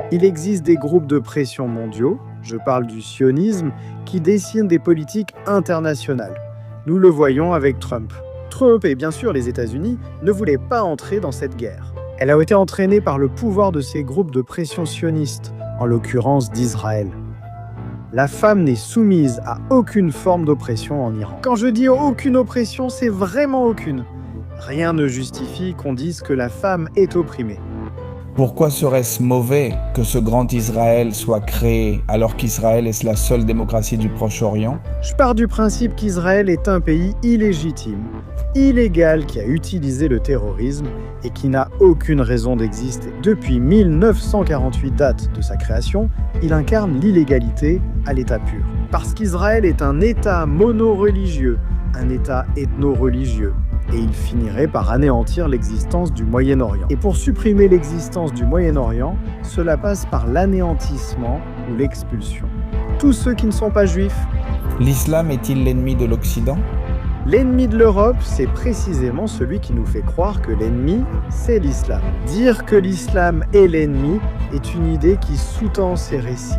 Il existe des groupes de pression mondiaux, je parle du sionisme, qui dessinent des politiques internationales. Nous le voyons avec Trump. Trump et bien sûr les États-Unis ne voulaient pas entrer dans cette guerre. Elle a été entraînée par le pouvoir de ces groupes de pression sionistes, en l'occurrence d'Israël. La femme n'est soumise à aucune forme d'oppression en Iran. Quand je dis aucune oppression, c'est vraiment aucune. Rien ne justifie qu'on dise que la femme est opprimée. Pourquoi serait-ce mauvais que ce grand Israël soit créé alors qu'Israël est la seule démocratie du Proche-Orient? Je pars du principe qu'Israël est un pays illégitime, illégal qui a utilisé le terrorisme et qui n'a aucune raison d'exister. Depuis 1948, date de sa création, il incarne l'illégalité à l'état pur. Parce qu'Israël est un État mono-religieux, un État ethno-religieux, et il finirait par anéantir l'existence du Moyen-Orient. Et pour supprimer l'existence du Moyen-Orient, cela passe par l'anéantissement ou l'expulsion. Tous ceux qui ne sont pas juifs. L'islam est-il l'ennemi de l'Occident? L'ennemi de l'Europe, c'est précisément celui qui nous fait croire que l'ennemi, c'est l'islam. Dire que l'islam est l'ennemi est une idée qui sous-tend ces récits,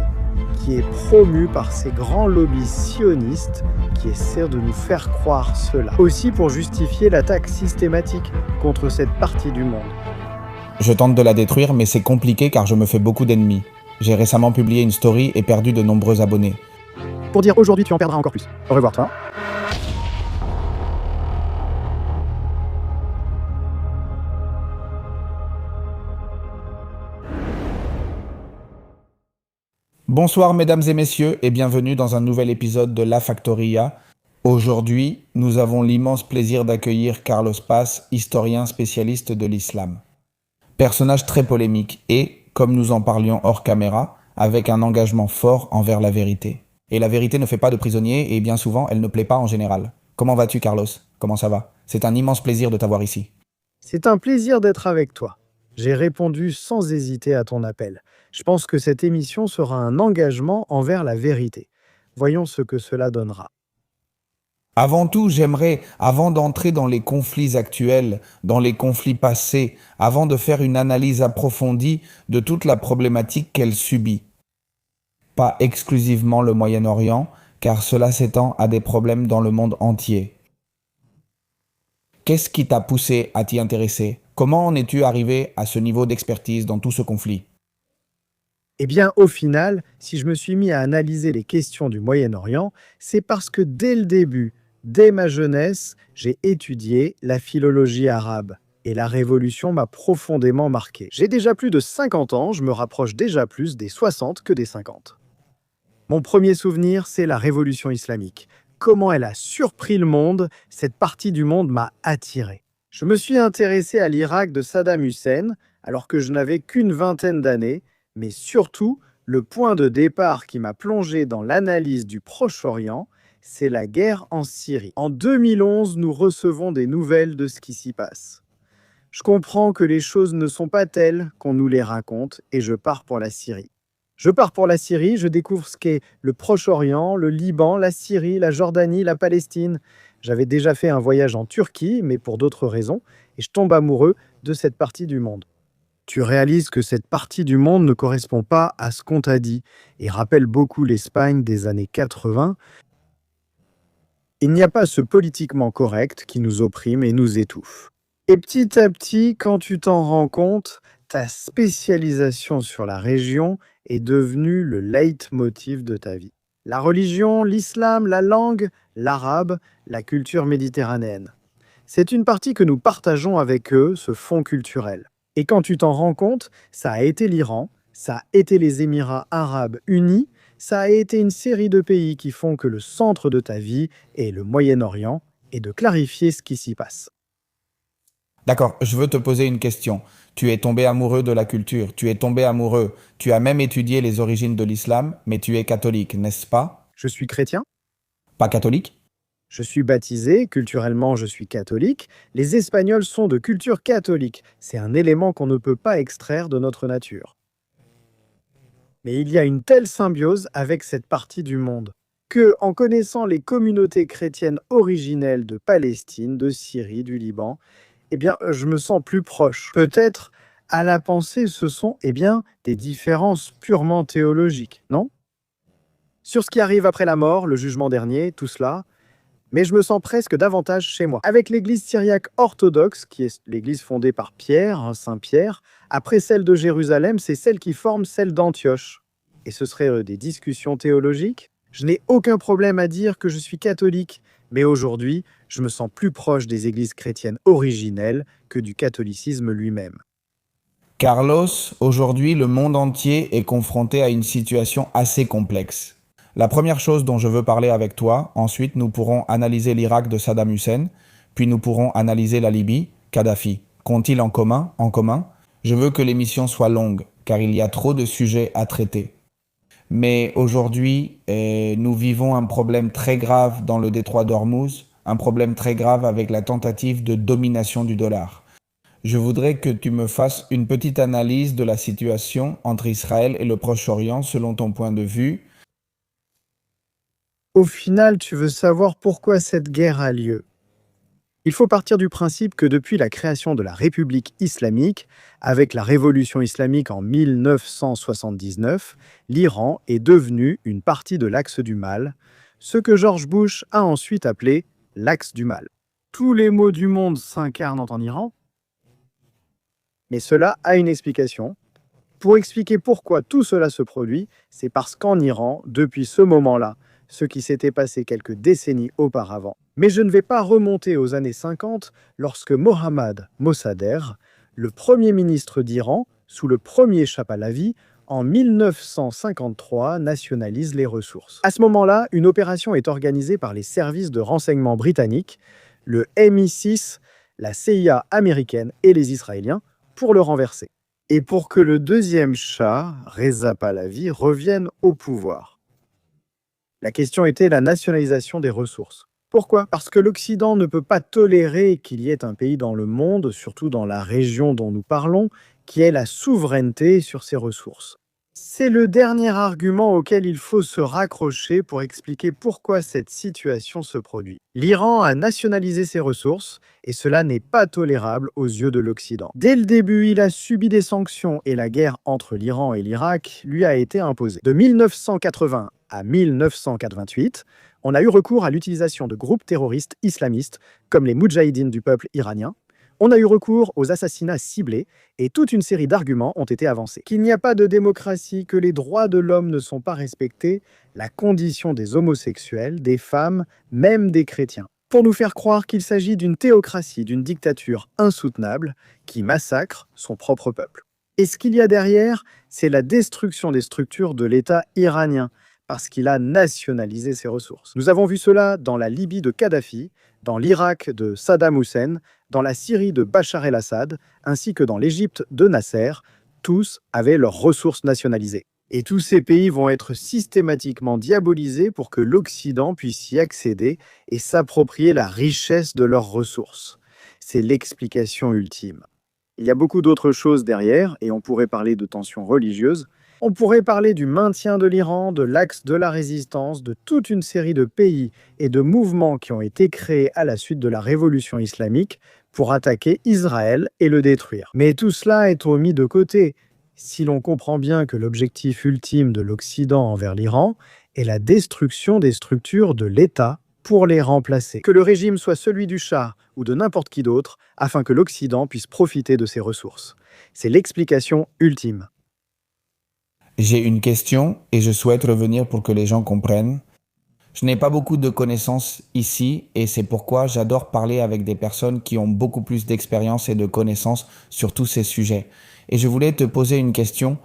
qui est promue par ces grands lobbies sionistes qui essaient de nous faire croire cela. Aussi pour justifier l'attaque systématique contre cette partie du monde. Je tente de la détruire, mais c'est compliqué car je me fais beaucoup d'ennemis. J'ai récemment publié une story et perdu de nombreux abonnés. Pour dire aujourd'hui tu en perdras encore plus. Au revoir toi. Bonsoir mesdames et messieurs et bienvenue dans un nouvel épisode de La Factoria. Aujourd'hui, nous avons l'immense plaisir d'accueillir Carlos Paz, historien spécialiste de l'islam. Personnage très polémique et, comme nous en parlions hors caméra, avec un engagement fort envers la vérité. Et la vérité ne fait pas de prisonniers et bien souvent, elle ne plaît pas en général. Comment vas-tu Carlos? Comment ça va? C'est un immense plaisir de t'avoir ici. C'est un plaisir d'être avec toi. J'ai répondu sans hésiter à ton appel. Je pense que cette émission sera un engagement envers la vérité. Voyons ce que cela donnera. Avant tout, j'aimerais, avant d'entrer dans les conflits actuels, dans les conflits passés, avant de faire une analyse approfondie de toute la problématique qu'elle subit. Pas exclusivement le Moyen-Orient, car cela s'étend à des problèmes dans le monde entier. Qu'est-ce qui t'a poussé à t'y intéresser? Comment en es-tu arrivé à ce niveau d'expertise dans tout ce conflit? Eh bien, au final, si je me suis mis à analyser les questions du Moyen-Orient, c'est parce que dès le début, dès ma jeunesse, j'ai étudié la philologie arabe. Et la révolution m'a profondément marqué. J'ai déjà plus de 50 ans, je me rapproche déjà plus des 60 que des 50. Mon premier souvenir, c'est la révolution islamique. Comment elle a surpris le monde, cette partie du monde m'a attiré. Je me suis intéressé à l'Irak de Saddam Hussein, alors que je n'avais qu'une vingtaine d'années, mais surtout, le point de départ qui m'a plongé dans l'analyse du Proche-Orient, c'est la guerre en Syrie. En 2011, nous recevons des nouvelles de ce qui s'y passe. Je comprends que les choses ne sont pas telles qu'on nous les raconte et je pars pour la Syrie. Je pars pour la Syrie, je découvre ce qu'est le Proche-Orient, le Liban, la Syrie, la Jordanie, la Palestine. J'avais déjà fait un voyage en Turquie, mais pour d'autres raisons, et je tombe amoureux de cette partie du monde. Tu réalises que cette partie du monde ne correspond pas à ce qu'on t'a dit et rappelle beaucoup l'Espagne des années 80. Il n'y a pas ce politiquement correct qui nous opprime et nous étouffe. Et petit à petit, quand tu t'en rends compte, ta spécialisation sur la région est devenue le leitmotiv de ta vie. La religion, l'islam, la langue, l'arabe, la culture méditerranéenne. C'est une partie que nous partageons avec eux, ce fond culturel. Et quand tu t'en rends compte, ça a été l'Iran, ça a été les Émirats arabes unis, ça a été une série de pays qui font que le centre de ta vie est le Moyen-Orient et de clarifier ce qui s'y passe. D'accord, je veux te poser une question. Tu es tombé amoureux de la culture, tu es tombé amoureux, tu as même étudié les origines de l'islam, mais tu es catholique, n'est-ce pas? Je suis chrétien, Pas catholique? je suis baptisé, culturellement je suis catholique. Les Espagnols sont de culture catholique. C'est un élément qu'on ne peut pas extraire de notre nature. Mais il y a une telle symbiose avec cette partie du monde que, en connaissant les communautés chrétiennes originelles de Palestine, de Syrie, du Liban, eh bien, je me sens plus proche. Peut-être À la pensée, ce sont, des différences purement théologiques, non? Sur ce qui arrive après la mort, le jugement dernier, tout cela, mais je me sens presque davantage chez moi. Avec l'église syriaque orthodoxe, qui est l'église fondée par Pierre, Saint Pierre, après celle de Jérusalem, c'est celle qui forme celle d'Antioche. Et ce seraient des discussions théologiques? Je n'ai aucun problème à dire que je suis catholique, mais aujourd'hui, je me sens plus proche des églises chrétiennes originelles que du catholicisme lui-même. Carlos, aujourd'hui, le monde entier est confronté à une situation assez complexe. La première chose dont je veux parler avec toi, ensuite nous pourrons analyser l'Irak de Saddam Hussein, puis nous pourrons analyser la Libye, Kadhafi. Qu'ont-ils en commun? Je veux que l'émission soit longue, car il y a trop de sujets à traiter. Mais aujourd'hui, nous vivons un problème très grave dans le détroit d'Ormuz, un problème très grave avec la tentative de domination du dollar. Je voudrais que tu me fasses une petite analyse de la situation entre Israël et le Proche-Orient selon ton point de vue. Au final, tu veux savoir pourquoi cette guerre a lieu. Il faut partir du principe que depuis la création de la République islamique, avec la révolution islamique en 1979, l'Iran est devenu une partie de l'axe du mal, ce que George Bush a ensuite appelé l'axe du mal. Tous les maux du monde s'incarnent en Iran, mais cela a une explication. Pour expliquer pourquoi tout cela se produit, c'est parce qu'en Iran, depuis ce moment-là, ce qui s'était passé quelques décennies auparavant. Mais je ne vais pas remonter aux années 50 lorsque Mohammad Mossadegh, le premier ministre d'Iran, sous le premier Shah Pahlavi, en 1953, nationalise les ressources. À ce moment-là, une opération est organisée par les services de renseignement britanniques, le MI6, la CIA américaine et les Israéliens, pour le renverser. Et pour que le deuxième Shah, Reza Pahlavi, revienne au pouvoir. La question était la nationalisation des ressources. Pourquoi? Parce que l'Occident ne peut pas tolérer qu'il y ait un pays dans le monde, surtout dans la région dont nous parlons, qui ait la souveraineté sur ses ressources. C'est le dernier argument auquel il faut se raccrocher pour expliquer pourquoi cette situation se produit. L'Iran a nationalisé ses ressources et cela n'est pas tolérable aux yeux de l'Occident. Dès le début, il a subi des sanctions et la guerre entre l'Iran et l'Irak lui a été imposée. De 1980 à 1988, on a eu recours à l'utilisation de groupes terroristes islamistes comme les Moudjahidines du peuple iranien. On a eu recours aux assassinats ciblés et toute une série d'arguments ont été avancés. Qu'il n'y a pas de démocratie, que les droits de l'homme ne sont pas respectés, la condition des homosexuels, des femmes, même des chrétiens. Pour nous faire croire qu'il s'agit d'une théocratie, d'une dictature insoutenable qui massacre son propre peuple. Et ce qu'il y a derrière, c'est la destruction des structures de l'État iranien, parce qu'il a nationalisé ses ressources. Nous avons vu cela dans la Libye de Kadhafi, dans l'Irak de Saddam Hussein, dans la Syrie de Bachar el-Assad, ainsi que dans l'Égypte de Nasser. Tous avaient leurs ressources nationalisées. Et tous ces pays vont être systématiquement diabolisés pour que l'Occident puisse y accéder et s'approprier la richesse de leurs ressources. C'est l'explication ultime. Il y a beaucoup d'autres choses derrière, et on pourrait parler de tensions religieuses. On pourrait parler du maintien de l'Iran, de l'axe de la résistance, de toute une série de pays et de mouvements qui ont été créés à la suite de la révolution islamique pour attaquer Israël et le détruire. Mais tout cela est mis de côté, si l'on comprend bien que l'objectif ultime de l'Occident envers l'Iran est la destruction des structures de l'État pour les remplacer. Que le régime soit celui du Shah ou de n'importe qui d'autre, afin que l'Occident puisse profiter de ses ressources. C'est l'explication ultime. J'ai une question et je souhaite revenir pour que les gens comprennent. Je n'ai pas beaucoup de connaissances ici et c'est pourquoi j'adore parler avec des personnes qui ont beaucoup plus d'expérience et de connaissances sur tous ces sujets. Et je voulais te poser une question.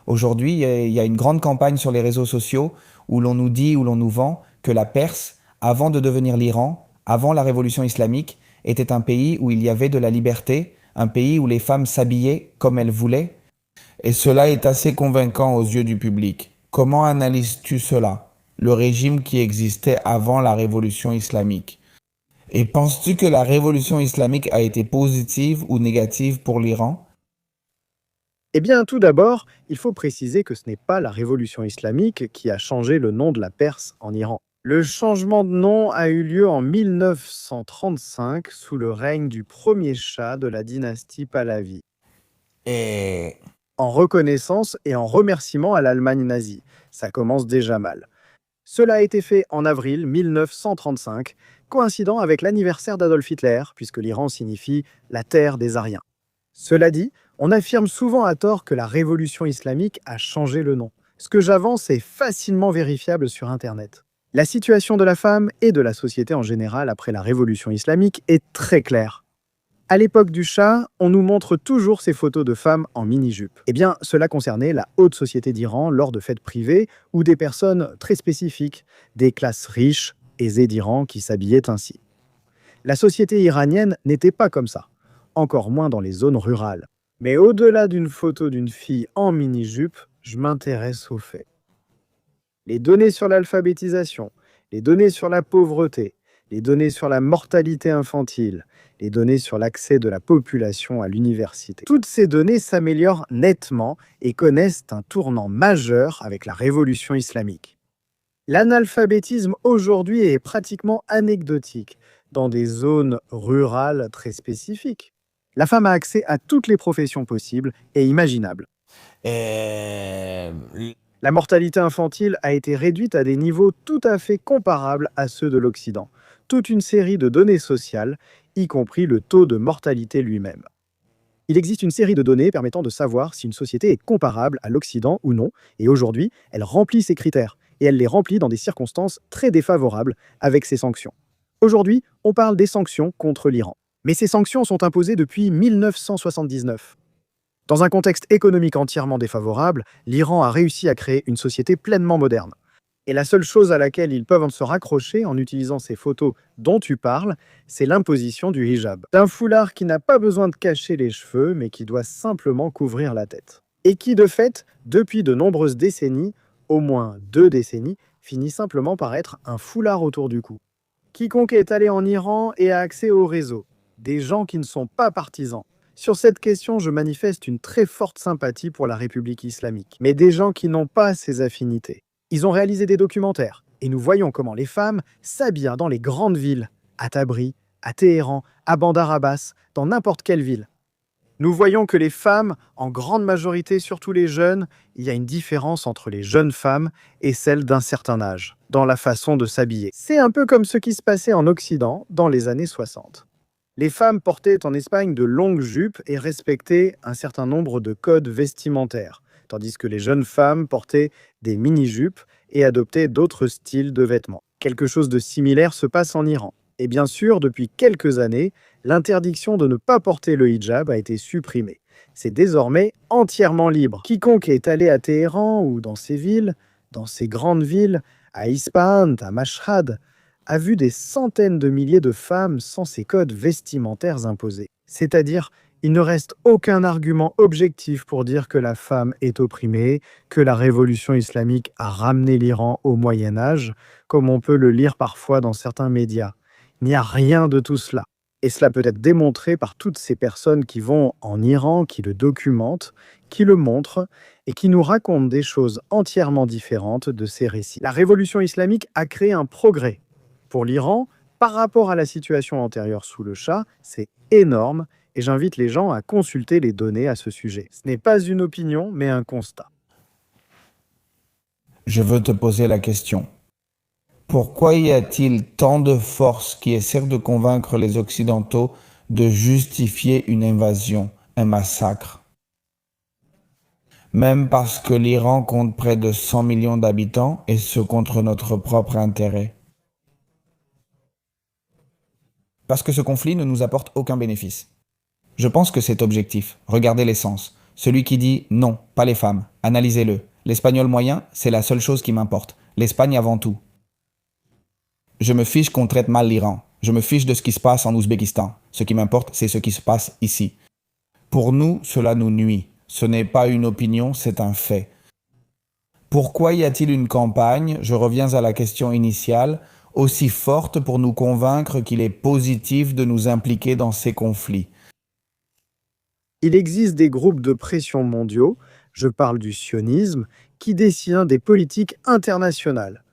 Aujourd'hui, il y a une grande campagne sur les réseaux sociaux où l'on nous dit, où l'on nous vend que la Perse, avant de devenir l'Iran, avant la révolution islamique, était un pays où il y avait de la liberté, un pays où les femmes s'habillaient comme elles voulaient. Et cela est assez convaincant aux yeux du public. Comment analyses-tu cela, le régime qui existait avant la révolution islamique? Et penses-tu que la révolution islamique a été positive ou négative pour l'Iran? Eh bien, tout d'abord, il faut préciser que ce n'est pas la révolution islamique qui a changé le nom de la Perse en Iran. Le changement de nom a eu lieu en 1935 sous le règne du premier Shah de la dynastie Pahlavi. Et En reconnaissance et en remerciement à l'Allemagne nazie. Ça commence déjà mal. Cela a été fait en avril 1935, coïncidant avec l'anniversaire d'Adolf Hitler, puisque l'Iran signifie la terre des Aryens. Cela dit, on affirme souvent à tort que la révolution islamique a changé le nom. Ce que j'avance est facilement vérifiable sur Internet. La situation de la femme et de la société en général après la révolution islamique est très claire. À l'époque du Shah, on nous montre toujours ces photos de femmes en mini-jupe. Eh bien, cela concernait la haute société d'Iran lors de fêtes privées ou des personnes très spécifiques, des classes riches, aisées d'Iran qui s'habillaient ainsi. La société iranienne n'était pas comme ça, encore moins dans les zones rurales. Mais au-delà d'une photo d'une fille en mini-jupe, je m'intéresse aux faits. Les données sur l'alphabétisation, les données sur la pauvreté, les données sur la mortalité infantile, les données sur l'accès de la population à l'université. Toutes ces données s'améliorent nettement et connaissent un tournant majeur avec la révolution islamique. L'analphabétisme aujourd'hui est pratiquement anecdotique dans des zones rurales très spécifiques. La femme a accès à toutes les professions possibles et imaginables. La mortalité infantile a été réduite à des niveaux tout à fait comparables à ceux de l'Occident. Toute une série de données sociales, y compris le taux de mortalité lui-même. Il existe une série de données permettant de savoir si une société est comparable à l'Occident ou non, et aujourd'hui, elle remplit ces critères, et elle les remplit dans des circonstances très défavorables avec ces sanctions. Aujourd'hui, on parle des sanctions contre l'Iran. Mais ces sanctions sont imposées depuis 1979. Dans un contexte économique entièrement défavorable, l'Iran a réussi à créer une société pleinement moderne. Et la seule chose à laquelle ils peuvent se raccrocher en utilisant ces photos dont tu parles, c'est l'imposition du hijab. D'un foulard qui n'a pas besoin de cacher les cheveux, mais qui doit simplement couvrir la tête. Et qui, de fait, depuis de nombreuses décennies, au moins 2 décennies, finit simplement par être un foulard autour du cou. Quiconque est allé en Iran et a accès au réseau, des gens qui ne sont pas partisans. Sur cette question, je manifeste une très forte sympathie pour la République islamique, mais des gens qui n'ont pas ces affinités. Ils ont réalisé des documentaires, et nous voyons comment les femmes s'habillent dans les grandes villes, à Tabri, à Téhéran, à Bandar Abbas, dans n'importe quelle ville. Nous voyons que les femmes, en grande majorité, surtout les jeunes, il y a une différence entre les jeunes femmes et celles d'un certain âge, dans la façon de s'habiller. C'est un peu comme ce qui se passait en Occident dans les années 60. Les femmes portaient en Espagne de longues jupes et respectaient un certain nombre de codes vestimentaires, tandis que les jeunes femmes portaient des mini-jupes et adoptaient d'autres styles de vêtements. Quelque chose de similaire se passe en Iran. Et bien sûr, depuis quelques années, l'interdiction de ne pas porter le hijab a été supprimée. C'est désormais entièrement libre. Quiconque est allé à Téhéran ou dans ces villes, dans ces grandes villes, à Ispahan, à Mashhad, a vu des centaines de milliers de femmes sans ces codes vestimentaires imposés. C'est-à-dire, il ne reste aucun argument objectif pour dire que la femme est opprimée, que la révolution islamique a ramené l'Iran au Moyen Âge, comme on peut le lire parfois dans certains médias. Il n'y a rien de tout cela. Et cela peut être démontré par toutes ces personnes qui vont en Iran, qui le documentent, qui le montrent et qui nous racontent des choses entièrement différentes de ces récits. La révolution islamique a créé un progrès. Pour l'Iran, par rapport à la situation antérieure sous le Shah, c'est énorme et j'invite les gens à consulter les données à ce sujet. Ce n'est pas une opinion, mais un constat. je veux te poser la question. Pourquoi y a-t-il tant de forces qui essaient de convaincre les Occidentaux de justifier une invasion, un massacre? Même parce que l'Iran compte près de 100 millions d'habitants et ce contre notre propre intérêt. Parce que ce conflit ne nous apporte aucun bénéfice. Je pense que c'est objectif. Regardez l'essence. Celui qui dit non, pas les femmes. Analysez-le. L'espagnol moyen, c'est la seule chose qui m'importe. L'Espagne avant tout. Je me fiche qu'on traite mal l'Iran. Je me fiche de ce qui se passe en Ouzbékistan. Ce qui m'importe, c'est ce qui se passe ici. Pour nous, cela nous nuit. Ce n'est pas une opinion, c'est un fait. Pourquoi y a-t-il une campagne, je reviens à la question initiale, aussi forte pour nous convaincre qu'il est positif de nous impliquer dans ces conflits? Il existe des groupes de pression mondiaux, je parle du sionisme, qui dessinent des politiques internationales.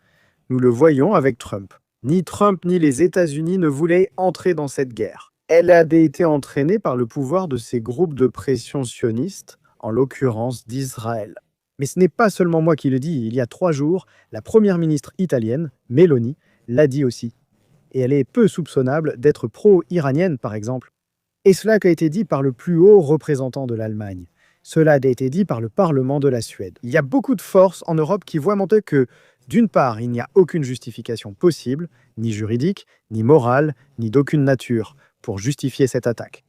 Nous le voyons avec Trump. Ni Trump ni les États-Unis ne voulaient entrer dans cette guerre. Elle a été entraînée par le pouvoir de ces groupes de pression sionistes, en l'occurrence d'Israël. Mais ce n'est pas seulement moi qui le dis. Il y a 3 jours, la première ministre italienne, Meloni, l'a dit aussi. Et elle est peu soupçonnable d'être pro-iranienne, par exemple. Et cela a été dit par le plus haut représentant de l'Allemagne. Cela a été dit par le Parlement de la Suède. Il y a beaucoup de forces en Europe qui voient montrer que, d'une part, il n'y a aucune justification possible, ni juridique, ni morale, ni d'aucune nature, pour justifier cette attaque.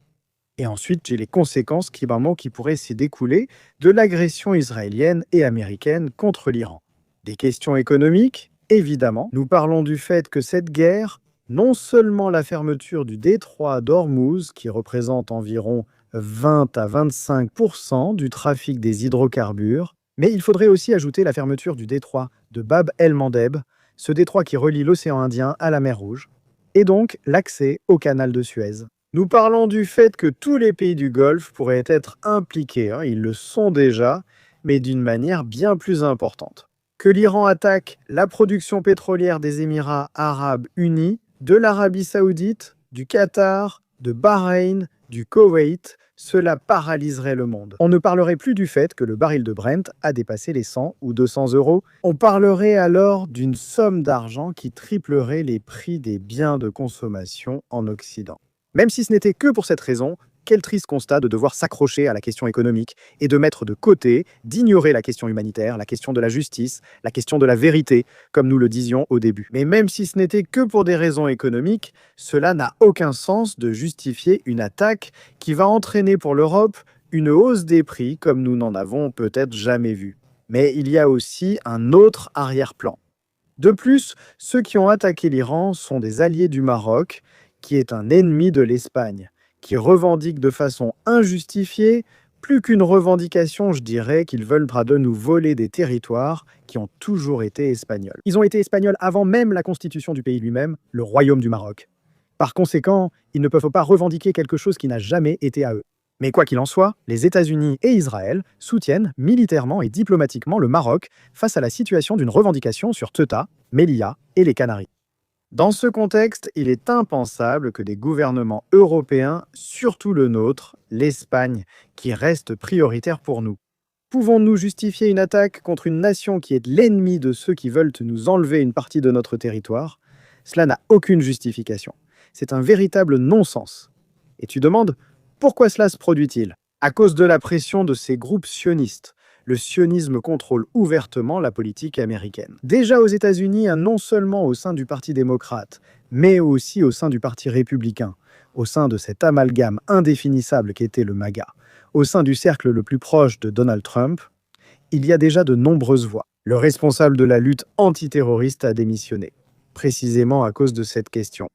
Et ensuite, j'ai les conséquences qui pourraient s'y découler de l'agression israélienne et américaine contre l'Iran. Des questions économiques, évidemment. Nous parlons du fait que cette guerre, non seulement la fermeture du détroit d'Ormuz, qui représente environ 20 à 25% du trafic des hydrocarbures, mais il faudrait aussi ajouter la fermeture du détroit de Bab el-Mandeb, ce détroit qui relie l'océan Indien à la mer Rouge, et donc l'accès au canal de Suez. Nous parlons du fait que tous les pays du Golfe pourraient être impliqués, ils le sont déjà, mais d'une manière bien plus importante. Que l'Iran attaque la production pétrolière des Émirats arabes unis, de l'Arabie saoudite, du Qatar, de Bahreïn, du Koweït, cela paralyserait le monde. On ne parlerait plus du fait que le baril de Brent a dépassé les 100 ou 200 euros. On parlerait alors d'une somme d'argent qui triplerait les prix des biens de consommation en Occident. Même si ce n'était que pour cette raison, quel triste constat de devoir s'accrocher à la question économique et de mettre de côté, d'ignorer la question humanitaire, la question de la justice, la question de la vérité, comme nous le disions au début. Mais même si ce n'était que pour des raisons économiques, cela n'a aucun sens de justifier une attaque qui va entraîner pour l'Europe une hausse des prix comme nous n'en avons peut-être jamais vu. Mais il y a aussi un autre arrière-plan. De plus, ceux qui ont attaqué l'Iran sont des alliés du Maroc, qui est un ennemi de l'Espagne, qui revendique de façon injustifiée, plus qu'une revendication, je dirais qu'ils veulent de nous voler des territoires qui ont toujours été espagnols. Ils ont été espagnols avant même la constitution du pays lui-même, le Royaume du Maroc. Par conséquent, ils ne peuvent pas revendiquer quelque chose qui n'a jamais été à eux. Mais quoi qu'il en soit, les États-Unis et Israël soutiennent militairement et diplomatiquement le Maroc face à la situation d'une revendication sur Ceuta, Melilla et les Canaries. Dans ce contexte, il est impensable que des gouvernements européens, surtout le nôtre, l'Espagne, qui reste prioritaire pour nous. Pouvons-nous justifier une attaque contre une nation qui est l'ennemi de ceux qui veulent nous enlever une partie de notre territoire? Cela n'a aucune justification. C'est un véritable non-sens. Et tu demandes, pourquoi cela se produit-il? À cause de la pression de ces groupes sionistes. Le sionisme contrôle ouvertement la politique américaine. Déjà aux États-Unis, non seulement au sein du Parti démocrate, mais aussi au sein du Parti républicain, au sein de cet amalgame indéfinissable qu'était le MAGA, au sein du cercle le plus proche de Donald Trump, il y a déjà de nombreuses voix. Le responsable de la lutte antiterroriste a démissionné, précisément à cause de cette question.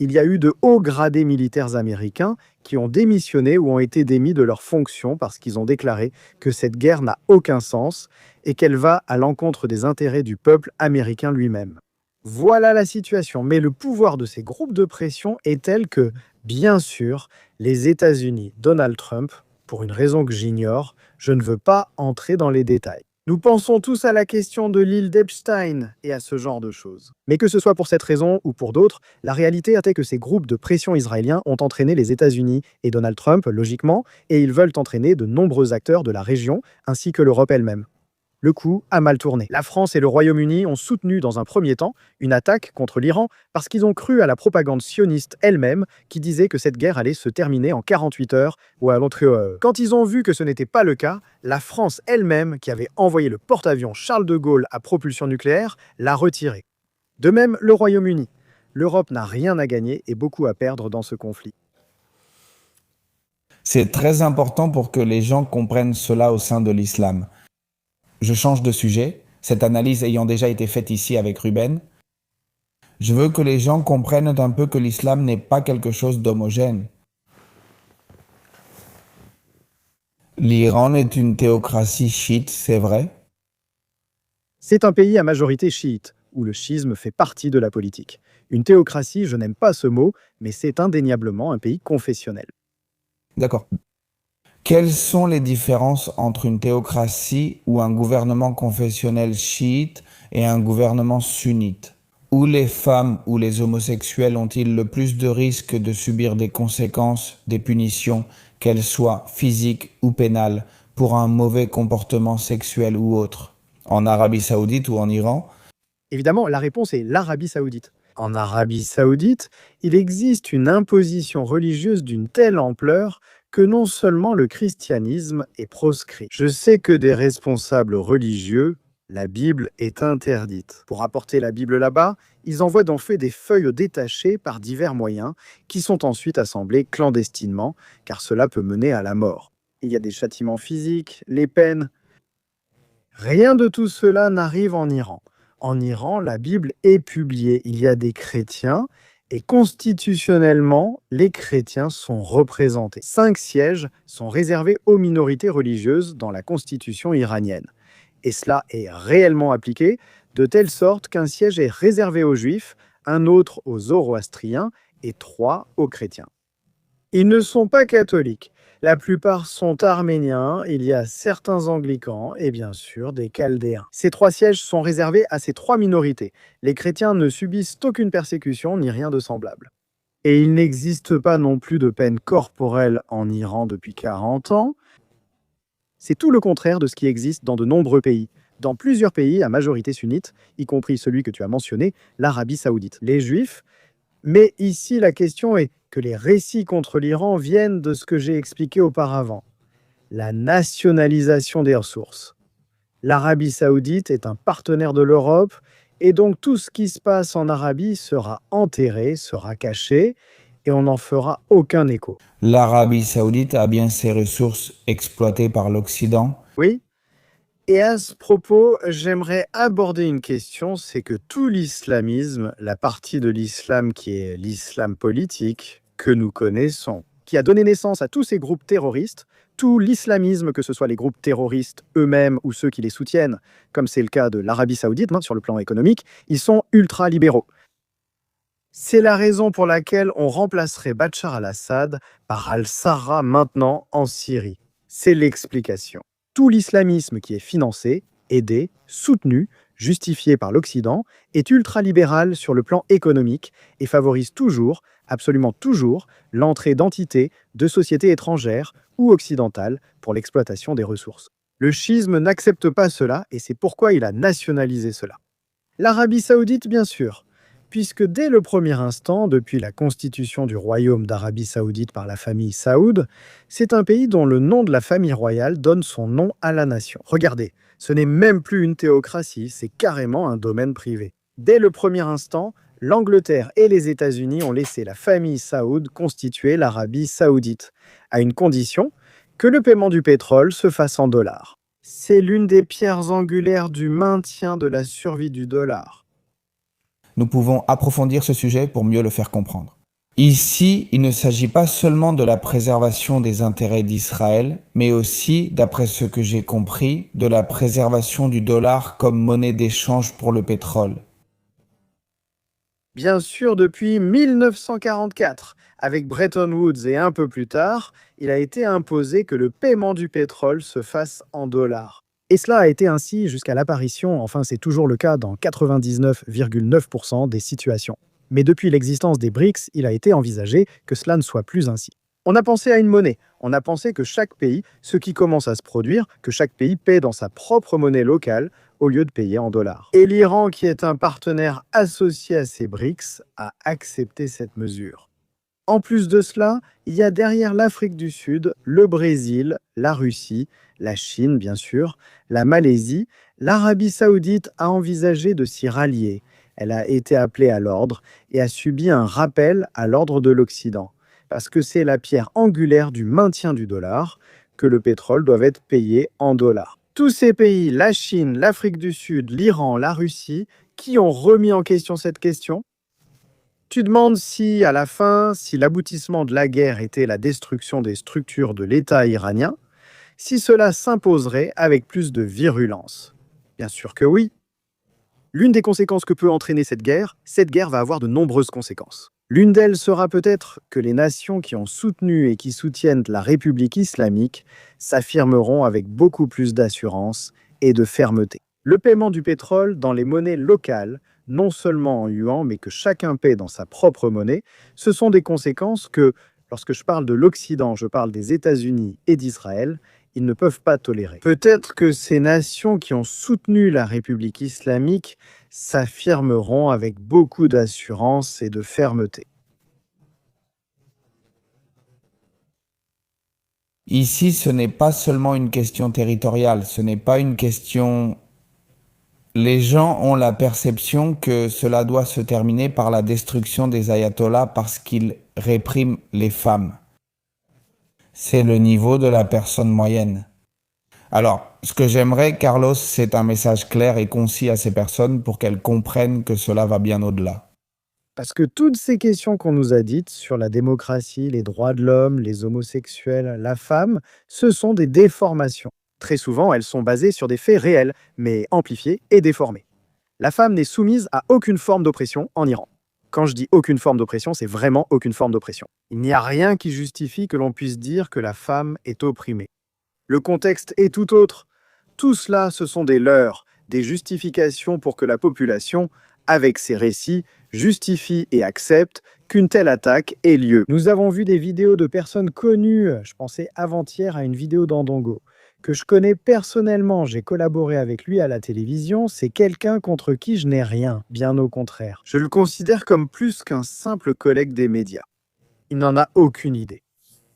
Il y a eu de hauts gradés militaires américains qui ont démissionné ou ont été démis de leurs fonctions parce qu'ils ont déclaré que cette guerre n'a aucun sens et qu'elle va à l'encontre des intérêts du peuple américain lui-même. Voilà la situation, mais le pouvoir de ces groupes de pression est tel que, bien sûr, les États-Unis, Donald Trump, pour une raison que j'ignore, je ne veux pas entrer dans les détails. Nous pensons tous à la question de l'île d'Epstein et à ce genre de choses. Mais que ce soit pour cette raison ou pour d'autres, la réalité était que ces groupes de pression israéliens ont entraîné les États-Unis et Donald Trump, logiquement, et ils veulent entraîner de nombreux acteurs de la région, ainsi que l'Europe elle-même. Le coup a mal tourné. La France et le Royaume-Uni ont soutenu dans un premier temps une attaque contre l'Iran parce qu'ils ont cru à la propagande sioniste elle-même qui disait que cette guerre allait se terminer en 48 heures ou à l'autre. Quand ils ont vu que ce n'était pas le cas, la France elle-même, qui avait envoyé le porte-avions Charles de Gaulle à propulsion nucléaire, l'a retiré. De même, le Royaume-Uni. L'Europe n'a rien à gagner et beaucoup à perdre dans ce conflit. C'est très important pour que les gens comprennent cela au sein de l'islam. Je change de sujet, cette analyse ayant déjà été faite ici avec Ruben. Je veux que les gens comprennent un peu que l'islam n'est pas quelque chose d'homogène. L'Iran est une théocratie chiite, c'est vrai? C'est un pays à majorité chiite, où le schisme fait partie de la politique. Une théocratie, je n'aime pas ce mot, mais c'est indéniablement un pays confessionnel. D'accord. Quelles sont les différences entre une théocratie ou un gouvernement confessionnel chiite et un gouvernement sunnite? Où les femmes ou les homosexuels ont-ils le plus de risques de subir des conséquences, des punitions, qu'elles soient physiques ou pénales, pour un mauvais comportement sexuel ou autre? En Arabie Saoudite ou en Iran? Évidemment, la réponse est l'Arabie saoudite. En Arabie saoudite, il existe une imposition religieuse d'une telle ampleur que non seulement le christianisme est proscrit. Je sais que des responsables religieux, la Bible est interdite. Pour apporter la Bible là-bas, ils envoient d'en fait des feuilles détachées par divers moyens qui sont ensuite assemblées clandestinement, car cela peut mener à la mort. Il y a des châtiments physiques, les peines. Rien de tout cela n'arrive en Iran. En Iran, la Bible est publiée. Il y a des chrétiens et constitutionnellement, les chrétiens sont représentés. 5 sièges sont réservés aux minorités religieuses dans la constitution iranienne. Et cela est réellement appliqué, de telle sorte qu'un siège est réservé aux juifs, un autre aux zoroastriens et 3 aux chrétiens. Ils ne sont pas catholiques. La plupart sont arméniens, il y a certains anglicans et bien sûr des chaldéens. Ces 3 sièges sont réservés à ces 3 minorités. Les chrétiens ne subissent aucune persécution ni rien de semblable. Et il n'existe pas non plus de peine corporelle en Iran depuis 40 ans. C'est tout le contraire de ce qui existe dans de nombreux pays. Dans plusieurs pays à majorité sunnite, y compris celui que tu as mentionné, l'Arabie saoudite. Les juifs. Mais ici, la question est que les récits contre l'Iran viennent de ce que j'ai expliqué auparavant. La nationalisation des ressources. L'Arabie saoudite est un partenaire de l'Europe et donc tout ce qui se passe en Arabie sera enterré, sera caché et on n'en fera aucun écho. L'Arabie Saoudite a bien ses ressources exploitées par l'Occident. Oui. Et à ce propos, j'aimerais aborder une question, c'est que tout l'islamisme, la partie de l'islam qui est l'islam politique que nous connaissons, qui a donné naissance à tous ces groupes terroristes, tout l'islamisme, que ce soit les groupes terroristes eux-mêmes ou ceux qui les soutiennent, comme c'est le cas de l'Arabie saoudite sur le plan économique, ils sont ultra-libéraux. C'est la raison pour laquelle on remplacerait Bachar al-Assad par al-Sarraj maintenant en Syrie. C'est l'explication. Tout l'islamisme qui est financé, aidé, soutenu, justifié par l'Occident, est ultralibéral sur le plan économique et favorise toujours, absolument toujours, l'entrée d'entités, de sociétés étrangères ou occidentales pour l'exploitation des ressources. Le schisme n'accepte pas cela et c'est pourquoi il a nationalisé cela. L'Arabie saoudite, bien sûr, puisque dès le premier instant, depuis la constitution du royaume d'Arabie saoudite par la famille Saoud, c'est un pays dont le nom de la famille royale donne son nom à la nation. Regardez, ce n'est même plus une théocratie, c'est carrément un domaine privé. Dès le premier instant, l'Angleterre et les États-Unis ont laissé la famille Saoud constituer l'Arabie saoudite, à une condition que le paiement du pétrole se fasse en dollars. C'est l'une des pierres angulaires du maintien de la survie du dollar. Nous pouvons approfondir ce sujet pour mieux le faire comprendre. Ici, il ne s'agit pas seulement de la préservation des intérêts d'Israël, mais aussi, d'après ce que j'ai compris, de la préservation du dollar comme monnaie d'échange pour le pétrole. Bien sûr, depuis 1944, avec Bretton Woods et un peu plus tard, il a été imposé que le paiement du pétrole se fasse en dollars. Et cela a été ainsi jusqu'à l'apparition, enfin c'est toujours le cas dans 99,9% des situations. Mais depuis l'existence des BRICS, il a été envisagé que cela ne soit plus ainsi. On a pensé à une monnaie, on a pensé que chaque pays, ce qui commence à se produire, que chaque pays paie dans sa propre monnaie locale au lieu de payer en dollars. Et l'Iran, qui est un partenaire associé à ces BRICS, a accepté cette mesure. En plus de cela, il y a derrière l'Afrique du Sud, le Brésil, la Russie, la Chine bien sûr, la Malaisie. L'Arabie saoudite a envisagé de s'y rallier. Elle a été appelée à l'ordre et a subi un rappel à l'ordre de l'Occident, parce que c'est la pierre angulaire du maintien du dollar, que le pétrole doit être payé en dollars. Tous ces pays, la Chine, l'Afrique du Sud, l'Iran, la Russie, qui ont remis en question cette question. Tu demandes si, à la fin, si l'aboutissement de la guerre était la destruction des structures de l'État iranien, si cela s'imposerait avec plus de virulence. Bien sûr que oui. L'une des conséquences que peut entraîner cette guerre va avoir de nombreuses conséquences. L'une d'elles sera peut-être que les nations qui ont soutenu et qui soutiennent la République islamique s'affirmeront avec beaucoup plus d'assurance et de fermeté. Le paiement du pétrole dans les monnaies locales non seulement en yuan, mais que chacun paie dans sa propre monnaie, ce sont des conséquences que, lorsque je parle de l'Occident, je parle des États-Unis et d'Israël, ils ne peuvent pas tolérer. Peut-être que ces nations qui ont soutenu la République islamique s'affirmeront avec beaucoup d'assurance et de fermeté. Ici, ce n'est pas seulement une question territoriale, ce n'est pas une question... Les gens ont la perception que cela doit se terminer par la destruction des ayatollahs parce qu'ils répriment les femmes. C'est le niveau de la personne moyenne. Alors, ce que j'aimerais, Carlos, c'est un message clair et concis à ces personnes pour qu'elles comprennent que cela va bien au-delà. Parce que toutes ces questions qu'on nous a dites sur la démocratie, les droits de l'homme, les homosexuels, la femme, ce sont des déformations. Très souvent, elles sont basées sur des faits réels, mais amplifiés et déformés. La femme n'est soumise à aucune forme d'oppression en Iran. Quand je dis aucune forme d'oppression, c'est vraiment aucune forme d'oppression. Il n'y a rien qui justifie que l'on puisse dire que la femme est opprimée. Le contexte est tout autre. Tout cela, ce sont des leurres, des justifications pour que la population, avec ses récits, justifie et accepte qu'une telle attaque ait lieu. Nous avons vu des vidéos de personnes connues, je pensais avant-hier à une vidéo d'Andongo, que je connais personnellement, j'ai collaboré avec lui à la télévision, c'est quelqu'un contre qui je n'ai rien, bien au contraire. Je le considère comme plus qu'un simple collègue des médias. Il n'en a aucune idée.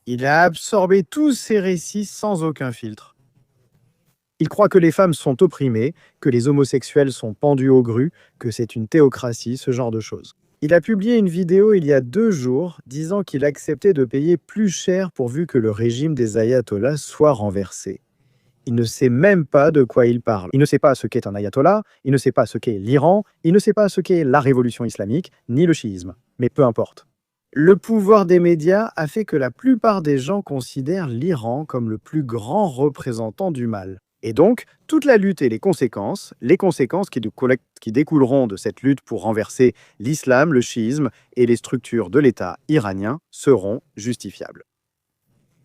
Il a absorbé tous ces récits sans aucun filtre. Il croit que les femmes sont opprimées, que les homosexuels sont pendus aux grues, que c'est une théocratie, ce genre de choses. Il a publié une vidéo il y a 2 jours disant qu'il acceptait de payer plus cher pourvu que le régime des ayatollahs soit renversé. Il ne sait même pas de quoi il parle. Il ne sait pas ce qu'est un ayatollah, il ne sait pas ce qu'est l'Iran, il ne sait pas ce qu'est la révolution islamique, ni le chiisme. Mais peu importe. Le pouvoir des médias a fait que la plupart des gens considèrent l'Iran comme le plus grand représentant du mal. Et donc, toute la lutte et les conséquences qui découleront de cette lutte pour renverser l'islam, le chiisme et les structures de l'État iranien seront justifiables.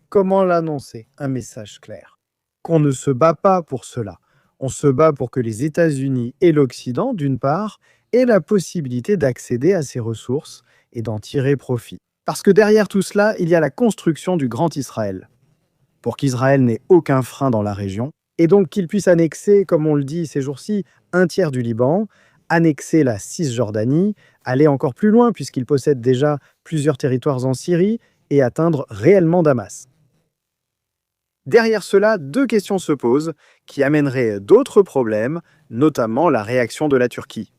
Comment l'annoncer? Un message clair. Qu'on ne se bat pas pour cela. On se bat pour que les États-Unis et l'Occident, d'une part, aient la possibilité d'accéder à ces ressources et d'en tirer profit. Parce que derrière tout cela, il y a la construction du Grand Israël. Pour qu'Israël n'ait aucun frein dans la région, et donc qu'il puisse annexer, comme on le dit ces jours-ci, 1/3 du Liban, annexer la Cisjordanie, aller encore plus loin puisqu'il possède déjà plusieurs territoires en Syrie et atteindre réellement Damas. Derrière cela, 2 questions se posent qui amèneraient d'autres problèmes, notamment la réaction de la Turquie.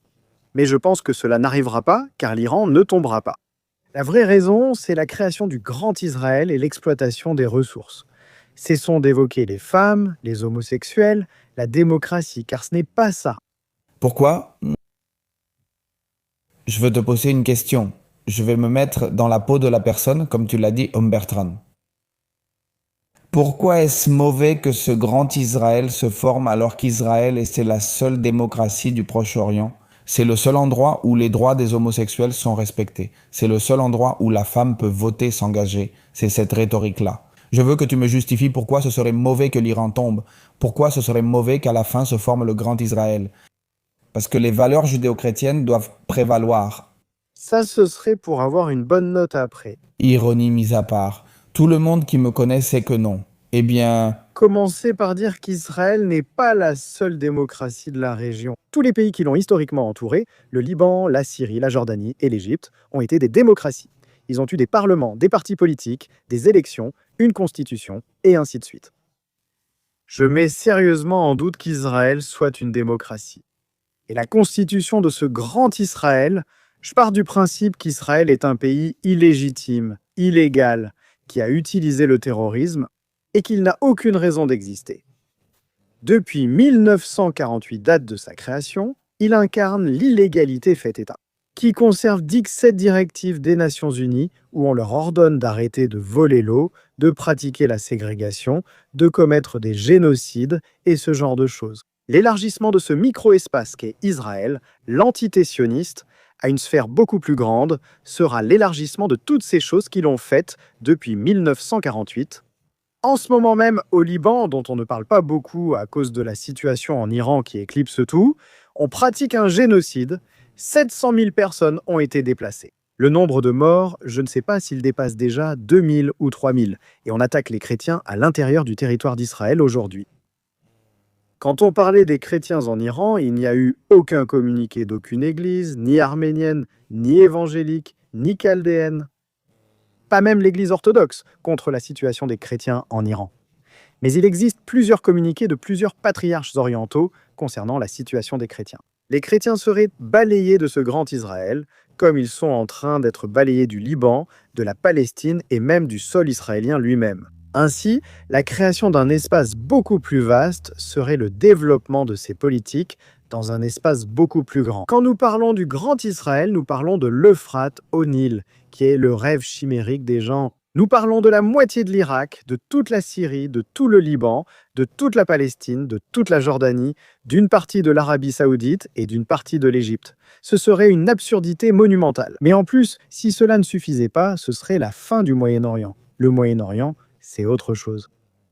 Mais je pense que cela n'arrivera pas car l'Iran ne tombera pas. La vraie raison, c'est la création du Grand Israël et l'exploitation des ressources. Cessons d'évoquer les femmes, les homosexuels, la démocratie, car ce n'est pas ça. Pourquoi? Je veux te poser une question. Je vais me mettre dans la peau de la personne, comme tu l'as dit, Bertrand. Pourquoi est-ce mauvais que ce grand Israël se forme alors qu'Israël est la seule démocratie du Proche-Orient? C'est le seul endroit où les droits des homosexuels sont respectés. C'est le seul endroit où la femme peut voter, s'engager. C'est cette rhétorique-là. Je veux que tu me justifies pourquoi ce serait mauvais que l'Iran tombe. Pourquoi ce serait mauvais qu'à la fin se forme le grand Israël. Parce que les valeurs judéo-chrétiennes doivent prévaloir. Ça, ce serait pour avoir une bonne note après. Ironie mise à part. Tout le monde qui me connaît sait que non. Eh bien... Commencez par dire qu'Israël n'est pas la seule démocratie de la région. Tous les pays qui l'ont historiquement entouré, le Liban, la Syrie, la Jordanie et l'Égypte, ont été des démocraties. Ils ont eu des parlements, des partis politiques, des élections, une constitution, et ainsi de suite. Je mets sérieusement en doute qu'Israël soit une démocratie. Et la constitution de ce grand Israël, je pars du principe qu'Israël est un pays illégitime, illégal, qui a utilisé le terrorisme et qu'il n'a aucune raison d'exister. Depuis 1948, date de sa création, il incarne l'illégalité faite État, qui conserve 17 directives des Nations Unies où on leur ordonne d'arrêter de voler l'eau, de pratiquer la ségrégation, de commettre des génocides et ce genre de choses. L'élargissement de ce micro-espace qu'est Israël, l'entité sioniste, à une sphère beaucoup plus grande, sera l'élargissement de toutes ces choses qui l'ont faites depuis 1948. En ce moment même, au Liban, dont on ne parle pas beaucoup à cause de la situation en Iran qui éclipse tout, on pratique un génocide. 700 000 personnes ont été déplacées. Le nombre de morts, je ne sais pas s'il dépasse déjà 2000 ou 3000, et on attaque les chrétiens à l'intérieur du territoire d'Israël aujourd'hui. Quand on parlait des chrétiens en Iran, il n'y a eu aucun communiqué d'aucune église, ni arménienne, ni évangélique, ni chaldéenne. Pas même l'église orthodoxe contre la situation des chrétiens en Iran. Mais il existe plusieurs communiqués de plusieurs patriarches orientaux concernant la situation des chrétiens. Les chrétiens seraient balayés de ce grand Israël, comme ils sont en train d'être balayés du Liban, de la Palestine et même du sol israélien lui-même. Ainsi, la création d'un espace beaucoup plus vaste serait le développement de ces politiques dans un espace beaucoup plus grand. Quand nous parlons du Grand Israël, nous parlons de l'Euphrate au Nil, qui est le rêve chimérique des gens. Nous parlons de la moitié de l'Irak, de toute la Syrie, de tout le Liban, de toute la Palestine, de toute la Jordanie, d'une partie de l'Arabie saoudite et d'une partie de l'Égypte. Ce serait une absurdité monumentale. Mais en plus, si cela ne suffisait pas, ce serait la fin du Moyen-Orient. Le Moyen-Orient, c'est autre chose.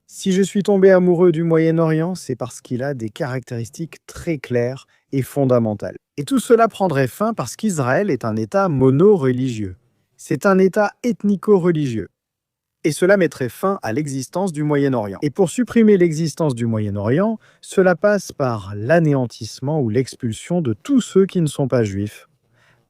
Si je suis tombé amoureux du Moyen-Orient, c'est parce qu'il a des caractéristiques très claires et fondamentales. Et tout cela prendrait fin parce qu'Israël est un État mono-religieux. C'est un État ethnico-religieux. Et cela mettrait fin à l'existence du Moyen-Orient. Et pour supprimer l'existence du Moyen-Orient, cela passe par l'anéantissement ou l'expulsion de tous ceux qui ne sont pas juifs.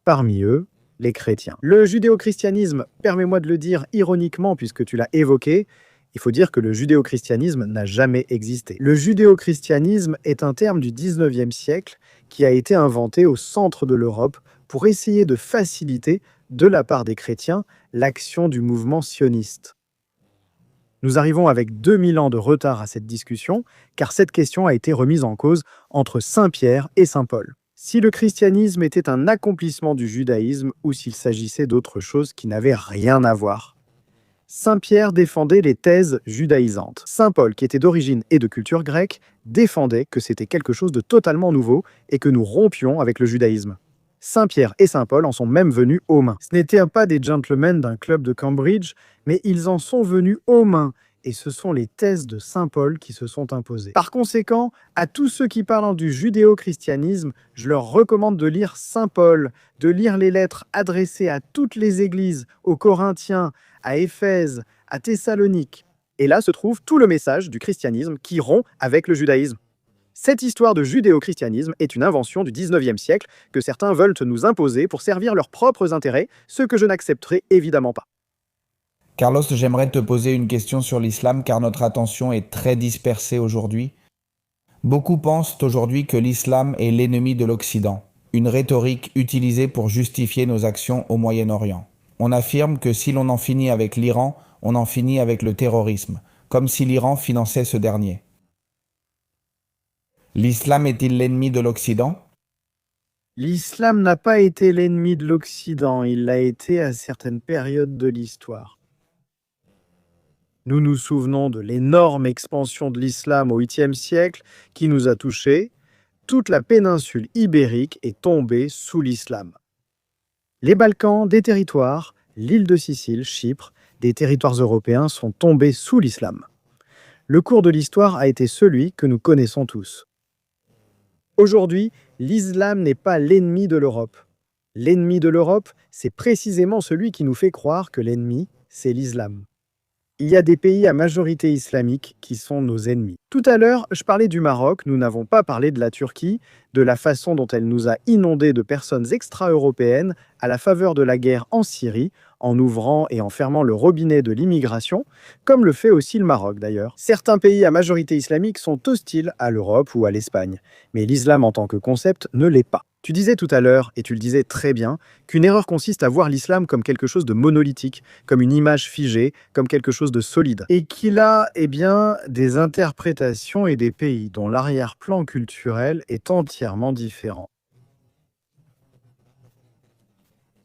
Parmi eux, les chrétiens. Le judéo-christianisme, permets-moi de le dire ironiquement puisque tu l'as évoqué, il faut dire que le judéo-christianisme n'a jamais existé. Le judéo-christianisme est un terme du 19e siècle qui a été inventé au centre de l'Europe pour essayer de faciliter, de la part des chrétiens, l'action du mouvement sioniste. Nous arrivons avec 2000 ans de retard à cette discussion, car cette question a été remise en cause entre Saint Pierre et Saint Paul. Si le christianisme était un accomplissement du judaïsme ou s'il s'agissait d'autre chose qui n'avait rien à voir. Saint Pierre défendait les thèses judaïsantes. Saint Paul, qui était d'origine et de culture grecque, défendait que c'était quelque chose de totalement nouveau et que nous rompions avec le judaïsme. Saint Pierre et Saint Paul en sont même venus aux mains. Ce n'étaient pas des gentlemen d'un club de Cambridge, mais ils en sont venus aux mains. Et ce sont les thèses de Saint Paul qui se sont imposées. Par conséquent, à tous ceux qui parlent du judéo-christianisme, je leur recommande de lire Saint Paul, de lire les lettres adressées à toutes les églises, aux Corinthiens, à Éphèse, à Thessalonique. Et là se trouve tout le message du christianisme qui rompt avec le judaïsme. Cette histoire de judéo-christianisme est une invention du 19e siècle que certains veulent nous imposer pour servir leurs propres intérêts, ce que je n'accepterai évidemment pas. Carlos, j'aimerais te poser une question sur l'islam car notre attention est très dispersée aujourd'hui. Beaucoup pensent aujourd'hui que l'islam est l'ennemi de l'Occident, une rhétorique utilisée pour justifier nos actions au Moyen-Orient. On affirme que si l'on en finit avec l'Iran, on en finit avec le terrorisme, comme si l'Iran finançait ce dernier. L'islam est-il l'ennemi de l'Occident ? L'islam n'a pas été l'ennemi de l'Occident, il l'a été à certaines périodes de l'histoire. Nous nous souvenons de l'énorme expansion de l'islam au 8e siècle qui nous a touchés. Toute la péninsule ibérique est tombée sous l'islam. Les Balkans, des territoires, l'île de Sicile, Chypre, des territoires européens sont tombés sous l'islam. Le cours de l'histoire a été celui que nous connaissons tous. Aujourd'hui, l'islam n'est pas l'ennemi de l'Europe. L'ennemi de l'Europe, c'est précisément celui qui nous fait croire que l'ennemi, c'est l'islam. Il y a des pays à majorité islamique qui sont nos ennemis. Tout à l'heure, je parlais du Maroc, nous n'avons pas parlé de la Turquie, de la façon dont elle nous a inondés de personnes extra-européennes à la faveur de la guerre en Syrie, en ouvrant et en fermant le robinet de l'immigration, comme le fait aussi le Maroc d'ailleurs. Certains pays à majorité islamique sont hostiles à l'Europe ou à l'Espagne, mais l'islam en tant que concept ne l'est pas. Tu disais tout à l'heure, et tu le disais très bien, qu'une erreur consiste à voir l'islam comme quelque chose de monolithique, comme une image figée, comme quelque chose de solide, et qu'il a, des interprétations et des pays dont l'arrière-plan culturel est entièrement différent.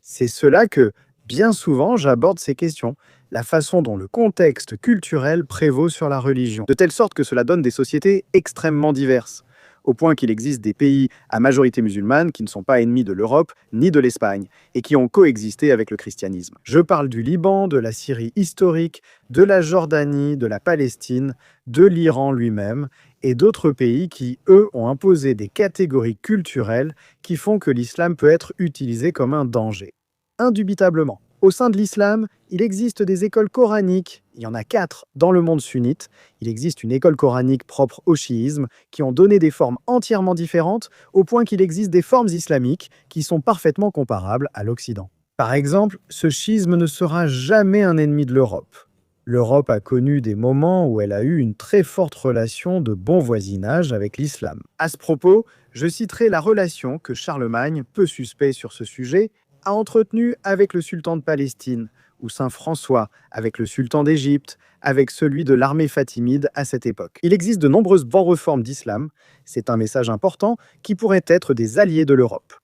C'est cela que, bien souvent, j'aborde ces questions, la façon dont le contexte culturel prévaut sur la religion, de telle sorte que cela donne des sociétés extrêmement diverses, au point qu'il existe des pays à majorité musulmane qui ne sont pas ennemis de l'Europe ni de l'Espagne, et qui ont coexisté avec le christianisme. Je parle du Liban, de la Syrie historique, de la Jordanie, de la Palestine, de l'Iran lui-même, et d'autres pays qui, eux, ont imposé des catégories culturelles qui font que l'islam peut être utilisé comme un danger. Indubitablement, au sein de l'islam, il existe des écoles coraniques, il y en a 4 dans le monde sunnite. Il existe une école coranique propre au chiisme qui ont donné des formes entièrement différentes au point qu'il existe des formes islamiques qui sont parfaitement comparables à l'Occident. Par exemple, ce schisme ne sera jamais un ennemi de l'Europe. L'Europe a connu des moments où elle a eu une très forte relation de bon voisinage avec l'islam. À ce propos, je citerai la relation que Charlemagne, peu suspect sur ce sujet, a entretenue avec le sultan de Palestine, ou Saint François avec le sultan d'Égypte, avec celui de l'armée fatimide à cette époque. Il existe de nombreuses bonnes réformes d'islam, c'est un message important, qui pourraient être des alliés de l'Europe.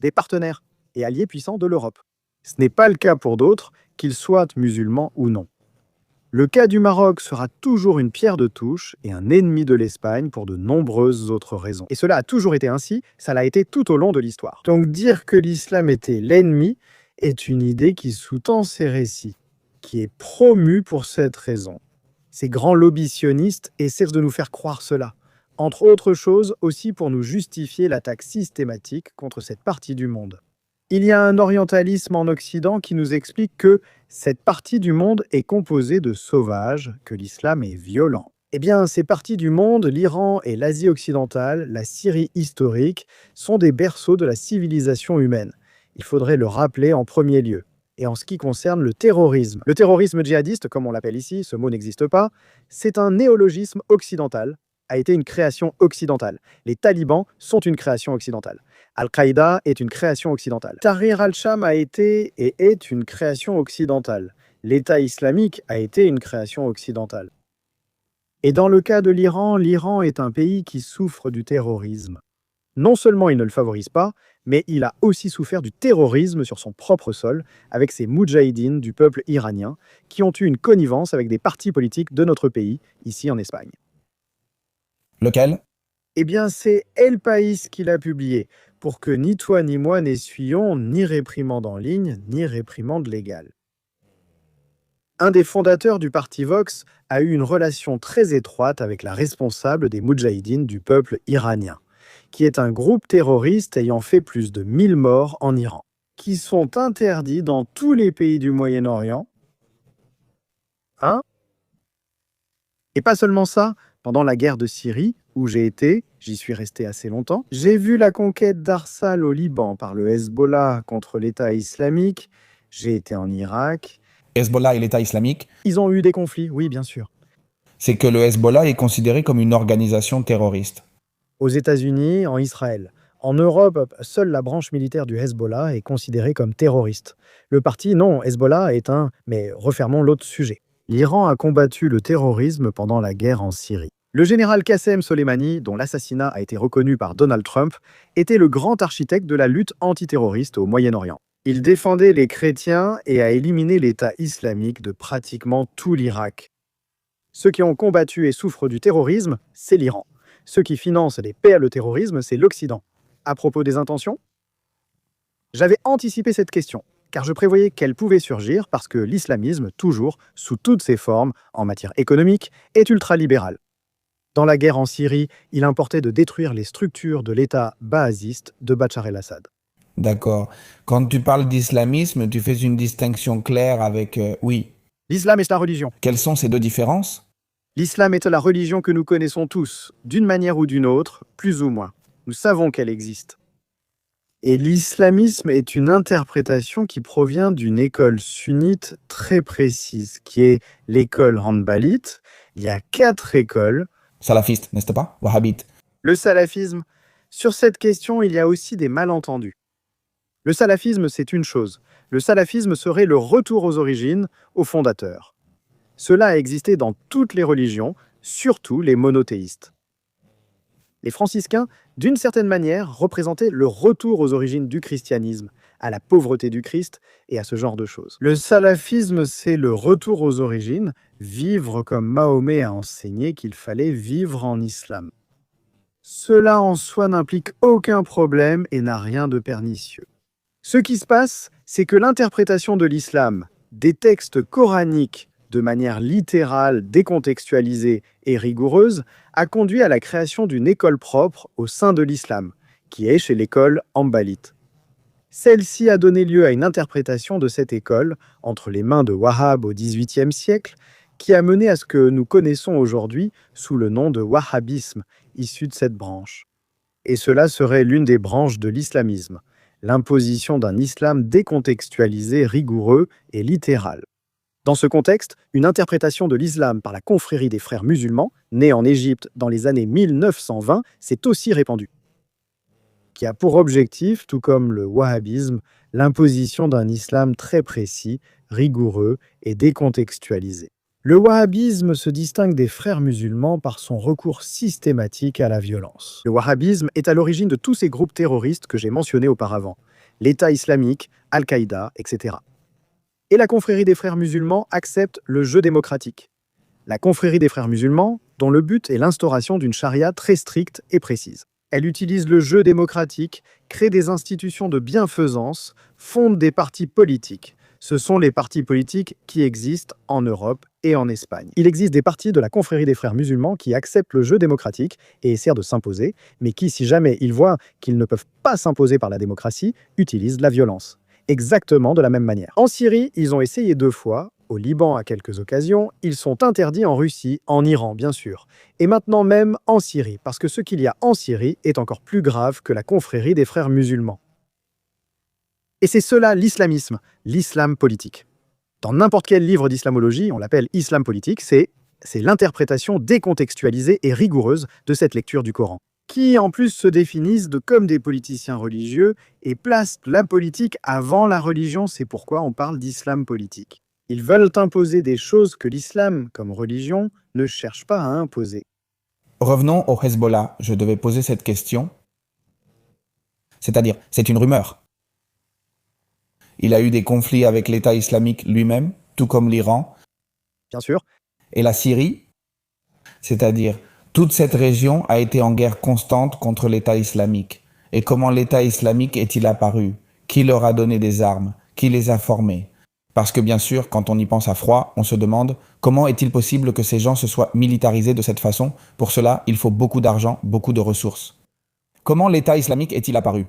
Des partenaires et alliés puissants de l'Europe. Ce n'est pas le cas pour d'autres, qu'ils soient musulmans ou non. Le cas du Maroc sera toujours une pierre de touche et un ennemi de l'Espagne pour de nombreuses autres raisons. Et cela a toujours été ainsi, ça l'a été tout au long de l'histoire. Donc dire que l'islam était l'ennemi est une idée qui sous-tend ces récits, qui est promue pour cette raison. Ces grands lobbies sionistes essaient de nous faire croire cela, entre autres choses aussi pour nous justifier l'attaque systématique contre cette partie du monde. Il y a un orientalisme en Occident qui nous explique que cette partie du monde est composée de sauvages, que l'islam est violent. Eh bien, ces parties du monde, l'Iran et l'Asie occidentale, la Syrie historique, sont des berceaux de la civilisation humaine. Il faudrait le rappeler en premier lieu. Et en ce qui concerne le terrorisme djihadiste, comme on l'appelle ici, ce mot n'existe pas, c'est un néologisme occidental, a été une création occidentale. Les talibans sont une création occidentale. Al-Qaïda est une création occidentale. Tahrir al-Sham a été et est une création occidentale. L'État islamique a été une création occidentale. Et dans le cas de l'Iran, l'Iran est un pays qui souffre du terrorisme. Non seulement il ne le favorise pas, mais il a aussi souffert du terrorisme sur son propre sol, avec ces moudjahidines du peuple iranien, qui ont eu une connivence avec des partis politiques de notre pays, ici en Espagne. Lequel? Eh bien, c'est El País qui l'a publié, pour que ni toi ni moi n'essuyions ni réprimande en ligne, ni réprimande légale. Un des fondateurs du parti Vox a eu une relation très étroite avec la responsable des moudjahidines du peuple iranien, qui est un groupe terroriste ayant fait plus de 1000 morts en Iran, qui sont interdits dans tous les pays du Moyen-Orient. Et pas seulement ça, pendant la guerre de Syrie, où j'ai été, j'y suis resté assez longtemps, j'ai vu la conquête d'Arsal au Liban par le Hezbollah contre l'État islamique, j'ai été en Irak. Hezbollah et l'État islamique, Ils ont eu des conflits, oui, bien sûr. c'est que le Hezbollah est considéré comme une organisation terroriste. Aux États-Unis, en Israël. En Europe, seule la branche militaire du Hezbollah est considérée comme terroriste. Le parti, non, Hezbollah est un... Mais refermons l'autre sujet. L'Iran a combattu le terrorisme pendant la guerre en Syrie. Le général Qassem Soleimani, dont l'assassinat a été reconnu par Donald Trump, était le grand architecte de la lutte antiterroriste au Moyen-Orient. Il défendait les chrétiens et a éliminé l'État islamique de pratiquement tout l'Irak. Ceux qui ont combattu et souffrent du terrorisme, c'est l'Iran. Ceux qui financent et paient le terrorisme, c'est l'Occident. À propos des intentions, j'avais anticipé cette question, car je prévoyais qu'elle pouvait surgir parce que l'islamisme, toujours, sous toutes ses formes, en matière économique, est ultralibéral. Dans la guerre en Syrie, il importait de détruire les structures de l'État baasiste de Bachar el-Assad. D'accord. Quand tu parles d'islamisme, tu fais une distinction claire avec... oui. L'islam est la religion. Quelles sont ces deux différences? L'islam est la religion que nous connaissons tous, d'une manière ou d'une autre, plus ou moins. Nous savons qu'elle existe. Et l'islamisme est une interprétation qui provient d'une école sunnite très précise, qui est l'école hanbalite. Il y a 4 écoles. Salafiste, n'est-ce pas? Wahhabite. Le salafisme. Sur cette question, il y a aussi des malentendus. Le salafisme, c'est une chose. Le salafisme serait le retour aux origines, aux fondateurs. Cela a existé dans toutes les religions, surtout les monothéistes. Les franciscains, d'une certaine manière, représentaient le retour aux origines du christianisme, à la pauvreté du Christ et à ce genre de choses. Le salafisme, c'est le retour aux origines, vivre comme Mahomet a enseigné qu'il fallait vivre en islam. Cela en soi n'implique aucun problème et n'a rien de pernicieux. Ce qui se passe, c'est que l'interprétation de l'islam, des textes coraniques de manière littérale, décontextualisée et rigoureuse, a conduit à la création d'une école propre au sein de l'islam, qui est chez l'école Hanbalite. Celle-ci a donné lieu à une interprétation de cette école, entre les mains de Wahhab au XVIIIe siècle, qui a mené à ce que nous connaissons aujourd'hui sous le nom de wahhabisme, issu de cette branche. Et cela serait l'une des branches de l'islamisme, l'imposition d'un islam décontextualisé, rigoureux et littéral. Dans ce contexte, une interprétation de l'islam par la confrérie des frères musulmans, née en Égypte dans les années 1920, s'est aussi répandue, qui a pour objectif, tout comme le wahhabisme, l'imposition d'un islam très précis, rigoureux et décontextualisé. Le wahhabisme se distingue des frères musulmans par son recours systématique à la violence. Le wahhabisme est à l'origine de tous ces groupes terroristes que j'ai mentionnés auparavant, l'État islamique, Al-Qaïda, etc. Et la confrérie des frères musulmans accepte le jeu démocratique. La confrérie des frères musulmans, dont le but est l'instauration d'une charia très stricte et précise. Elle utilise le jeu démocratique, crée des institutions de bienfaisance, fonde des partis politiques. Ce sont les partis politiques qui existent en Europe et en Espagne. Il existe des partis de la confrérie des frères musulmans qui acceptent le jeu démocratique et essaient de s'imposer, mais qui, si jamais ils voient qu'ils ne peuvent pas s'imposer par la démocratie, utilisent la violence. Exactement de la même manière. En Syrie, ils ont essayé 2 fois, au Liban à quelques occasions, ils sont interdits en Russie, en Iran bien sûr, et maintenant même en Syrie, parce que ce qu'il y a en Syrie est encore plus grave que la confrérie des frères musulmans. Et c'est cela l'islamisme, l'islam politique. Dans n'importe quel livre d'islamologie, on l'appelle islam politique, c'est l'interprétation décontextualisée et rigoureuse de cette lecture du Coran, qui en plus se définissent comme des politiciens religieux et placent la politique avant la religion, c'est pourquoi on parle d'islam politique. Ils veulent imposer des choses que l'islam, comme religion, ne cherche pas à imposer. Revenons au Hezbollah. Je devais poser cette question. C'est-à-dire, c'est une rumeur. Il a eu des conflits avec l'État islamique lui-même, tout comme l'Iran. Bien sûr. Et la Syrie, c'est-à-dire, toute cette région a été en guerre constante contre l'État islamique. Et comment l'État islamique est-il apparu? Qui leur a donné des armes? Qui les a formés? Parce que bien sûr, quand on y pense à froid, on se demande comment est-il possible que ces gens se soient militarisés de cette façon? Pour cela, il faut beaucoup d'argent, beaucoup de ressources. Comment l'État islamique est-il apparu?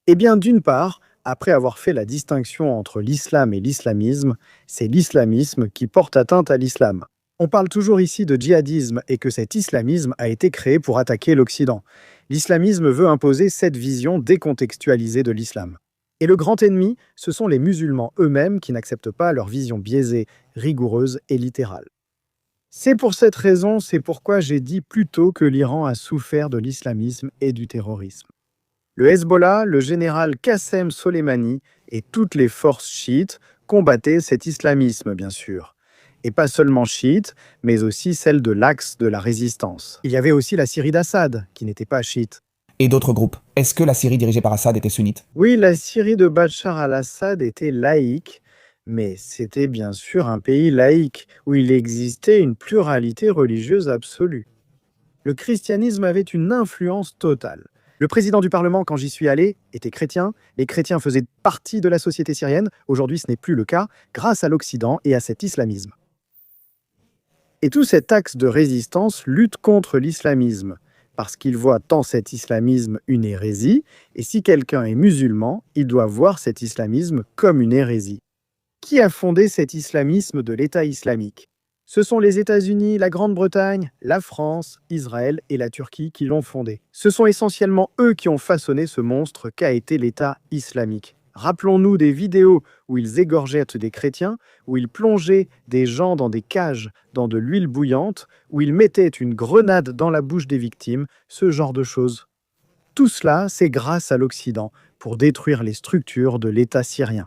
Eh bien, d'une part, après avoir fait la distinction entre l'islam et l'islamisme, c'est l'islamisme qui porte atteinte à l'islam. On parle toujours ici de djihadisme et que cet islamisme a été créé pour attaquer l'Occident. L'islamisme veut imposer cette vision décontextualisée de l'islam. Et le grand ennemi, ce sont les musulmans eux-mêmes qui n'acceptent pas leur vision biaisée, rigoureuse et littérale. C'est pour cette raison, c'est pourquoi j'ai dit plus tôt que l'Iran a souffert de l'islamisme et du terrorisme. Le Hezbollah, le général Qassem Soleimani et toutes les forces chiites combattaient cet islamisme, bien sûr. Et pas seulement chiites, mais aussi celle de l'axe de la résistance. Il y avait aussi la Syrie d'Assad, qui n'était pas chiite. Et d'autres groupes. Est-ce que la Syrie dirigée par Assad était sunnite? Oui, la Syrie de Bachar al-Assad était laïque, mais c'était bien sûr un pays laïque, où il existait une pluralité religieuse absolue. Le christianisme avait une influence totale. Le président du Parlement, quand j'y suis allé, était chrétien. Les chrétiens faisaient partie de la société syrienne. Aujourd'hui, ce n'est plus le cas, grâce à l'Occident et à cet islamisme. Et tout cet axe de résistance lutte contre l'islamisme, parce qu'il voit dans cet islamisme une hérésie, et si quelqu'un est musulman, il doit voir cet islamisme comme une hérésie. Qui a fondé cet islamisme de l'État islamique ? Ce sont les États-Unis, la Grande-Bretagne, la France, Israël et la Turquie qui l'ont fondé. Ce sont essentiellement eux qui ont façonné ce monstre qu'a été l'État islamique. Rappelons-nous des vidéos où ils égorgeaient des chrétiens, où ils plongeaient des gens dans des cages, dans de l'huile bouillante, où ils mettaient une grenade dans la bouche des victimes, ce genre de choses. Tout cela, c'est grâce à l'Occident, pour détruire les structures de l'État syrien.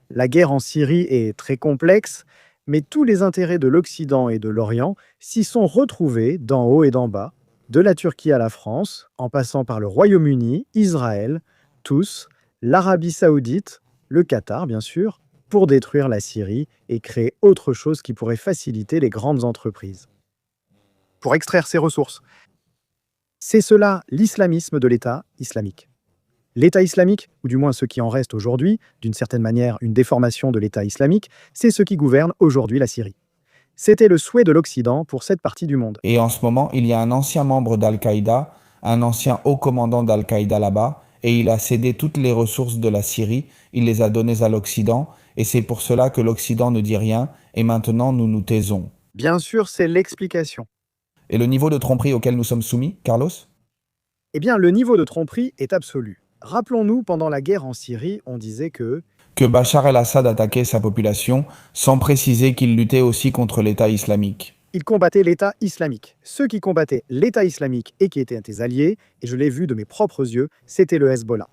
La guerre en Syrie est très complexe, mais tous les intérêts de l'Occident et de l'Orient s'y sont retrouvés d'en haut et d'en bas, de la Turquie à la France, en passant par le Royaume-Uni, Israël, tous, l'Arabie saoudite, le Qatar bien sûr, pour détruire la Syrie et créer autre chose qui pourrait faciliter les grandes entreprises. Pour extraire ces ressources. C'est cela l'islamisme de l'État islamique. L'État islamique, ou du moins ce qui en reste aujourd'hui, d'une certaine manière une déformation de l'État islamique, c'est ce qui gouverne aujourd'hui la Syrie. C'était le souhait de l'Occident pour cette partie du monde. Et en ce moment, il y a un ancien membre d'Al-Qaïda, un ancien haut commandant d'Al-Qaïda là-bas, et il a cédé toutes les ressources de la Syrie, il les a données à l'Occident, et c'est pour cela que l'Occident ne dit rien, et maintenant nous nous taisons. Bien sûr, c'est l'explication. Et le niveau de tromperie auquel nous sommes soumis, Carlos? Eh bien, le niveau de tromperie est absolu. Rappelons-nous, pendant la guerre en Syrie, on disait que Bachar el-Assad attaquait sa population, sans préciser qu'il luttait aussi contre l'État islamique. il combattait l'État islamique. Ceux qui combattaient l'État islamique et qui étaient ses alliés, et je l'ai vu de mes propres yeux, c'était le Hezbollah.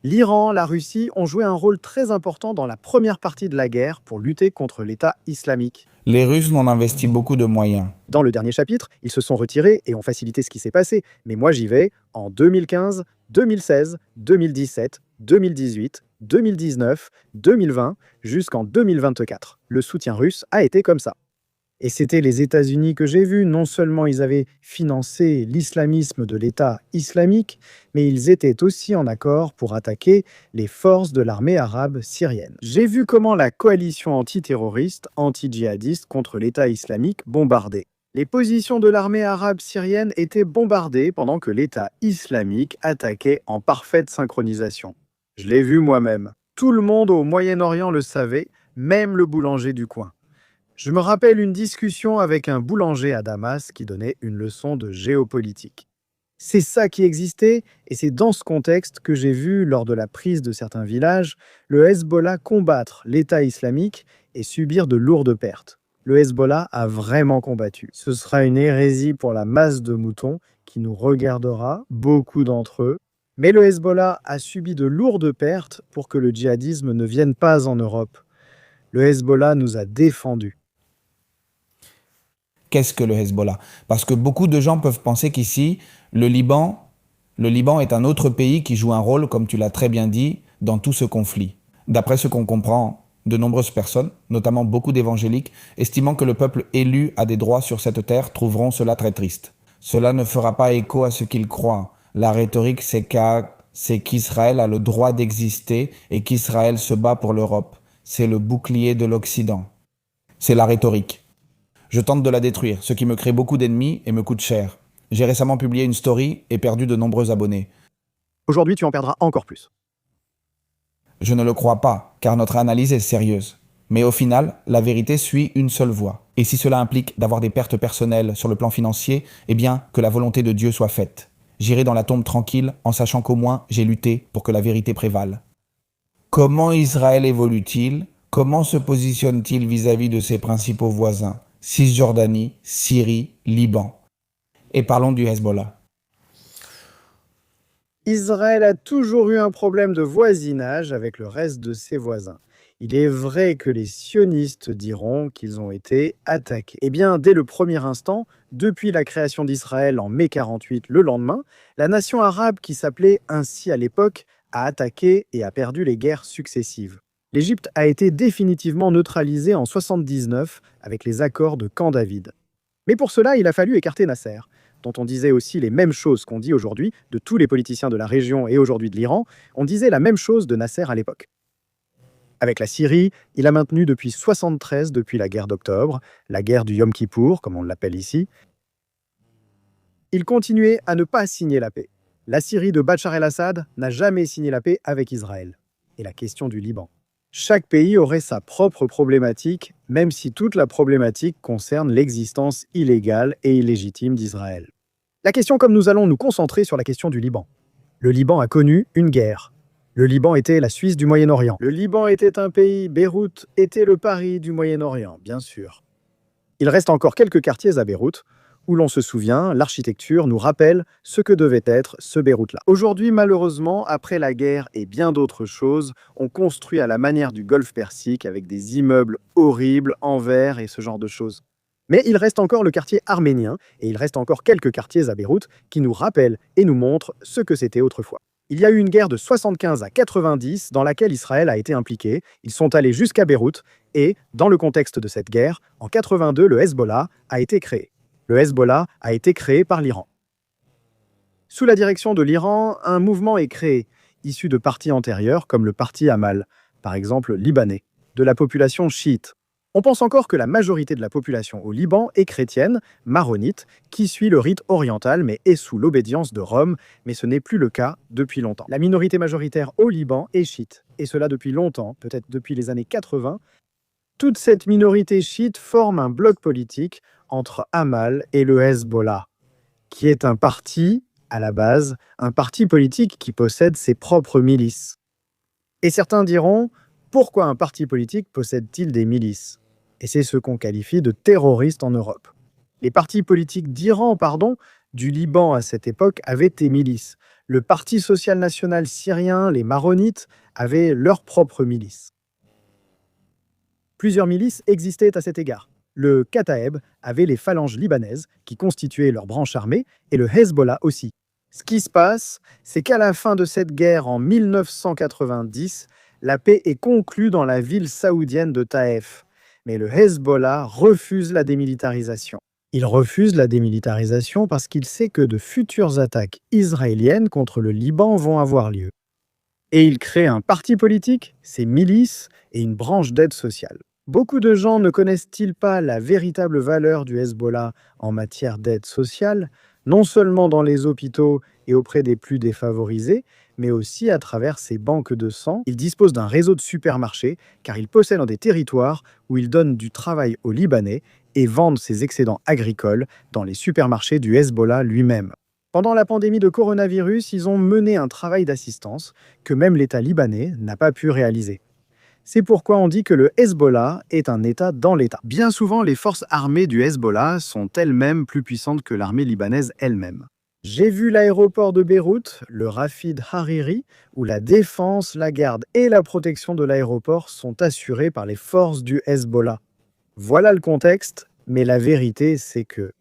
L'Iran, la Russie ont joué un rôle très important dans la première partie de la guerre pour lutter contre l'État islamique. Les Russes ont investi beaucoup de moyens. Dans le dernier chapitre, ils se sont retirés et ont facilité ce qui s'est passé. Mais moi, j'y vais en 2015, 2016, 2017, 2018, 2019, 2020, jusqu'en 2024. Le soutien russe a été comme ça. Et c'était les États-Unis que j'ai vus. Non seulement ils avaient financé l'islamisme de l'État islamique, mais ils étaient aussi en accord pour attaquer les forces de l'armée arabe syrienne. J'ai vu comment la coalition antiterroriste, anti-djihadiste contre l'État islamique bombardait. Les positions de l'armée arabe syrienne étaient bombardées pendant que l'État islamique attaquait en parfaite synchronisation. Je l'ai vu moi-même. Tout le monde au Moyen-Orient le savait, même le boulanger du coin. Je me rappelle une discussion avec un boulanger à Damas qui donnait une leçon de géopolitique. C'est ça qui existait, et c'est dans ce contexte que j'ai vu, lors de la prise de certains villages, le Hezbollah combattre l'État islamique et subir de lourdes pertes. Le Hezbollah a vraiment combattu. Ce sera une hérésie pour la masse de moutons qui nous regardera, beaucoup d'entre eux. Mais le Hezbollah a subi de lourdes pertes pour que le djihadisme ne vienne pas en Europe. Le Hezbollah nous a défendus. Qu'est-ce que le Hezbollah? Parce que beaucoup de gens peuvent penser qu'ici, le Liban est un autre pays qui joue un rôle, comme tu l'as très bien dit, dans tout ce conflit. D'après ce qu'on comprend, de nombreuses personnes, notamment beaucoup d'évangéliques, estimant que le peuple élu a des droits sur cette terre, trouveront cela très triste. Cela ne fera pas écho à ce qu'ils croient. La rhétorique, c'est qu'Israël a le droit d'exister et qu'Israël se bat pour l'Europe. C'est le bouclier de l'Occident. C'est la rhétorique. Je tente de la détruire, ce qui me crée beaucoup d'ennemis et me coûte cher. J'ai récemment publié une story et perdu de nombreux abonnés. Aujourd'hui, tu en perdras encore plus. Je ne le crois pas, car notre analyse est sérieuse. Mais au final, la vérité suit une seule voie. Et si cela implique d'avoir des pertes personnelles sur le plan financier, eh bien, que la volonté de Dieu soit faite. J'irai dans la tombe tranquille en sachant qu'au moins j'ai lutté pour que la vérité prévale. Comment Israël évolue-t-il? Comment se positionne-t-il vis-à-vis de ses principaux voisins? Cisjordanie, Syrie, Liban. Et parlons du Hezbollah. Israël a toujours eu un problème de voisinage avec le reste de ses voisins. Il est vrai que les sionistes diront qu'ils ont été attaqués. Eh bien, dès le premier instant, depuis la création d'Israël en mai 48, le lendemain, la nation arabe qui s'appelait ainsi à l'époque a attaqué et a perdu les guerres successives. L'Égypte a été définitivement neutralisée en 79 avec les accords de Camp David. Mais pour cela, il a fallu écarter Nasser, dont on disait aussi les mêmes choses qu'on dit aujourd'hui de tous les politiciens de la région et aujourd'hui de l'Iran. On disait la même chose de Nasser à l'époque. Avec la Syrie, il a maintenu depuis 73, depuis la guerre d'octobre, la guerre du Yom Kippour, comme on l'appelle ici. Il continuait à ne pas signer la paix. La Syrie de Bachar el-Assad n'a jamais signé la paix avec Israël. Et la question du Liban. Chaque pays aurait sa propre problématique, même si toute la problématique concerne l'existence illégale et illégitime d'Israël. La question, comme nous allons nous concentrer sur la question du Liban. Le Liban a connu une guerre. Le Liban était la Suisse du Moyen-Orient. Le Liban était un pays, Beyrouth était le Paris du Moyen-Orient, bien sûr. Il reste encore quelques quartiers à Beyrouth, où l'on se souvient, l'architecture nous rappelle ce que devait être ce Beyrouth-là. Aujourd'hui, malheureusement, après la guerre et bien d'autres choses, on construit à la manière du Golfe Persique avec des immeubles horribles en verre et ce genre de choses. Mais il reste encore le quartier arménien et il reste encore quelques quartiers à Beyrouth qui nous rappellent et nous montrent ce que c'était autrefois. Il y a eu une guerre de 75 à 90 dans laquelle Israël a été impliqué. Ils sont allés jusqu'à Beyrouth et, dans le contexte de cette guerre, en 82, le Hezbollah a été créé. Le Hezbollah a été créé par l'Iran. Sous la direction de l'Iran, un mouvement est créé. issus de partis antérieurs comme le parti Amal, par exemple libanais, de la population chiite. On pense encore que la majorité de la population au Liban est chrétienne, maronite, qui suit le rite oriental mais est sous l'obédience de Rome, mais ce n'est plus le cas depuis longtemps. La minorité majoritaire au Liban est chiite, et cela depuis longtemps, peut-être depuis les années 80. Toute cette minorité chiite forme un bloc politique entre Amal et le Hezbollah, qui est un parti, à la base, un parti politique qui possède ses propres milices. Et certains diront, pourquoi un parti politique possède-t-il des milices? Et c'est ce qu'on qualifie de terroristes en Europe. Les partis politiques d'Iran, du Liban à cette époque, avaient des milices. Le Parti social national syrien, les Maronites, avaient leurs propres milices. Plusieurs milices existaient à cet égard. Le Kataeb avait les phalanges libanaises, qui constituaient leur branche armée, et le Hezbollah aussi. Ce qui se passe, c'est qu'à la fin de cette guerre en 1990, la paix est conclue dans la ville saoudienne de Taïf. Mais le Hezbollah refuse la démilitarisation. Il refuse la démilitarisation parce qu'il sait que de futures attaques israéliennes contre le Liban vont avoir lieu. Et il crée un parti politique, ses milices et une branche d'aide sociale. Beaucoup de gens ne connaissent-ils pas la véritable valeur du Hezbollah en matière d'aide sociale, non seulement dans les hôpitaux et auprès des plus défavorisés, mais aussi à travers ses banques de sang. Il dispose d'un réseau de supermarchés, car il possède des territoires où il donne du travail aux Libanais et vend ses excédents agricoles dans les supermarchés du Hezbollah lui-même. Pendant la pandémie de coronavirus, ils ont mené un travail d'assistance que même l'État libanais n'a pas pu réaliser. C'est pourquoi on dit que le Hezbollah est un État dans l'État. Bien souvent, les forces armées du Hezbollah sont elles-mêmes plus puissantes que l'armée libanaise elle-même. J'ai vu l'aéroport de Beyrouth, le Rafid Hariri, où la défense, la garde et la protection de l'aéroport sont assurées par les forces du Hezbollah. Voilà le contexte, mais la vérité, c'est que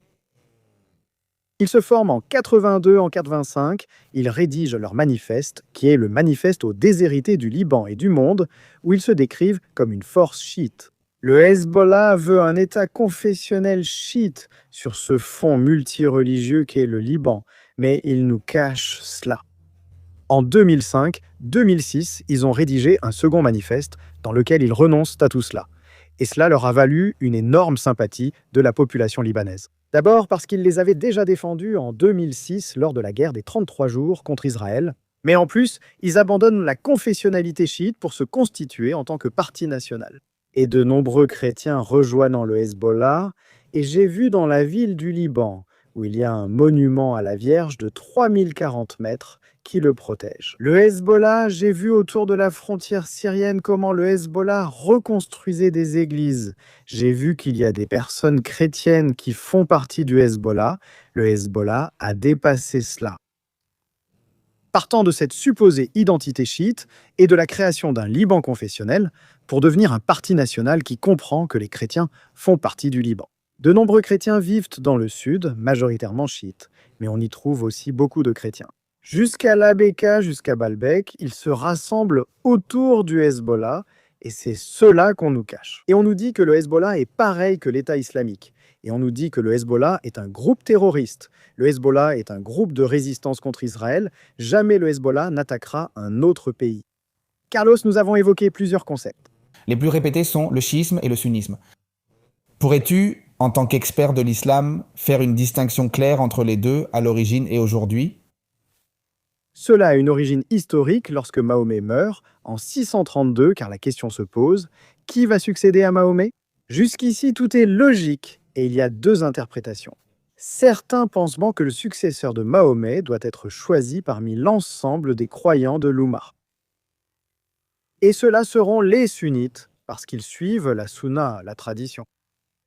ils se forment en 82, en 85, ils rédigent leur manifeste, qui est le manifeste aux déshérités du Liban et du monde, où ils se décrivent comme une force chiite. Le Hezbollah veut un État confessionnel chiite sur ce fond multireligieux qu'est le Liban, mais il nous cache cela. En 2005-2006, ils ont rédigé un second manifeste dans lequel ils renoncent à tout cela. Et cela leur a valu une énorme sympathie de la population libanaise. D'abord parce qu'ils les avaient déjà défendus en 2006 lors de la guerre des 33 jours contre Israël. Mais en plus, ils abandonnent la confessionnalité chiite pour se constituer en tant que parti national. Et de nombreux chrétiens rejoignant le Hezbollah, et j'ai vu dans la ville du Liban, où il y a un monument à la Vierge de 3040 mètres qui le protège. Le Hezbollah, j'ai vu autour de la frontière syrienne comment le Hezbollah reconstruisait des églises. J'ai vu qu'il y a des personnes chrétiennes qui font partie du Hezbollah. Le Hezbollah a dépassé cela. Partant de cette supposée identité chiite et de la création d'un Liban confessionnel pour devenir un parti national qui comprend que les chrétiens font partie du Liban. De nombreux chrétiens vivent dans le sud, majoritairement chiites, mais on y trouve aussi beaucoup de chrétiens. Jusqu'à la Beka, jusqu'à Baalbek, ils se rassemblent autour du Hezbollah et c'est cela qu'on nous cache. Et on nous dit que le Hezbollah est pareil que l'État islamique. Et on nous dit que le Hezbollah est un groupe terroriste. Le Hezbollah est un groupe de résistance contre Israël. Jamais le Hezbollah n'attaquera un autre pays. Carlos, nous avons évoqué plusieurs concepts. Les plus répétés sont le chiisme et le sunnisme. Pourrais-tu, en tant qu'expert de l'islam, faire une distinction claire entre les deux à l'origine et aujourd'hui ? Cela a une origine historique lorsque Mahomet meurt en 632, car la question se pose, qui va succéder à Mahomet? Jusqu'ici, tout est logique et il y a deux interprétations. Certains pensent que le successeur de Mahomet doit être choisi parmi l'ensemble des croyants de l'Oumma. Et ceux-là seront les sunnites, parce qu'ils suivent la sunna, la tradition.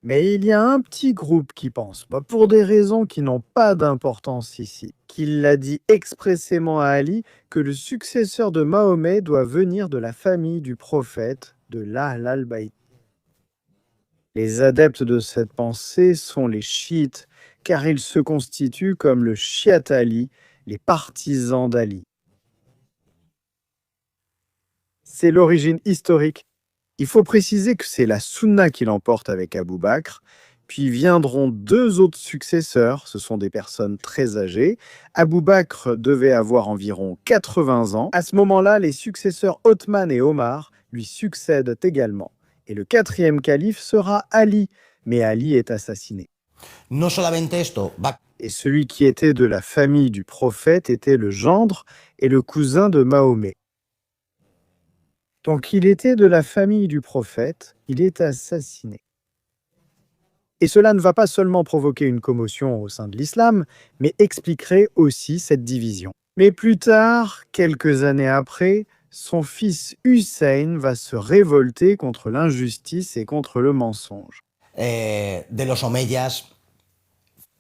Mais il y a un petit groupe qui pense, pour des raisons qui n'ont pas d'importance ici, qu'il l'a dit expressément à Ali, que le successeur de Mahomet doit venir de la famille du prophète, de l'Ahl al-Bayt. Les adeptes de cette pensée sont les chiites, car ils se constituent comme le Shiat Ali, les partisans d'Ali. C'est l'origine historique. Il faut préciser que c'est la sunna qui l'emporte avec Abou Bakr, Puis viendront deux autres successeurs, ce sont des personnes très âgées. Abou Bakr devait avoir environ 80 ans. À ce moment-là, les successeurs Othman et Omar lui succèdent également. Et le quatrième calife sera Ali, mais Ali est assassiné. No solamente esto, Et celui qui était de la famille du prophète était le gendre et le cousin de Mahomet. Donc il était de la famille du prophète, il est assassiné. Et cela ne va pas seulement provoquer une commotion au sein de l'islam, mais expliquerait aussi cette division. Mais plus tard, quelques années après, son fils Hussein va se révolter contre l'injustice et contre le mensonge. de los omeyas.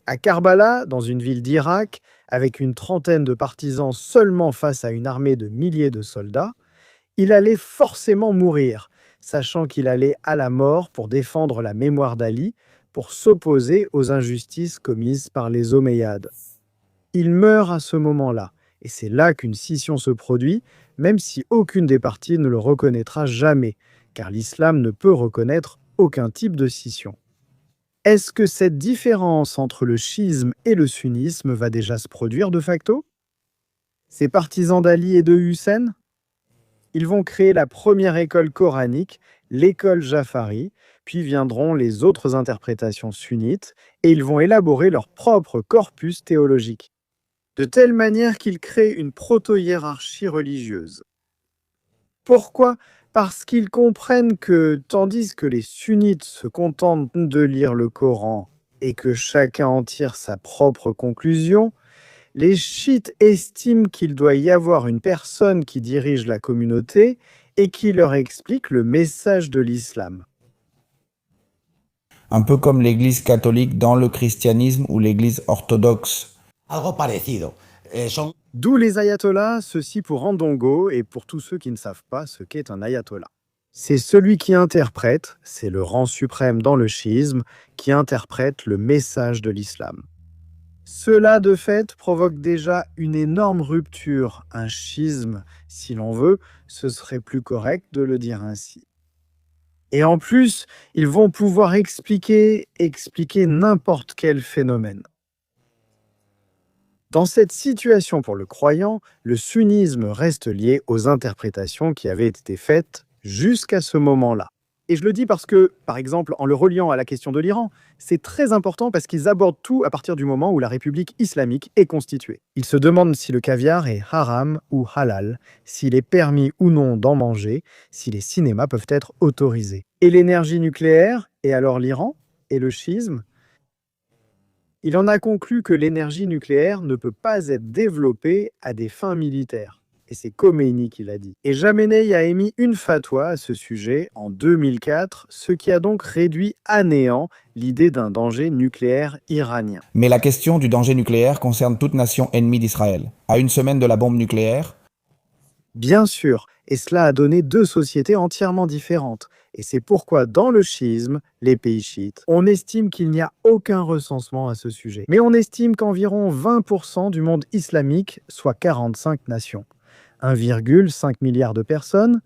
À Karbala, dans une ville d'Irak, avec une trentaine de partisans seulement face à une armée de milliers de soldats, il allait forcément mourir, sachant qu'il allait à la mort pour défendre la mémoire d'Ali, pour s'opposer aux injustices commises par les Omeyyades. Il meurt à ce moment-là, et c'est là qu'une scission se produit, même si aucune des parties ne le reconnaîtra jamais, car l'islam ne peut reconnaître aucun type de scission. Est-ce que cette différence entre le chiisme et le sunnisme va déjà se produire de facto? Ces partisans d'Ali et de Hussein? Ils vont créer la première école coranique, l'école Jafari, puis viendront les autres interprétations sunnites, et ils vont élaborer leur propre corpus théologique, de telle manière qu'ils créent une proto-hiérarchie religieuse. Pourquoi? Parce qu'ils comprennent que, tandis que les sunnites se contentent de lire le Coran et que chacun en tire sa propre conclusion, les chiites estiment qu'il doit y avoir une personne qui dirige la communauté et qui leur explique le message de l'islam. Un peu comme l'Église catholique dans le christianisme ou l'Église orthodoxe. Algo parecido. Son D'où les ayatollahs, ceci pour Andongo et pour tous ceux qui ne savent pas ce qu'est un ayatollah. C'est celui qui interprète, c'est le rang suprême dans le chiisme, qui interprète le message de l'islam. Cela, de fait, provoque déjà une énorme rupture, un schisme, si l'on veut, ce serait plus correct de le dire ainsi. Et en plus, ils vont pouvoir expliquer n'importe quel phénomène. Dans cette situation pour le croyant, le sunnisme reste lié aux interprétations qui avaient été faites jusqu'à ce moment-là. Et je le dis parce que, par exemple, en le reliant à la question de l'Iran, c'est très important parce qu'ils abordent tout à partir du moment où la République islamique est constituée. Ils se demandent si le caviar est haram ou halal, s'il est permis ou non d'en manger, si les cinémas peuvent être autorisés. Et l'énergie nucléaire, et alors l'Iran, et le schisme? Il en a conclu que l'énergie nucléaire ne peut pas être développée à des fins militaires. Et c'est Khomeini qui l'a dit. Et Jamenei a émis une fatwa à ce sujet en 2004, ce qui a donc réduit à néant l'idée d'un danger nucléaire iranien. Mais la question du danger nucléaire concerne toute nation ennemie d'Israël. À une semaine de la bombe nucléaire, Bien sûr, et cela a donné deux sociétés entièrement différentes. Et c'est pourquoi dans le chiisme, les pays chiites, on estime qu'il n'y a aucun recensement à ce sujet. Mais on estime qu'environ 20% du monde islamique, soit 45 nations, 1,5 milliard de personnes,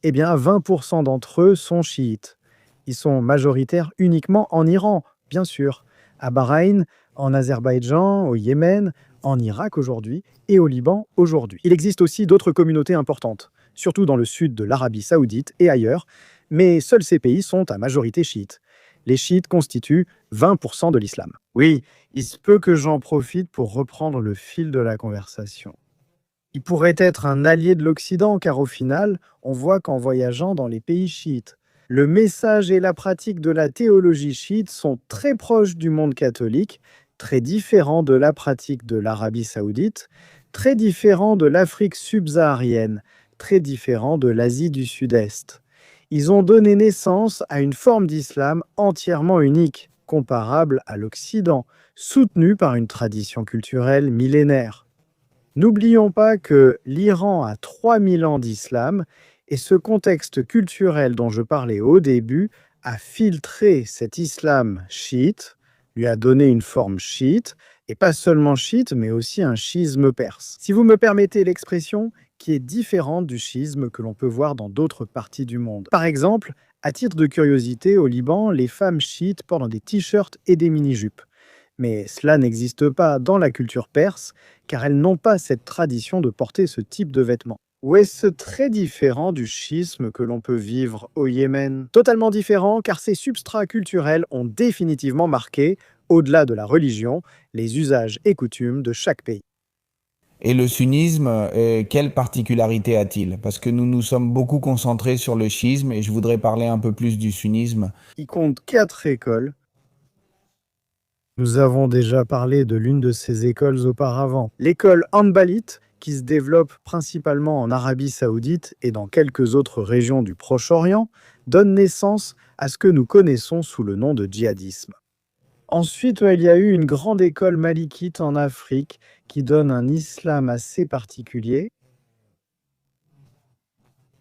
eh bien 20% d'entre eux sont chiites. Ils sont majoritaires uniquement en Iran, bien sûr, à Bahreïn, en Azerbaïdjan, au Yémen, en Irak aujourd'hui et au Liban aujourd'hui. Il existe aussi d'autres communautés importantes, surtout dans le sud de l'Arabie saoudite et ailleurs, mais seuls ces pays sont à majorité chiite. Les chiites constituent 20% de l'islam. Oui, il se peut que j'en profite pour reprendre le fil de la conversation. Il pourrait être un allié de l'Occident, car au final, on voit qu'en voyageant dans les pays chiites, le message et la pratique de la théologie chiite sont très proches du monde catholique, très différents de la pratique de l'Arabie saoudite, très différents de l'Afrique subsaharienne, très différents de l'Asie du Sud-Est. Ils ont donné naissance à une forme d'islam entièrement unique, comparable à l'Occident, soutenue par une tradition culturelle millénaire. N'oublions pas que l'Iran a 3000 ans d'islam et ce contexte culturel dont je parlais au début a filtré cet islam chiite, lui a donné une forme chiite, et pas seulement chiite, mais aussi un schisme perse. Si vous me permettez l'expression, qui est différente du schisme que l'on peut voir dans d'autres parties du monde. Par exemple, À titre de curiosité, au Liban, les femmes chiites portent des t-shirts et des mini-jupes. Mais cela n'existe pas dans la culture perse, car elles n'ont pas cette tradition de porter ce type de vêtements. Ou est-ce très différent du schisme que l'on peut vivre au Yémen? Totalement différent, car ces substrats culturels ont définitivement marqué, au-delà de la religion, les usages et coutumes de chaque pays. Et le sunnisme, quelle particularité a-t-il? Parce que nous nous sommes beaucoup concentrés sur le schisme et je voudrais parler un peu plus du sunnisme. Il compte 4 écoles. Nous avons déjà parlé de l'une de ces écoles auparavant. L'école Hanbalite, qui se développe principalement en Arabie Saoudite et dans quelques autres régions du Proche-Orient, donne naissance à ce que nous connaissons sous le nom de djihadisme. Ensuite, il y a eu une grande école malikite en Afrique qui donne un islam assez particulier.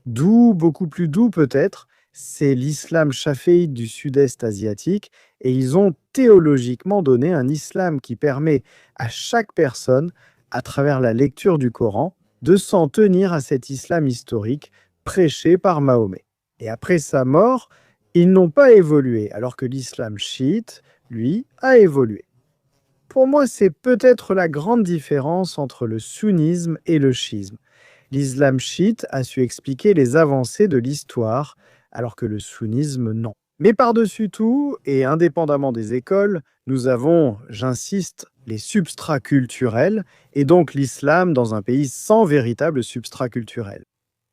Doux, beaucoup plus doux peut-être, c'est l'islam chaféite du sud-est asiatique et ils ont théologiquement donné un islam qui permet à chaque personne, à travers la lecture du Coran, de s'en tenir à cet islam historique prêché par Mahomet. Et après sa mort, ils n'ont pas évolué, alors que l'islam chiite, lui, a évolué. Pour moi, c'est peut-être la grande différence entre le sunnisme et le schisme. L'islam chiite a su expliquer les avancées de l'histoire, alors que le sunnisme, non. Mais par-dessus tout, et indépendamment des écoles, nous avons, j'insiste, les substrats culturels, et donc l'islam dans un pays sans véritable substrat culturel.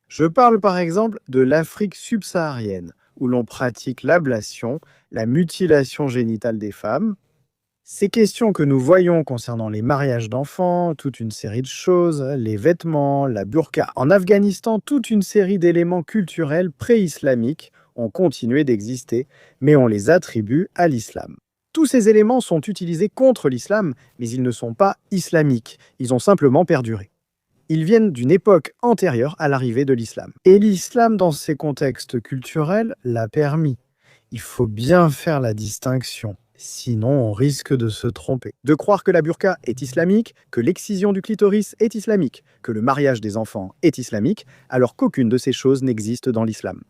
Je parle par exemple de l'Afrique subsaharienne, où l'on pratique l'ablation, la mutilation génitale des femmes. Ces questions que nous voyons concernant les mariages d'enfants, toute une série de choses, les vêtements, la burqa. En Afghanistan, toute une série d'éléments culturels pré-islamiques ont continué d'exister, mais on les attribue à l'islam. Tous ces éléments sont utilisés contre l'islam, mais ils ne sont pas islamiques, ils ont simplement perduré. Ils viennent d'une époque antérieure à l'arrivée de l'islam. Et l'islam, dans ces contextes culturels, l'a permis. Il faut bien faire la distinction. Sinon, on risque de se tromper. De croire que la burqa est islamique, que l'excision du clitoris est islamique, que le mariage des enfants est islamique, alors qu'aucune de ces choses n'existe dans l'islam.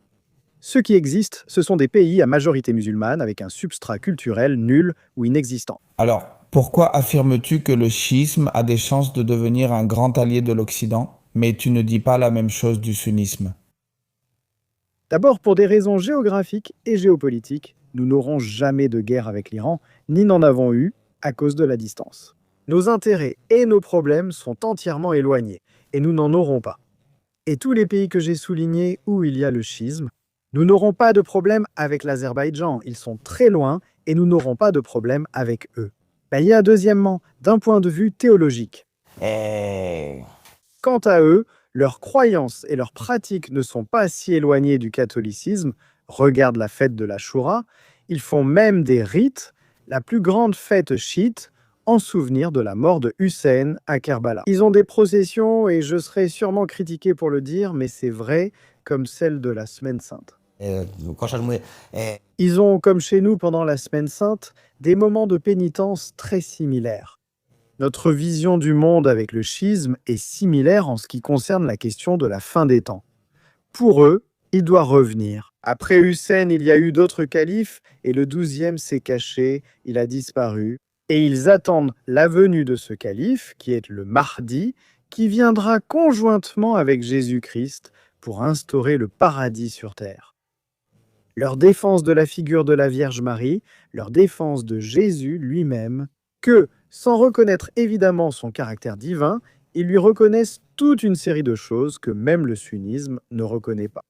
Ce qui existe, ce sont des pays à majorité musulmane avec un substrat culturel nul ou inexistant. Alors, pourquoi affirmes-tu que le schisme a des chances de devenir un grand allié de l'Occident, mais tu ne dis pas la même chose du sunnisme? D'abord, pour des raisons géographiques et géopolitiques, nous n'aurons jamais de guerre avec l'Iran, ni n'en avons eu à cause de la distance. Nos intérêts et nos problèmes sont entièrement éloignés, et nous n'en aurons pas. Et tous les pays que j'ai soulignés où il y a le schisme, nous n'aurons pas de problème avec l'Azerbaïdjan, ils sont très loin, et nous n'aurons pas de problème avec eux. Il y a deuxièmement, d'un point de vue théologique. Quant à eux, leurs croyances et leurs pratiques ne sont pas si éloignées du catholicisme. Regarde la fête de l'Ashura, ils font même des rites, la plus grande fête chiite, en souvenir de la mort de Hussein à Kerbala. Ils ont des processions, et je serai sûrement critiqué pour le dire, mais c'est vrai, comme celle de la Semaine Sainte. Ils ont, comme chez nous pendant la Semaine Sainte, des moments de pénitence très similaires. Notre vision du monde avec le schisme est similaire en ce qui concerne la question de la fin des temps. Pour eux, il doit revenir. Après Hussein, il y a eu d'autres califes, et le 12e s'est caché, il a disparu. Et ils attendent la venue de ce calife, qui est le Mahdi, qui viendra conjointement avec Jésus-Christ pour instaurer le paradis sur terre. Leur défense de la figure de la Vierge Marie, leur défense de Jésus lui-même, que, sans reconnaître évidemment son caractère divin, ils lui reconnaissent toute une série de choses que même le sunnisme ne reconnaît pas.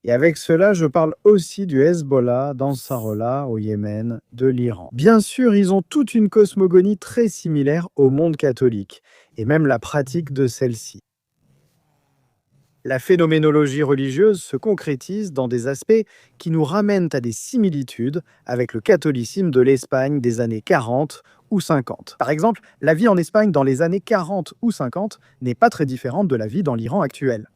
Et avec cela, je parle aussi du Hezbollah, d'Ansarollah au Yémen, de l'Iran. Bien sûr, ils ont toute une cosmogonie très similaire au monde catholique, et même la pratique de celle-ci. La phénoménologie religieuse se concrétise dans des aspects qui nous ramènent à des similitudes avec le catholicisme de l'Espagne des années 40 ou 50. Par exemple, la vie en Espagne dans les années 40 ou 50 n'est pas très différente de la vie dans l'Iran actuel.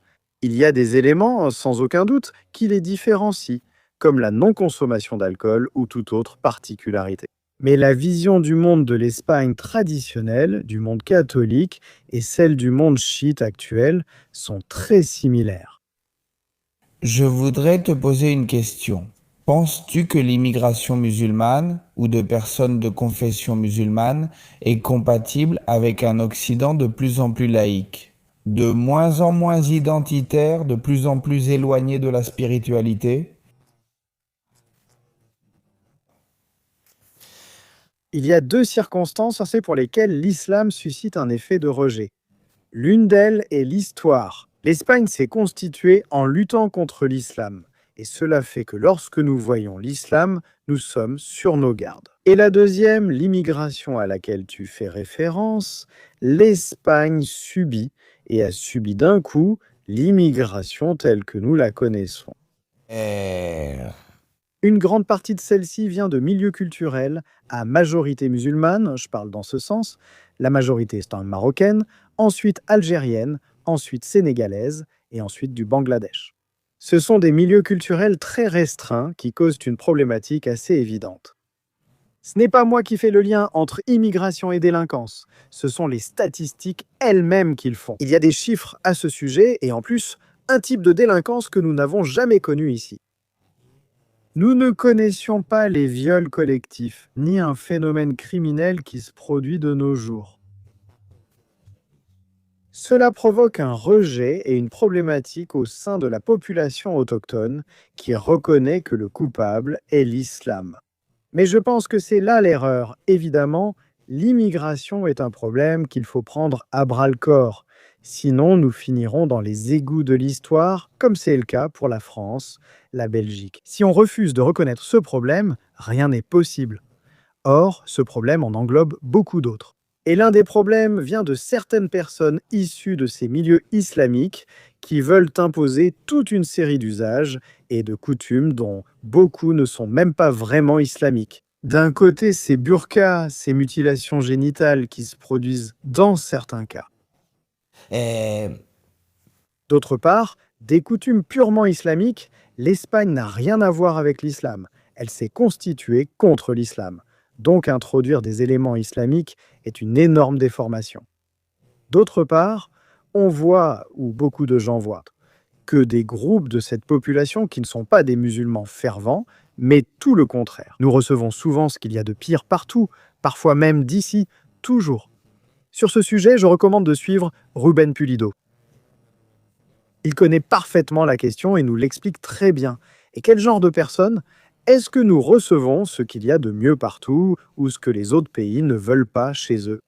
Il y a des éléments, sans aucun doute, qui les différencient, comme la non-consommation d'alcool ou toute autre particularité. Mais la vision du monde de l'Espagne traditionnelle, du monde catholique, et celle du monde chiite actuel sont très similaires. Je voudrais te poser une question. Penses-tu que l'immigration musulmane ou de personnes de confession musulmane est compatible avec un Occident de plus en plus laïque, de moins en moins identitaire, de plus en plus éloigné de la spiritualité? Il y a deux circonstances pour lesquelles l'islam suscite un effet de rejet. L'une d'elles est l'histoire. L'Espagne s'est constituée en luttant contre l'islam. Et cela fait que lorsque nous voyons l'islam, nous sommes sur nos gardes. Et la deuxième, l'immigration à laquelle tu fais référence, l'Espagne subit, et a subi d'un coup, l'immigration telle que nous la connaissons. Eh, Une grande partie de celle-ci vient de milieux culturels à majorité musulmane, je parle dans ce sens. La majorité étant marocaine, ensuite algérienne, ensuite sénégalaise et ensuite du Bangladesh. Ce sont des milieux culturels très restreints qui causent une problématique assez évidente. Ce n'est pas moi qui fais le lien entre immigration et délinquance, ce sont les statistiques elles-mêmes qui le font. Il y a des chiffres à ce sujet et en plus, un type de délinquance que nous n'avons jamais connu ici. Nous ne connaissions pas les viols collectifs, ni un phénomène criminel qui se produit de nos jours. Cela provoque un rejet et une problématique au sein de la population autochtone qui reconnaît que le coupable est l'islam. Mais je pense que c'est là l'erreur. Évidemment, l'immigration est un problème qu'il faut prendre à bras-le-corps. Sinon, nous finirons dans les égouts de l'histoire, comme c'est le cas pour la France, la Belgique. Si on refuse de reconnaître ce problème, rien n'est possible. Or, ce problème en englobe beaucoup d'autres. Et l'un des problèmes vient de certaines personnes issues de ces milieux islamiques qui veulent imposer toute une série d'usages et de coutumes dont beaucoup ne sont même pas vraiment islamiques. D'un côté, ces burqas, ces mutilations génitales qui se produisent dans certains cas. eh, D'autre part, des coutumes purement islamiques, l'Espagne n'a rien à voir avec l'islam. Elle s'est constituée contre l'islam. Donc introduire des éléments islamiques est une énorme déformation. D'autre part, on voit, ou beaucoup de gens voient, que des groupes de cette population qui ne sont pas des musulmans fervents, mais tout le contraire. Nous recevons souvent ce qu'il y a de pire partout, parfois même d'ici, toujours. Sur ce sujet, je recommande de suivre Ruben Pulido. Il connaît parfaitement la question et nous l'explique très bien. Et quel genre de personnes est-ce que nous recevons ce qu'il y a de mieux partout ou ce que les autres pays ne veulent pas chez eux?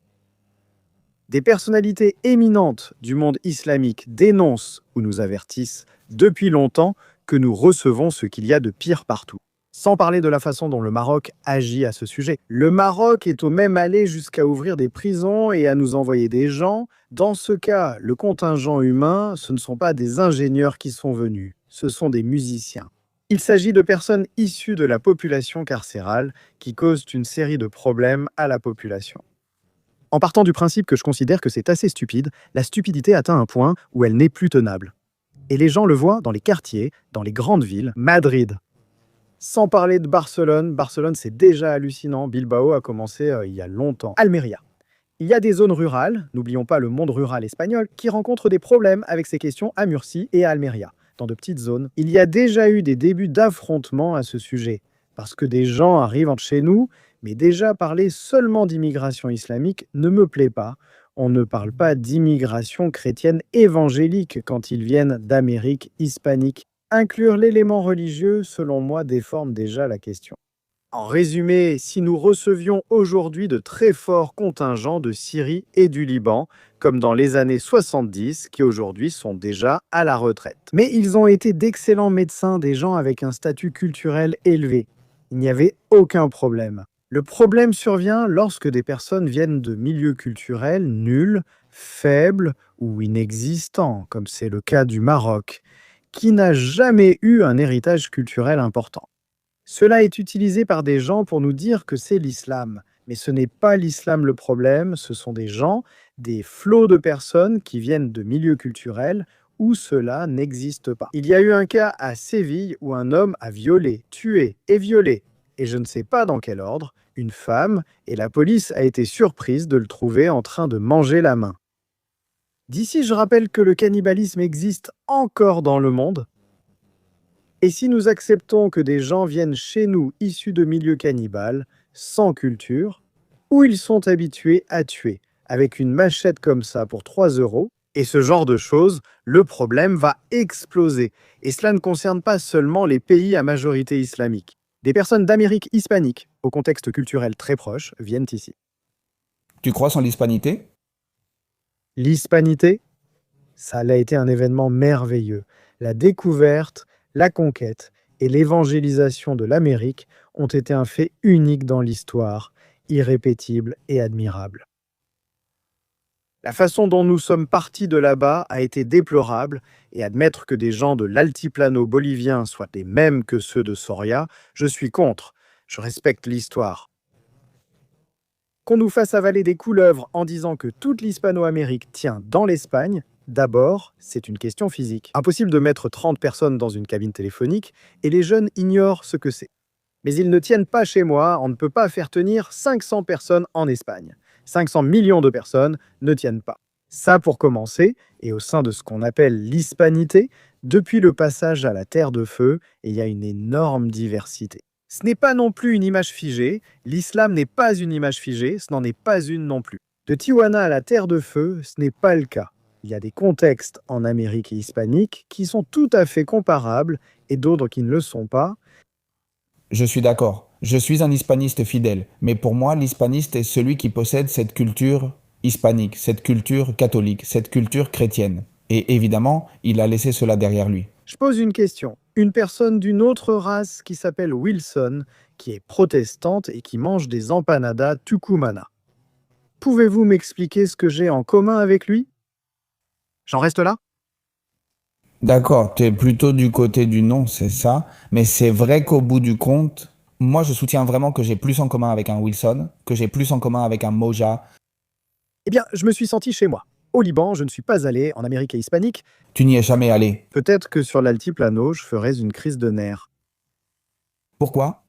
Des personnalités éminentes du monde islamique dénoncent ou nous avertissent depuis longtemps que nous recevons ce qu'il y a de pire partout. Sans parler de la façon dont le Maroc agit à ce sujet. Le Maroc est au même allé jusqu'à ouvrir des prisons et à nous envoyer des gens. Dans ce cas, le contingent humain, ce ne sont pas des ingénieurs qui sont venus, ce sont des musiciens. Il s'agit de personnes issues de la population carcérale qui causent une série de problèmes à la population. En partant du principe que je considère que c'est assez stupide, la stupidité atteint un point où elle n'est plus tenable. Et les gens le voient dans les quartiers, dans les grandes villes, Madrid. Sans parler de Barcelone, Barcelone c'est déjà hallucinant, Bilbao a commencé il y a longtemps. Almeria. Il y a des zones rurales, n'oublions pas le monde rural espagnol, qui rencontrent des problèmes avec ces questions à Murcie et à Almeria. Dans de petites zones. Il y a déjà eu des débuts d'affrontements à ce sujet, parce que des gens arrivent entre chez nous, mais déjà parler seulement d'immigration islamique ne me plaît pas. On ne parle pas d'immigration chrétienne évangélique quand ils viennent d'Amérique hispanique. Inclure l'élément religieux, selon moi, déforme déjà la question. En résumé, si nous recevions aujourd'hui de très forts contingents de Syrie et du Liban, comme dans les années 70, qui aujourd'hui sont déjà à la retraite. Mais ils ont été d'excellents médecins, des gens avec un statut culturel élevé. Il n'y avait aucun problème. Le problème survient lorsque des personnes viennent de milieux culturels nuls, faibles ou inexistants, comme c'est le cas du Maroc, qui n'a jamais eu un héritage culturel important. Cela est utilisé par des gens pour nous dire que c'est l'islam. Mais ce n'est pas l'islam le problème, ce sont des gens, des flots de personnes qui viennent de milieux culturels où cela n'existe pas. Il y a eu un cas à Séville où un homme a violé, tué et violé, et je ne sais pas dans quel ordre, une femme, et la police a été surprise de le trouver en train de manger la main. D'ici, je rappelle que le cannibalisme existe encore dans le monde. Et si nous acceptons que des gens viennent chez nous issus de milieux cannibales, sans culture, où ils sont habitués à tuer, avec une machette comme ça pour 3 euros, et ce genre de choses, le problème va exploser. Et cela ne concerne pas seulement les pays à majorité islamique. Des personnes d'Amérique hispanique, au contexte culturel très proche, viennent ici. Tu crois en l'hispanité? L'hispanité, ça a été un événement merveilleux. La découverte, la conquête et l'évangélisation de l'Amérique ont été un fait unique dans l'histoire, irrépétible et admirable. La façon dont nous sommes partis de là-bas a été déplorable, et admettre que des gens de l'altiplano bolivien soient les mêmes que ceux de Soria, je suis contre. Je respecte l'histoire. Qu'on nous fasse avaler des couleuvres en disant que toute l'Hispano-Amérique tient dans l'Espagne, d'abord, c'est une question physique. Impossible de mettre 30 personnes dans une cabine téléphonique, et les jeunes ignorent ce que c'est. Mais ils ne tiennent pas chez moi, on ne peut pas faire tenir 500 personnes en Espagne. 500 millions de personnes ne tiennent pas. Ça pour commencer, et au sein de ce qu'on appelle l'hispanité, depuis le passage à la Terre de Feu, il y a une énorme diversité. Ce n'est pas non plus une image figée, l'islam n'est pas une image figée, ce n'en est pas une non plus. De Tijuana à la Terre de Feu, ce n'est pas le cas. Il y a des contextes en Amérique et hispanique qui sont tout à fait comparables et d'autres qui ne le sont pas. Je suis d'accord. Je suis un hispaniste fidèle, mais pour moi, l'hispaniste est celui qui possède cette culture hispanique, cette culture catholique, cette culture chrétienne. Et évidemment, il a laissé cela derrière lui. Je pose une question. Une personne d'une autre race qui s'appelle Wilson, qui est protestante et qui mange des empanadas tucumana. Pouvez-vous m'expliquer ce que j'ai en commun avec lui? J'en reste là? D'accord, tu es plutôt du côté du non, c'est ça. Mais c'est vrai qu'au bout du compte, moi je soutiens vraiment que j'ai plus en commun avec un Wilson, que j'ai plus en commun avec un Moja. Eh bien, je me suis senti chez moi. Au Liban, je ne suis pas allé en Amérique hispanique. Tu n'y es jamais allé. Peut-être que sur l'altiplano, je ferais une crise de nerfs. Pourquoi?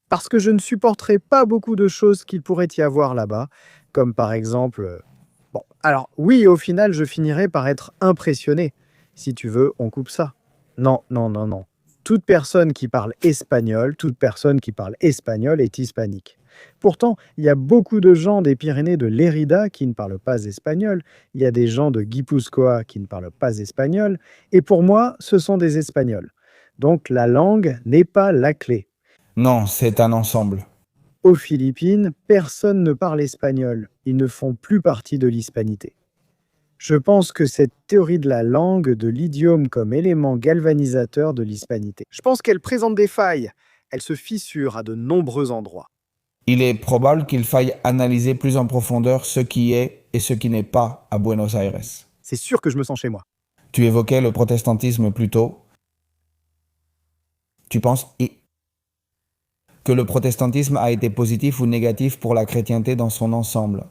Parce que je ne supporterais pas beaucoup de choses qu'il pourrait y avoir là-bas, comme par exemple... Bon, alors oui, au final, je finirais par être impressionné. Si tu veux, on coupe ça. Non, non, non, non. Toute personne qui parle espagnol est hispanique. Pourtant, il y a beaucoup de gens des Pyrénées de Lérida qui ne parlent pas espagnol. Il y a des gens de Guipúzcoa qui ne parlent pas espagnol. Et pour moi, ce sont des Espagnols. Donc la langue n'est pas la clé. Non, c'est un ensemble. Aux Philippines, personne ne parle espagnol. Ils ne font plus partie de l'hispanité. Je pense que cette théorie de la langue, de l'idiome comme élément galvanisateur de l'hispanité, je pense qu'elle présente des failles. Elle se fissure à de nombreux endroits. Il est probable qu'il faille analyser plus en profondeur ce qui est et ce qui n'est pas à Buenos Aires. C'est sûr que je me sens chez moi. Tu évoquais le protestantisme plus tôt. Tu penses que le protestantisme a été positif ou négatif pour la chrétienté dans son ensemble?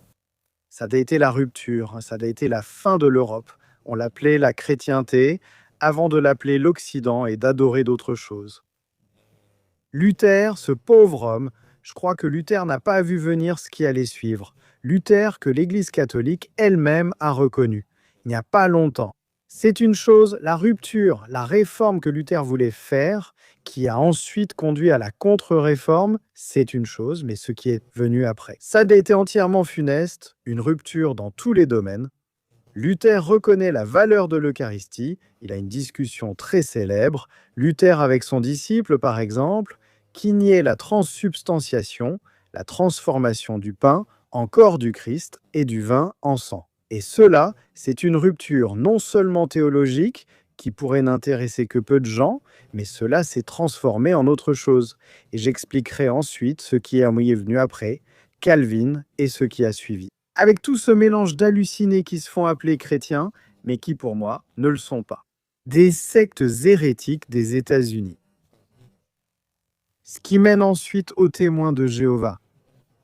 Ça a été la rupture, ça a été la fin de l'Europe. On l'appelait la chrétienté, avant de l'appeler l'Occident et d'adorer d'autres choses. Luther, ce pauvre homme, je crois que Luther n'a pas vu venir ce qui allait suivre. Luther que l'Église catholique elle-même a reconnu. Il n'y a pas longtemps. C'est une chose, la rupture, la réforme que Luther voulait faire, qui a ensuite conduit à la contre-réforme, c'est une chose, mais ce qui est venu après. Ça a été entièrement funeste, une rupture dans tous les domaines. Luther reconnaît la valeur de l'Eucharistie, il a une discussion très célèbre, Luther avec son disciple par exemple, qui niait la transsubstantiation, la transformation du pain en corps du Christ et du vin en sang. Et cela, c'est une rupture non seulement théologique, qui pourrait n'intéresser que peu de gens, mais cela s'est transformé en autre chose. Et j'expliquerai ensuite ce qui est venu après, Calvin et ce qui a suivi. Avec tout ce mélange d'hallucinés qui se font appeler chrétiens, mais qui pour moi ne le sont pas. Des sectes hérétiques des États-Unis. Ce qui mène ensuite aux témoins de Jéhovah.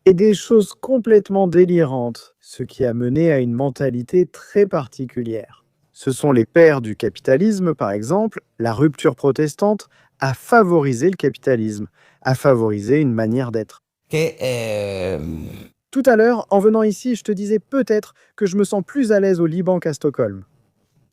Et des choses complètement délirantes, ce qui a mené à une mentalité très particulière. Ce sont les pères du capitalisme, par exemple. La rupture protestante a favorisé le capitalisme, a favorisé une manière d'être. Tout à l'heure, en venant ici, je te disais peut-être que je me sens plus à l'aise au Liban qu'à Stockholm.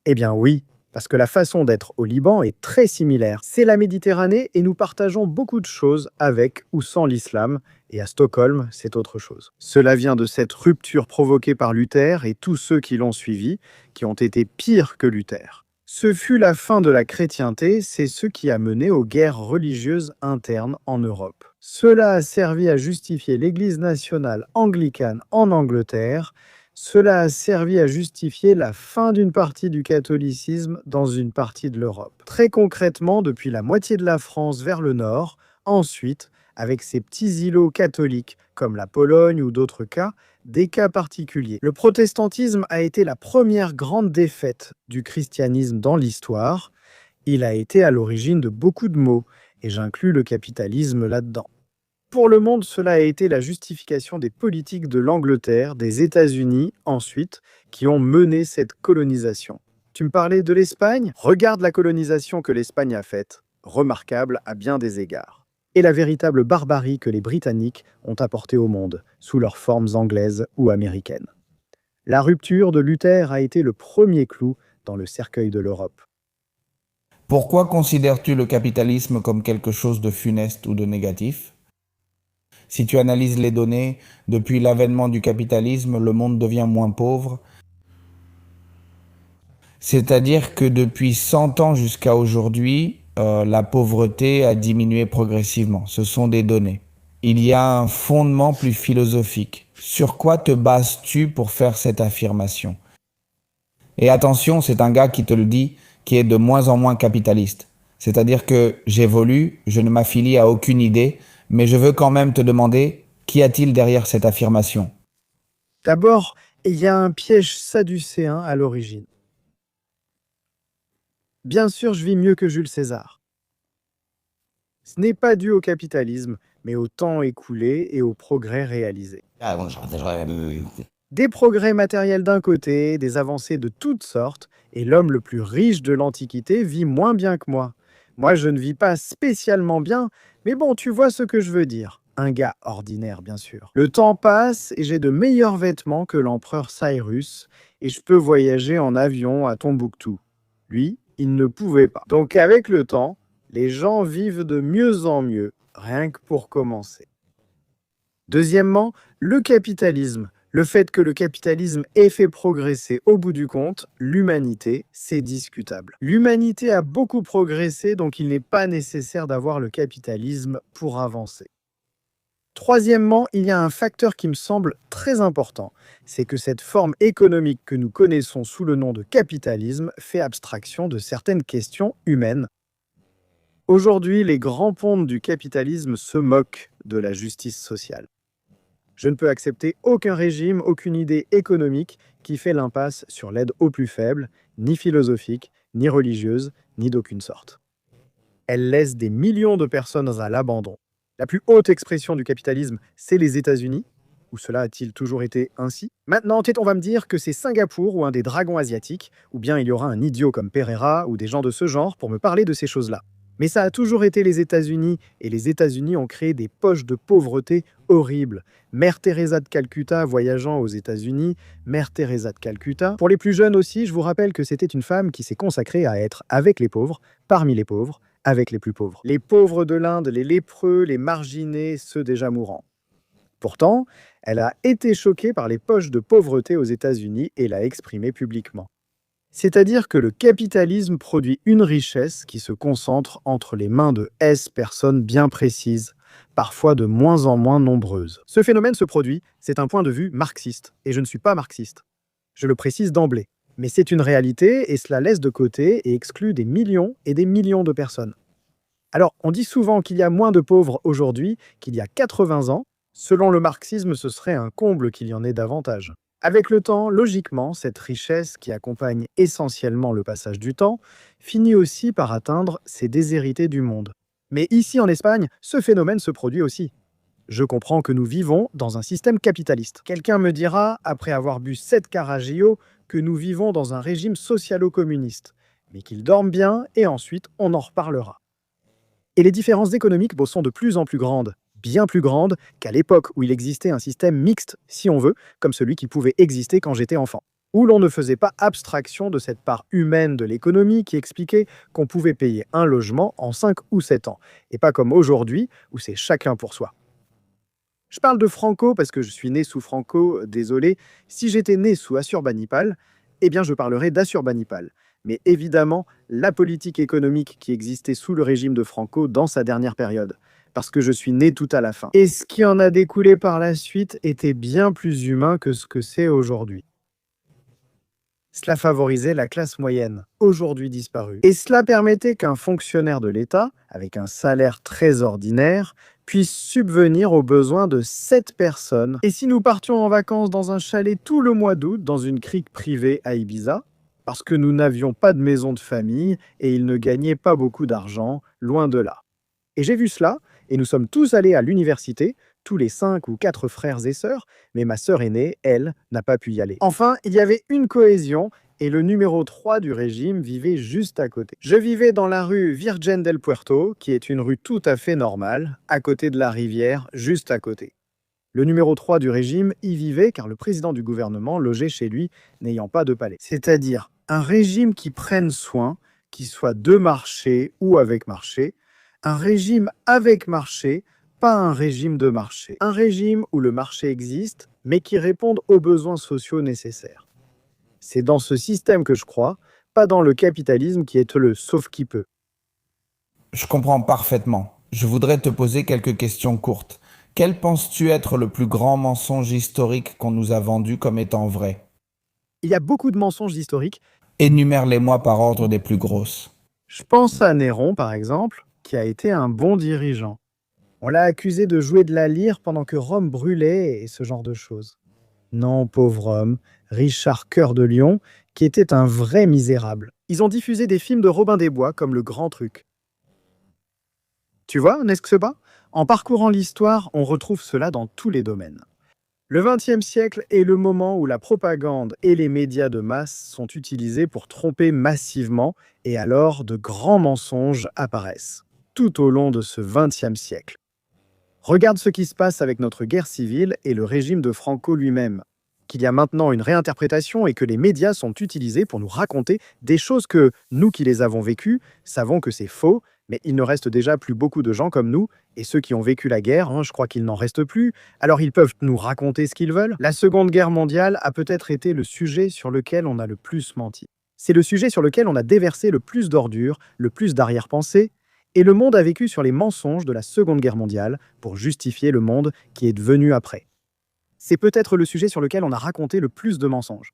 Eh bien oui, Parce que la façon d'être au Liban est très similaire. C'est la Méditerranée et nous partageons beaucoup de choses avec ou sans l'islam. Et à Stockholm, c'est autre chose. Cela vient de cette rupture provoquée par Luther et tous ceux qui l'ont suivi, qui ont été pires que Luther. Ce fut la fin de la chrétienté, c'est ce qui a mené aux guerres religieuses internes en Europe. Cela a servi à justifier l'Église nationale anglicane en Angleterre. Cela a servi à justifier la fin d'une partie du catholicisme dans une partie de l'Europe. Très concrètement, depuis la moitié de la France vers le nord, ensuite, avec ces petits îlots catholiques comme la Pologne ou d'autres cas, des cas particuliers. Le protestantisme a été la première grande défaite du christianisme dans l'histoire. Il a été à l'origine de beaucoup de maux, et j'inclus le capitalisme là-dedans. Pour le monde, cela a été la justification des politiques de l'Angleterre, des États-Unis, ensuite, qui ont mené cette colonisation. Tu me parlais de l'Espagne? Regarde la colonisation que l'Espagne a faite, remarquable à bien des égards. Et la véritable barbarie que les Britanniques ont apportée au monde, sous leurs formes anglaises ou américaines. La rupture de Luther a été le premier clou dans le cercueil de l'Europe. Pourquoi considères-tu le capitalisme comme quelque chose de funeste ou de négatif? Si tu analyses les données, depuis l'avènement du capitalisme, le monde devient moins pauvre. C'est-à-dire que depuis 100 ans jusqu'à aujourd'hui, la pauvreté a diminué progressivement. Ce sont des données. Il y a un fondement plus philosophique. Sur quoi te bases-tu pour faire cette affirmation? Et attention, c'est un gars qui te le dit, qui est de moins en moins capitaliste. C'est-à-dire que j'évolue, je ne m'affilie à aucune idée, mais je veux quand même te demander, qu'y a-t-il derrière cette affirmation? D'abord, il y a un piège sadducéen à l'origine. Bien sûr, je vis mieux que Jules César. Ce n'est pas dû au capitalisme, mais au temps écoulé et aux progrès réalisés. Des progrès matériels d'un côté, des avancées de toutes sortes, et l'homme le plus riche de l'Antiquité vit moins bien que moi. Moi, je ne vis pas spécialement bien, mais bon, tu vois ce que je veux dire. Un gars ordinaire, bien sûr. Le temps passe et j'ai de meilleurs vêtements que l'empereur Cyrus, et je peux voyager en avion à Tombouctou. Lui, il ne pouvait pas. Donc avec le temps, les gens vivent de mieux en mieux, rien que pour commencer. Deuxièmement, le capitalisme. Le fait que le capitalisme ait fait progresser au bout du compte l'humanité, c'est discutable. L'humanité a beaucoup progressé, donc il n'est pas nécessaire d'avoir le capitalisme pour avancer. Troisièmement, il y a un facteur qui me semble très important, c'est que cette forme économique que nous connaissons sous le nom de capitalisme fait abstraction de certaines questions humaines. Aujourd'hui, les grands pontes du capitalisme se moquent de la justice sociale. Je ne peux accepter aucun régime, aucune idée économique qui fait l'impasse sur l'aide aux plus faibles, ni philosophique, ni religieuse, ni d'aucune sorte. Elle laisse des millions de personnes à l'abandon. La plus haute expression du capitalisme, c'est les États-Unis. Ou cela a-t-il toujours été ainsi? Maintenant, peut-être on va me dire que c'est Singapour ou un des dragons asiatiques, ou bien il y aura un idiot comme Pereira ou des gens de ce genre pour me parler de ces choses-là. Mais ça a toujours été les États-Unis, et les États-Unis ont créé des poches de pauvreté horribles. Mère Teresa de Calcutta voyageant aux États-Unis, Mère Teresa de Calcutta. Pour les plus jeunes aussi, je vous rappelle que c'était une femme qui s'est consacrée à être avec les pauvres, parmi les pauvres, avec les plus pauvres. Les pauvres de l'Inde, les lépreux, les marginés, ceux déjà mourants. Pourtant, elle a été choquée par les poches de pauvreté aux États-Unis et l'a exprimé publiquement. C'est-à-dire que le capitalisme produit une richesse qui se concentre entre les mains de personnes bien précises, parfois de moins en moins nombreuses. Ce phénomène se produit, c'est un point de vue marxiste, et je ne suis pas marxiste. Je le précise d'emblée. Mais c'est une réalité et cela laisse de côté et exclut des millions et des millions de personnes. Alors, on dit souvent qu'il y a moins de pauvres aujourd'hui qu'il y a 80 ans. Selon le marxisme, ce serait un comble qu'il y en ait davantage. Avec le temps, logiquement, cette richesse qui accompagne essentiellement le passage du temps finit aussi par atteindre ses déshérités du monde. Mais ici en Espagne, ce phénomène se produit aussi. Je comprends que nous vivons dans un système capitaliste. Quelqu'un me dira, après avoir bu 7 Carajillo, que nous vivons dans un régime socialo-communiste, mais qu'ils dorment bien et ensuite on en reparlera. Et les différences économiques sont de plus en plus grandes. Bien plus grande qu'à l'époque où il existait un système mixte, si on veut, comme celui qui pouvait exister quand j'étais enfant. où l'on ne faisait pas abstraction de cette part humaine de l'économie qui expliquait qu'on pouvait payer un logement en 5 ou 7 ans, et pas comme aujourd'hui, où c'est chacun pour soi. Je parle de Franco parce que je suis né sous Franco, désolé. Si j'étais né sous Assurbanipal, eh bien je parlerais d'Assurbanipal. Mais évidemment, la politique économique qui existait sous le régime de Franco dans sa dernière période, parce que je suis né tout à la fin. Et ce qui en a découlé par la suite était bien plus humain que ce que c'est aujourd'hui. Cela favorisait la classe moyenne, aujourd'hui disparue. Et cela permettait qu'un fonctionnaire de l'État, avec un salaire très ordinaire, puisse subvenir aux besoins de 7 personnes. Et si nous partions en vacances dans un chalet tout le mois d'août, dans une crique privée à Ibiza, parce que nous n'avions pas de maison de famille et ils ne gagnaient pas beaucoup d'argent, loin de là. Et j'ai vu cela, et nous sommes tous allés à l'université, tous les 5 ou 4 frères et sœurs, mais ma sœur aînée, elle, n'a pas pu y aller. Enfin, il y avait une cohésion, et le numéro 3 du régime vivait juste à côté. Je vivais dans la rue Virgen del Puerto, qui est une rue tout à fait normale, à côté de la rivière, juste à côté. Le numéro 3 du régime y vivait car le président du gouvernement logeait chez lui, n'ayant pas de palais. C'est-à-dire un régime qui prenne soin, qui soit de marché ou avec marché, un régime avec marché, pas un régime de marché. Un régime où le marché existe, mais qui réponde aux besoins sociaux nécessaires. C'est dans ce système que je crois, pas dans le capitalisme qui est le sauf qui peut. Je comprends parfaitement. Je voudrais te poser quelques questions courtes. Quel penses-tu être le plus grand mensonge historique qu'on nous a vendu comme étant vrai? Il y a beaucoup de mensonges historiques. Énumère-les-moi par ordre des plus grosses. Je pense à Néron, par exemple, qui a été un bon dirigeant. On l'a accusé de jouer de la lyre pendant que Rome brûlait et ce genre de choses. Non, pauvre homme, Richard Cœur de Lion, qui était un vrai misérable. Ils ont diffusé des films de Robin des Bois comme Le Grand Truc. Tu vois, n'est-ce pas? En parcourant l'histoire, on retrouve cela dans tous les domaines. Le XXe siècle est le moment où la propagande et les médias de masse sont utilisés pour tromper massivement et alors de grands mensonges apparaissent, tout au long de ce XXe siècle. Regarde ce qui se passe avec notre guerre civile et le régime de Franco lui-même. Qu'il y a maintenant une réinterprétation et que les médias sont utilisés pour nous raconter des choses que, nous qui les avons vécues, savons que c'est faux, mais il ne reste déjà plus beaucoup de gens comme nous, et ceux qui ont vécu la guerre, je crois qu'il n'en reste plus, alors ils peuvent nous raconter ce qu'ils veulent. La Seconde Guerre mondiale a peut-être été le sujet sur lequel on a le plus menti. C'est le sujet sur lequel on a déversé le plus d'ordures, le plus d'arrière-pensées, et le monde a vécu sur les mensonges de la Seconde Guerre mondiale pour justifier le monde qui est devenu après. C'est peut-être le sujet sur lequel on a raconté le plus de mensonges.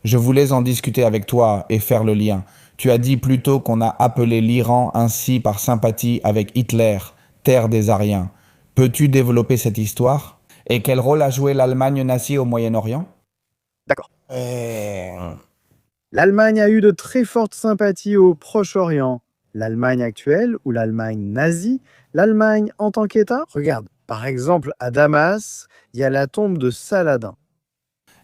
Je voulais en discuter avec toi et faire le lien. Tu as dit plutôt qu'on a appelé l'Iran ainsi par sympathie avec Hitler, terre des Aryens. Peux-tu développer cette histoire? Et quel rôle a joué l'Allemagne nazie au Moyen-Orient? D'accord. L'Allemagne a eu de très fortes sympathies au Proche-Orient. L'Allemagne actuelle ou l'Allemagne nazie, l'Allemagne en tant qu'État. Regarde, par exemple, à Damas, il y a la tombe de Saladin.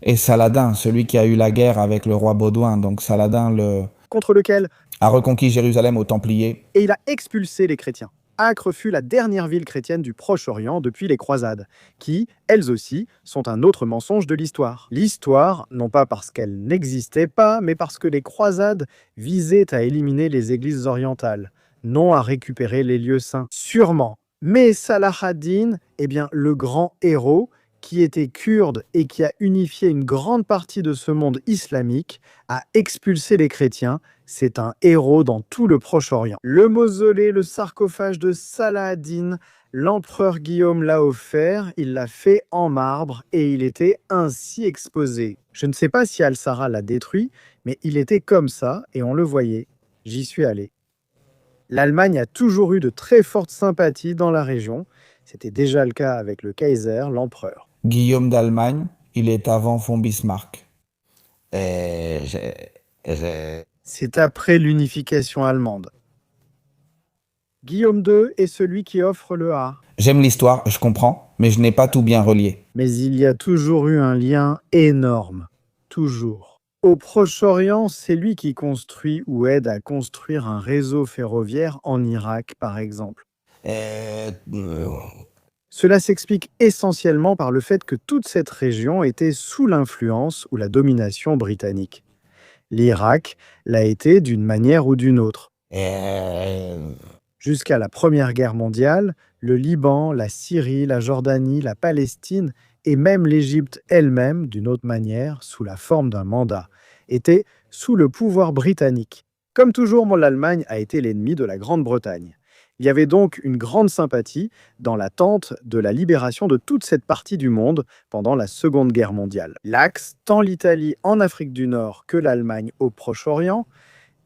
Et Saladin, celui qui a eu la guerre avec le roi Baudouin, donc Saladin Contre lequel a reconquis Jérusalem aux Templiers. et il a expulsé les chrétiens. Acre fut la dernière ville chrétienne du Proche-Orient depuis les croisades, qui, elles aussi, sont un autre mensonge de l'histoire. L'histoire, non pas parce qu'elle n'existait pas, mais parce que les croisades visaient à éliminer les églises orientales, non à récupérer les lieux saints. Sûrement. Mais Salah ad-Din, le grand héros, qui était kurde et qui a unifié une grande partie de ce monde islamique, a expulsé les chrétiens. C'est un héros dans tout le Proche-Orient. Le mausolée, le sarcophage de Salah ad-Din, l'empereur Guillaume l'a offert, il l'a fait en marbre et il était ainsi exposé. Je ne sais pas si Al-Sara l'a détruit, mais il était comme ça et on le voyait. J'y suis allé. L'Allemagne a toujours eu de très fortes sympathies dans la région. C'était déjà le cas avec le Kaiser, l'empereur. Guillaume d'Allemagne, il est avant von Bismarck. C'est après l'unification allemande. Guillaume II est celui qui offre le art. J'aime l'histoire, je comprends, mais je n'ai pas tout bien relié. Mais il y a toujours eu un lien énorme. Toujours. Au Proche-Orient, c'est lui qui construit ou aide à construire un réseau ferroviaire en Irak, par exemple. Cela s'explique essentiellement par le fait que toute cette région était sous l'influence ou la domination britannique. L'Irak l'a été d'une manière ou d'une autre. Jusqu'à la Première Guerre mondiale, le Liban, la Syrie, la Jordanie, la Palestine et même l'Égypte elle-même, d'une autre manière, sous la forme d'un mandat, étaient sous le pouvoir britannique. Comme toujours, l'Allemagne a été l'ennemi de la Grande-Bretagne. Il y avait donc une grande sympathie dans l'attente de la libération de toute cette partie du monde pendant la Seconde Guerre mondiale. L'Axe, tant l'Italie en Afrique du Nord que l'Allemagne au Proche-Orient,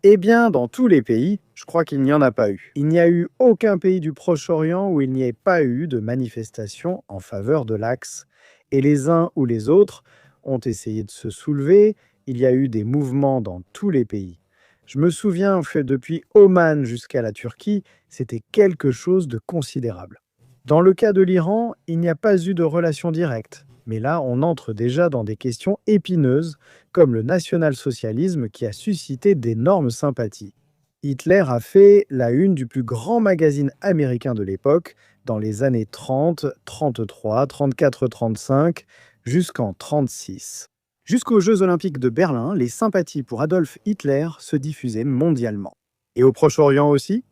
eh bien, dans tous les pays, je crois qu'il n'y en a pas eu. Il n'y a eu aucun pays du Proche-Orient où il n'y ait pas eu de manifestation en faveur de l'Axe. Et les uns ou les autres ont essayé de se soulever. Il y a eu des mouvements dans tous les pays. Je me souviens que depuis Oman jusqu'à la Turquie, c'était quelque chose de considérable. Dans le cas de l'Iran, il n'y a pas eu de relation directe. Mais là, on entre déjà dans des questions épineuses, comme le national-socialisme qui a suscité d'énormes sympathies. Hitler a fait la une du plus grand magazine américain de l'époque dans les années 30, 33, 34, 35, jusqu'en 36. Jusqu'aux Jeux Olympiques de Berlin, les sympathies pour Adolf Hitler se diffusaient mondialement. Et au Proche-Orient aussi ?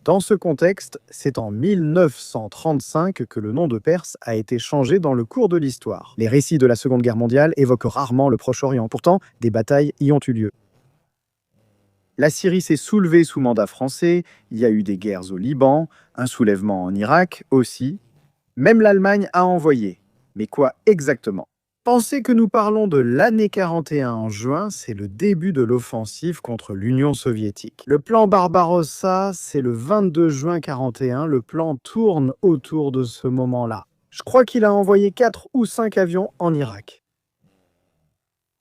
Dans ce contexte, c'est en 1935 que le nom de Perse a été changé dans le cours de l'histoire. Les récits de la Seconde Guerre mondiale évoquent rarement le Proche-Orient. Pourtant, des batailles y ont eu lieu. La Syrie s'est soulevée sous mandat français, il y a eu des guerres au Liban, un soulèvement en Irak aussi. Même l'Allemagne a envoyé. Mais quoi exactement ? Pensez que nous parlons de l'année 41 en juin, c'est le début de l'offensive contre l'Union soviétique. Le plan Barbarossa, c'est le 22 juin 41, le plan tourne autour de ce moment-là. Je crois qu'il a envoyé 4 ou 5 avions en Irak.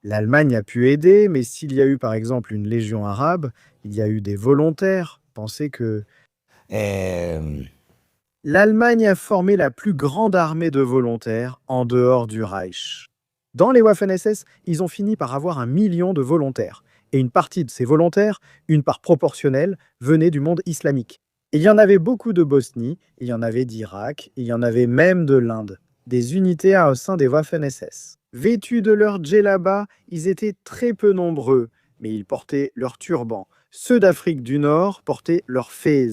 L'Allemagne a pu aider, mais s'il y a eu par exemple une légion arabe, il y a eu des volontaires. Pensez que l'Allemagne a formé la plus grande armée de volontaires en dehors du Reich. Dans les Waffen-SS, ils ont fini par avoir 1 million de volontaires. Et une partie de ces volontaires, une part proportionnelle, venait du monde islamique. Et il y en avait beaucoup de Bosnie, il y en avait d'Irak, il y en avait même de l'Inde. Des unités au sein des Waffen-SS. Vêtus de leur djellaba, ils étaient très peu nombreux, mais ils portaient leur turban. Ceux d'Afrique du Nord portaient leur fez,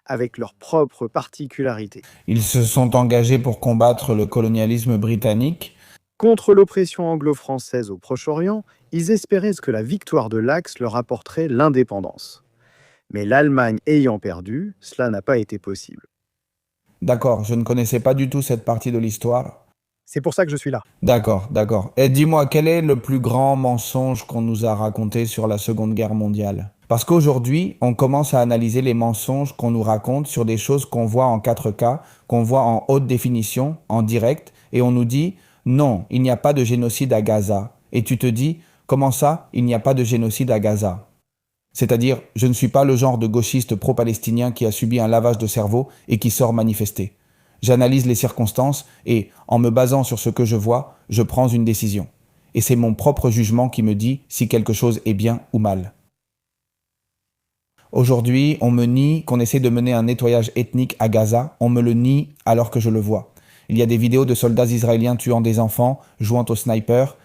avec leurs propres particularités. Ils se sont engagés pour combattre le colonialisme britannique. Contre l'oppression anglo-française au Proche-Orient, ils espéraient que la victoire de l'Axe leur apporterait l'indépendance. Mais l'Allemagne ayant perdu, cela n'a pas été possible. D'accord, je ne connaissais pas du tout cette partie de l'histoire. C'est pour ça que je suis là. D'accord, d'accord. Et dis-moi, quel est le plus grand mensonge qu'on nous a raconté sur la Seconde Guerre mondiale ? Parce qu'aujourd'hui, on commence à analyser les mensonges qu'on nous raconte sur des choses qu'on voit en 4K, qu'on voit en haute définition, en direct, et on nous dit « Non, il n'y a pas de génocide à Gaza ». Et tu te dis « Comment ça, il n'y a pas de génocide à Gaza ?» C'est-à-dire, je ne suis pas le genre de gauchiste pro-palestinien qui a subi un lavage de cerveau et qui sort manifester. J'analyse les circonstances et, en me basant sur ce que je vois, je prends une décision. Et c'est mon propre jugement qui me dit si quelque chose est bien ou mal. Aujourd'hui, on me nie qu'on essaie de mener un nettoyage ethnique à Gaza. On me le nie alors que je le vois. Il y a des vidéos de soldats israéliens tuant des enfants, jouant au sniper.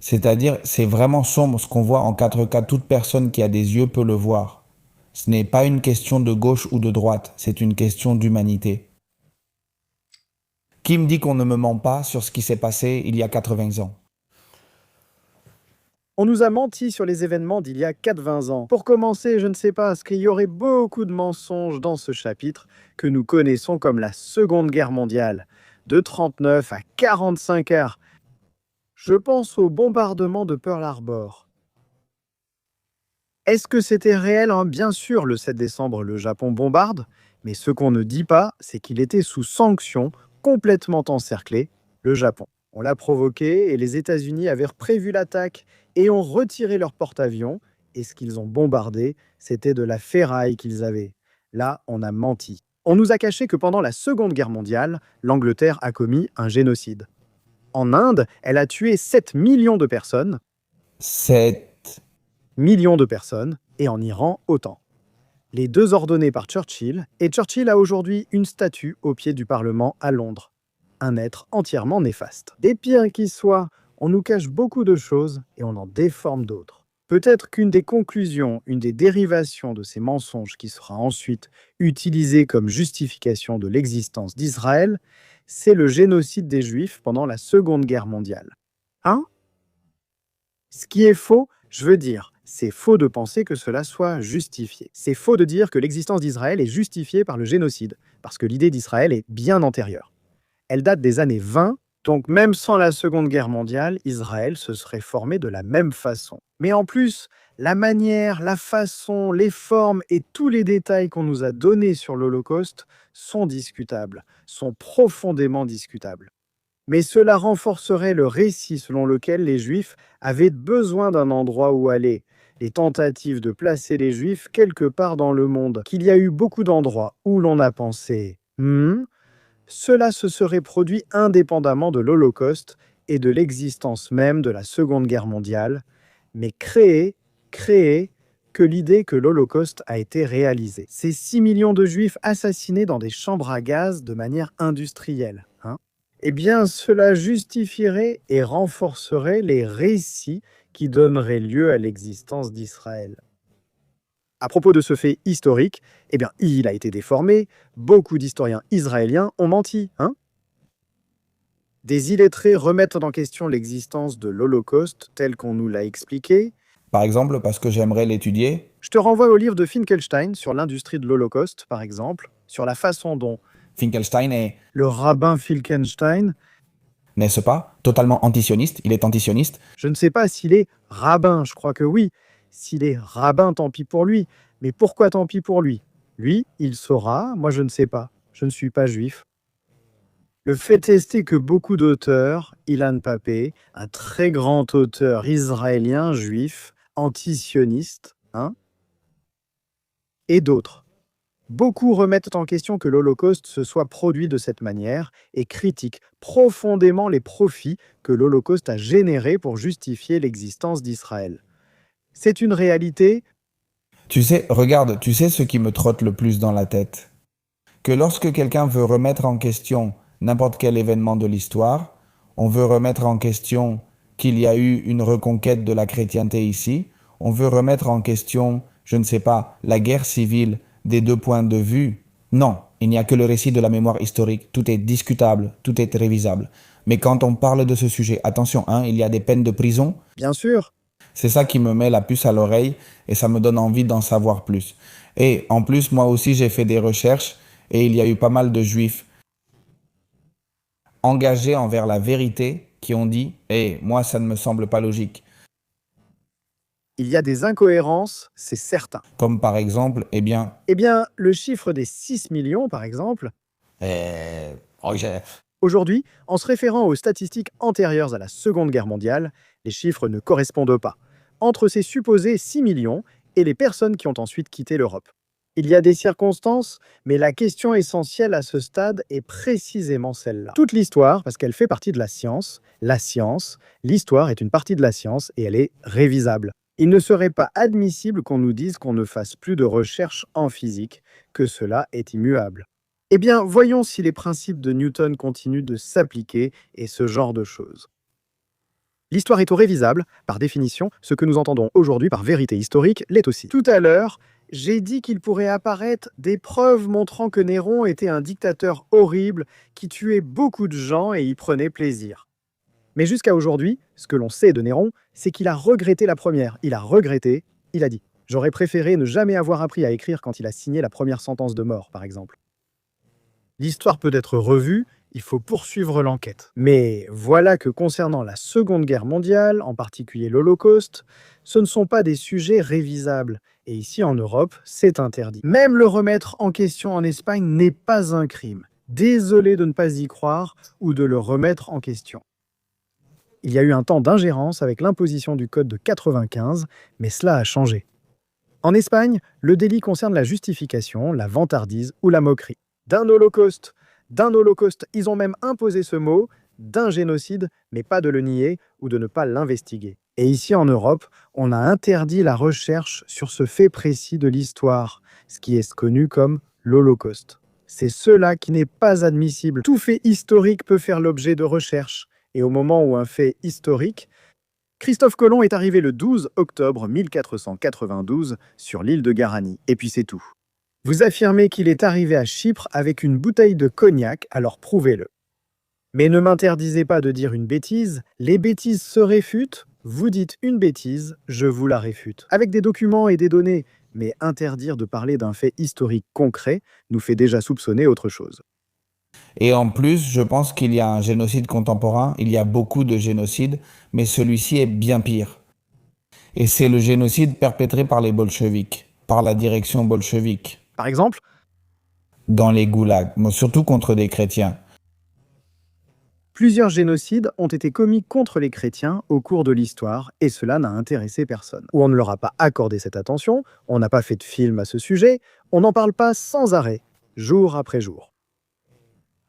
C'est-à-dire, c'est vraiment sombre ce qu'on voit en 4K. Toute personne qui a des yeux peut le voir. Ce n'est pas une question de gauche ou de droite, c'est une question d'humanité. Qui me dit qu'on ne me ment pas sur ce qui s'est passé il y a 80 ans ? On nous a menti sur les événements d'il y a 4-20 ans. Pour commencer, je ne sais pas, parce qu'il y aurait beaucoup de mensonges dans ce chapitre que nous connaissons comme la Seconde Guerre mondiale, de 39 à 45 heures. Je pense au bombardement de Pearl Harbor. Est-ce que c'était réel ? Bien sûr, le 7 décembre, le Japon bombarde, mais ce qu'on ne dit pas, c'est qu'il était sous sanctions, complètement encerclé, le Japon. On l'a provoqué et les États-Unis avaient prévu l'attaque et ont retiré leur porte-avions. Et ce qu'ils ont bombardé, c'était de la ferraille qu'ils avaient. Là, on a menti. On nous a caché que pendant la Seconde Guerre mondiale, l'Angleterre a commis un génocide. En Inde, elle a tué 7 millions de personnes. 7 millions de personnes, et en Iran, autant. les deux ordonnés par Churchill, et Churchill a aujourd'hui une statue au pied du Parlement à Londres. Un être entièrement néfaste. Et pire qu'il soit, on nous cache beaucoup de choses et on en déforme d'autres. Peut-être qu'une des conclusions, une des dérivations de ces mensonges qui sera ensuite utilisée comme justification de l'existence d'Israël, c'est le génocide des Juifs pendant la Seconde Guerre mondiale. Hein? Ce qui est faux, je veux dire, c'est faux de penser que cela soit justifié. C'est faux de dire que l'existence d'Israël est justifiée par le génocide, parce que l'idée d'Israël est bien antérieure. Elle date des années 20, donc même sans la Seconde Guerre mondiale, Israël se serait formé de la même façon. Mais en plus, la manière, la façon, les formes et tous les détails qu'on nous a donnés sur l'Holocauste sont discutables, sont profondément discutables. Mais cela renforcerait le récit selon lequel les Juifs avaient besoin d'un endroit où aller, les tentatives de placer les Juifs quelque part dans le monde, qu'il y a eu beaucoup d'endroits où l'on a pensé cela se serait produit indépendamment de l'Holocauste et de l'existence même de la Seconde Guerre mondiale, mais créer que l'idée que l'Holocauste a été réalisé. Ces 6 millions de Juifs assassinés dans des chambres à gaz de manière industrielle. Eh bien, cela justifierait et renforcerait les récits qui donneraient lieu à l'existence d'Israël. À propos de ce fait historique, eh bien, il a été déformé, beaucoup d'historiens israéliens ont menti, Des illettrés remettent en question l'existence de l'Holocauste tel qu'on nous l'a expliqué. Par exemple, parce que j'aimerais l'étudier, Je te renvoie au livre de Finkelstein sur l'industrie de l'Holocauste, par exemple, sur la façon dont Finkelstein est, le rabbin Finkelstein, n'est-ce pas, totalement antisioniste, il est antisioniste, je ne sais pas s'il est rabbin, je crois que oui. S'il est rabbin, tant pis pour lui. Mais pourquoi tant pis pour lui? Lui, il saura, moi je ne sais pas. Je ne suis pas juif. Le fait est que beaucoup d'auteurs, Ilan Pappé, un très grand auteur israélien juif, antisioniste, et d'autres, beaucoup remettent en question que l'Holocauste se soit produit de cette manière et critiquent profondément les profits que l'Holocauste a générés pour justifier l'existence d'Israël. C'est une réalité. Tu sais, regarde, tu sais ce qui me trotte le plus dans la tête? Que lorsque quelqu'un veut remettre en question n'importe quel événement de l'histoire, on veut remettre en question qu'il y a eu une reconquête de la chrétienté ici, on veut remettre en question, je ne sais pas, la guerre civile des deux points de vue. Non, il n'y a que le récit de la mémoire historique, tout est discutable, tout est révisable. Mais quand on parle de ce sujet, attention, il y a des peines de prison. Bien sûr. C'est ça qui me met la puce à l'oreille et ça me donne envie d'en savoir plus. Et en plus, moi aussi, j'ai fait des recherches et il y a eu pas mal de juifs engagés envers la vérité qui ont dit « moi, ça ne me semble pas logique. Il y a des incohérences, c'est certain. » Comme par exemple, Eh bien, le chiffre des 6 millions, par exemple, aujourd'hui, en se référant aux statistiques antérieures à la Seconde Guerre mondiale, les chiffres ne correspondent pas. Entre ces supposés 6 millions et les personnes qui ont ensuite quitté l'Europe. Il y a des circonstances, mais la question essentielle à ce stade est précisément celle-là. Toute l'histoire, parce qu'elle fait partie de la science, l'histoire est une partie de la science et elle est révisable. Il ne serait pas admissible qu'on nous dise qu'on ne fasse plus de recherche en physique, que cela est immuable. Eh bien, voyons si les principes de Newton continuent de s'appliquer et ce genre de choses. L'histoire est révisable, par définition, ce que nous entendons aujourd'hui par vérité historique l'est aussi. Tout à l'heure, j'ai dit qu'il pourrait apparaître des preuves montrant que Néron était un dictateur horrible qui tuait beaucoup de gens et y prenait plaisir. Mais jusqu'à aujourd'hui, ce que l'on sait de Néron, c'est qu'il a regretté la première. Il a dit « J'aurais préféré ne jamais avoir appris à écrire quand il a signé la première sentence de mort, par exemple. » L'histoire peut être revue, il faut poursuivre l'enquête. Mais voilà que concernant la Seconde Guerre mondiale, en particulier l'Holocauste, ce ne sont pas des sujets révisables. Et ici en Europe, c'est interdit. Même le remettre en question en Espagne n'est pas un crime. Désolé de ne pas y croire ou de le remettre en question. Il y a eu un temps d'ingérence avec l'imposition du Code de 95, mais cela a changé. En Espagne, le délit concerne la justification, la vantardise ou la moquerie. D'un holocauste, ils ont même imposé ce mot, d'un génocide, mais pas de le nier ou de ne pas l'investiguer. Et ici en Europe, on a interdit la recherche sur ce fait précis de l'histoire, ce qui est connu comme l'Holocauste. C'est cela qui n'est pas admissible. Tout fait historique peut faire l'objet de recherche. Et au moment où un fait historique, Christophe Colomb est arrivé le 12 octobre 1492 sur l'île de Garani. Et puis c'est tout. Vous affirmez qu'il est arrivé à Chypre avec une bouteille de cognac, alors prouvez-le. Mais ne m'interdisez pas de dire une bêtise, les bêtises se réfutent, vous dites une bêtise, je vous la réfute. Avec des documents et des données, mais interdire de parler d'un fait historique concret nous fait déjà soupçonner autre chose. Et en plus, je pense qu'il y a un génocide contemporain, il y a beaucoup de génocides, mais celui-ci est bien pire. Et c'est le génocide perpétré par les bolcheviks, par la direction bolchevique, Par exemple, dans les goulags, mais surtout contre des chrétiens. plusieurs génocides ont été commis contre les chrétiens au cours de l'histoire et cela n'a intéressé personne. Ou on ne leur a pas accordé cette attention, on n'a pas fait de film à ce sujet, on n'en parle pas sans arrêt, jour après jour.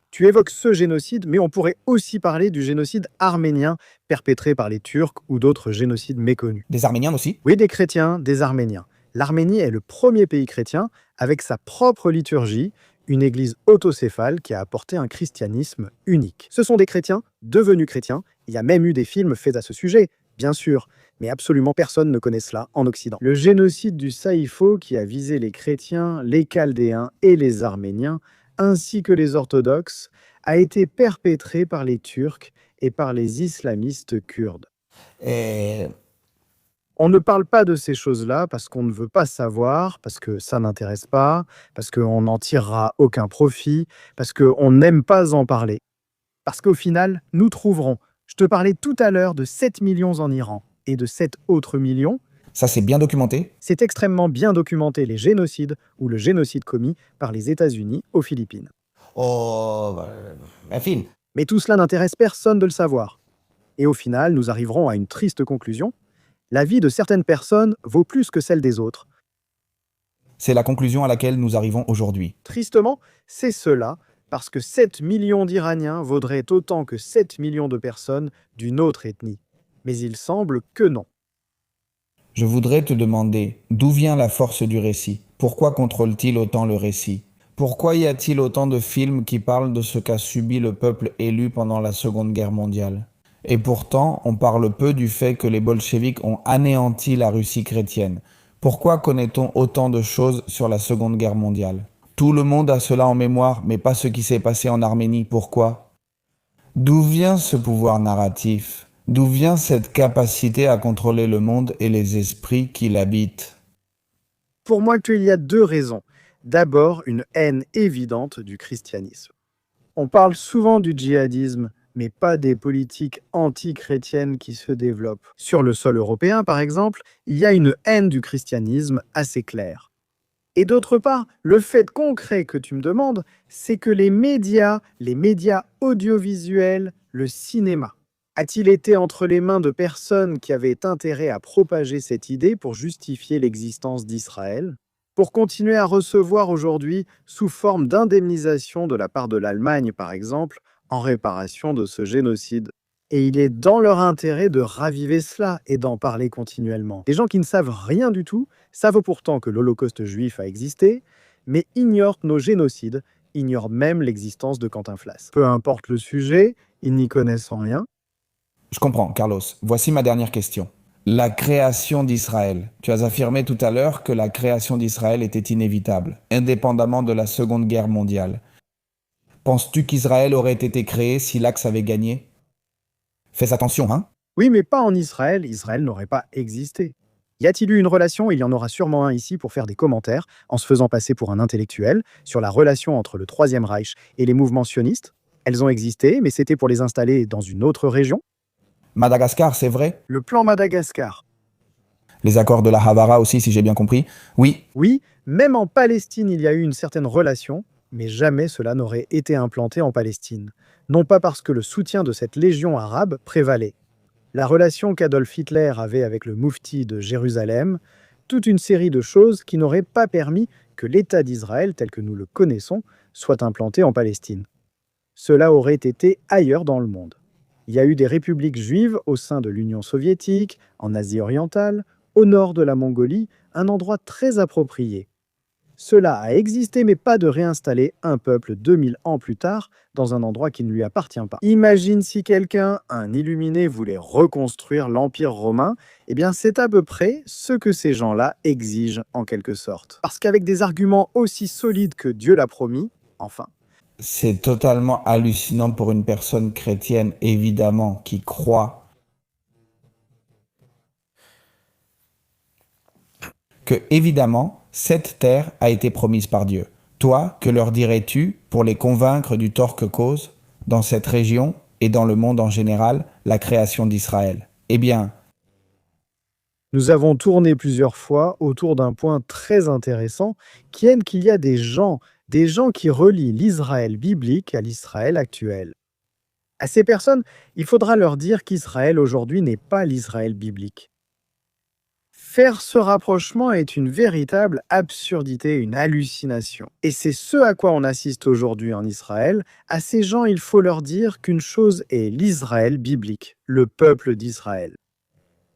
Tu évoques ce génocide, mais on pourrait aussi parler du génocide arménien perpétré par les Turcs ou d'autres génocides méconnus. Des Arméniens aussi? Oui, des chrétiens, des Arméniens. L'Arménie est le premier pays chrétien avec sa propre liturgie, une église autocéphale qui a apporté un christianisme unique. Ce sont des chrétiens devenus chrétiens. Il y a même eu des films faits à ce sujet, bien sûr, mais absolument personne ne connaît cela en Occident. Le génocide du Saïfo qui a visé les chrétiens, les Chaldéens et les Arméniens, ainsi que les orthodoxes, a été perpétré par les Turcs et par les islamistes kurdes. Eh, On ne parle pas de ces choses-là parce qu'on ne veut pas savoir, parce que ça n'intéresse pas, parce qu'on n'en tirera aucun profit, parce qu'on n'aime pas en parler. Parce qu'au final, nous trouverons. Je te parlais tout à l'heure de 7 millions en Iran et de 7 autres millions. Ça, c'est bien documenté? C'est extrêmement bien documenté les génocides ou le génocide commis par les États-Unis aux Philippines. en fin, Mais tout cela n'intéresse personne de le savoir. Et au final, nous arriverons à une triste conclusion. La vie de certaines personnes vaut plus que celle des autres. C'est la conclusion à laquelle nous arrivons aujourd'hui. Tristement, c'est cela, parce que 7 millions d'Iraniens vaudraient autant que 7 millions de personnes d'une autre ethnie. Mais il semble que non. Je voudrais te demander, d'où vient la force du récit? Pourquoi contrôle-t-il autant le récit? Pourquoi y a-t-il autant de films qui parlent de ce qu'a subi le peuple élu pendant la Seconde Guerre mondiale? Et pourtant, on parle peu du fait que les bolcheviks ont anéanti la Russie chrétienne. Pourquoi connaît-on autant de choses sur la Seconde Guerre mondiale? Tout le monde a cela en mémoire, mais pas ce qui s'est passé en Arménie. Pourquoi? D'où vient ce pouvoir narratif? D'où vient cette capacité à contrôler le monde et les esprits qui l'habitent? Pour moi, il y a deux raisons. D'abord, une haine évidente du christianisme. On parle souvent du djihadisme, mais pas des politiques anti-chrétiennes qui se développent. Sur le sol européen, par exemple, il y a une haine du christianisme assez claire. Et d'autre part, le fait concret que tu me demandes, c'est que les médias audiovisuels, le cinéma, a-t-il été entre les mains de personnes qui avaient intérêt à propager cette idée pour justifier l'existence d'Israël, pour continuer à recevoir aujourd'hui sous forme d'indemnisation de la part de l'Allemagne, par exemple, en réparation de ce génocide? Et il est dans leur intérêt de raviver cela et d'en parler continuellement. Des gens qui ne savent rien du tout savent pourtant que l'Holocauste juif a existé, mais ignorent nos génocides, ignorent même l'existence de Quentin Flas. Peu importe le sujet, ils n'y connaissent rien. Je comprends, Carlos. Voici ma dernière question. La création d'Israël. Tu as affirmé tout à l'heure que la création d'Israël était inévitable, indépendamment de la Seconde Guerre mondiale. Penses-tu qu'Israël aurait été créé si l'Axe avait gagné? Fais attention, hein? Oui, mais pas en Israël, Israël n'aurait pas existé. Y a-t-il eu une relation? Il y en aura sûrement un ici pour faire des commentaires, en se faisant passer pour un intellectuel, sur la relation entre le Troisième Reich et les mouvements sionistes. Elles ont existé, mais c'était pour les installer dans une autre région. Madagascar, c'est vrai? Le plan Madagascar. Les accords de la Havara aussi, si j'ai bien compris? Oui, Oui, même en Palestine, il y a eu une certaine relation, mais jamais cela n'aurait été implanté en Palestine. Non pas parce que le soutien de cette légion arabe prévalait. La relation qu'Adolf Hitler avait avec le moufti de Jérusalem, toute une série de choses qui n'auraient pas permis que l'État d'Israël, tel que nous le connaissons, soit implanté en Palestine. Cela aurait été ailleurs dans le monde. Il y a eu des républiques juives au sein de l'Union soviétique, en Asie orientale, au nord de la Mongolie, un endroit très approprié. Cela a existé, mais pas de réinstaller un peuple 2000 ans plus tard dans un endroit qui ne lui appartient pas. Imagine si quelqu'un, un illuminé, voulait reconstruire l'Empire romain, eh bien c'est à peu près ce que ces gens-là exigent en quelque sorte. Parce qu'avec des arguments aussi solides que Dieu l'a promis, enfin, C'est totalement hallucinant pour une personne chrétienne, évidemment, qui croit que, évidemment, cette terre a été promise par Dieu. Toi, que leur dirais-tu pour les convaincre du tort que cause, dans cette région et dans le monde en général, la création d'Israël? Eh bien, nous avons tourné plusieurs fois autour d'un point très intéressant qui est qu'il y a des gens qui relient l'Israël biblique à l'Israël actuel. À ces personnes, il faudra leur dire qu'Israël aujourd'hui n'est pas l'Israël biblique. Faire ce rapprochement est une véritable absurdité, une hallucination. Et c'est ce à quoi on assiste aujourd'hui en Israël. À ces gens, il faut leur dire qu'une chose est l'Israël biblique, le peuple d'Israël.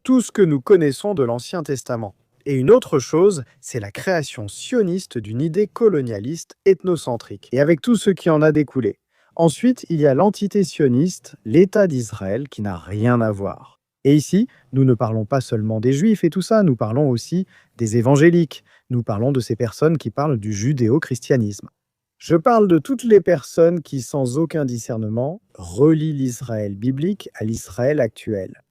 Tout ce que nous connaissons de l'Ancien Testament. Et une autre chose, c'est la création sioniste d'une idée colonialiste ethnocentrique, et avec tout ce qui en a découlé. Ensuite, il y a l'entité sioniste, l'État d'Israël, qui n'a rien à voir. Et ici, nous ne parlons pas seulement des Juifs et tout ça, nous parlons aussi des évangéliques, nous parlons de ces personnes qui parlent du judéo-christianisme. Je parle de toutes les personnes qui, sans aucun discernement, relient l'Israël biblique à l'Israël actuel.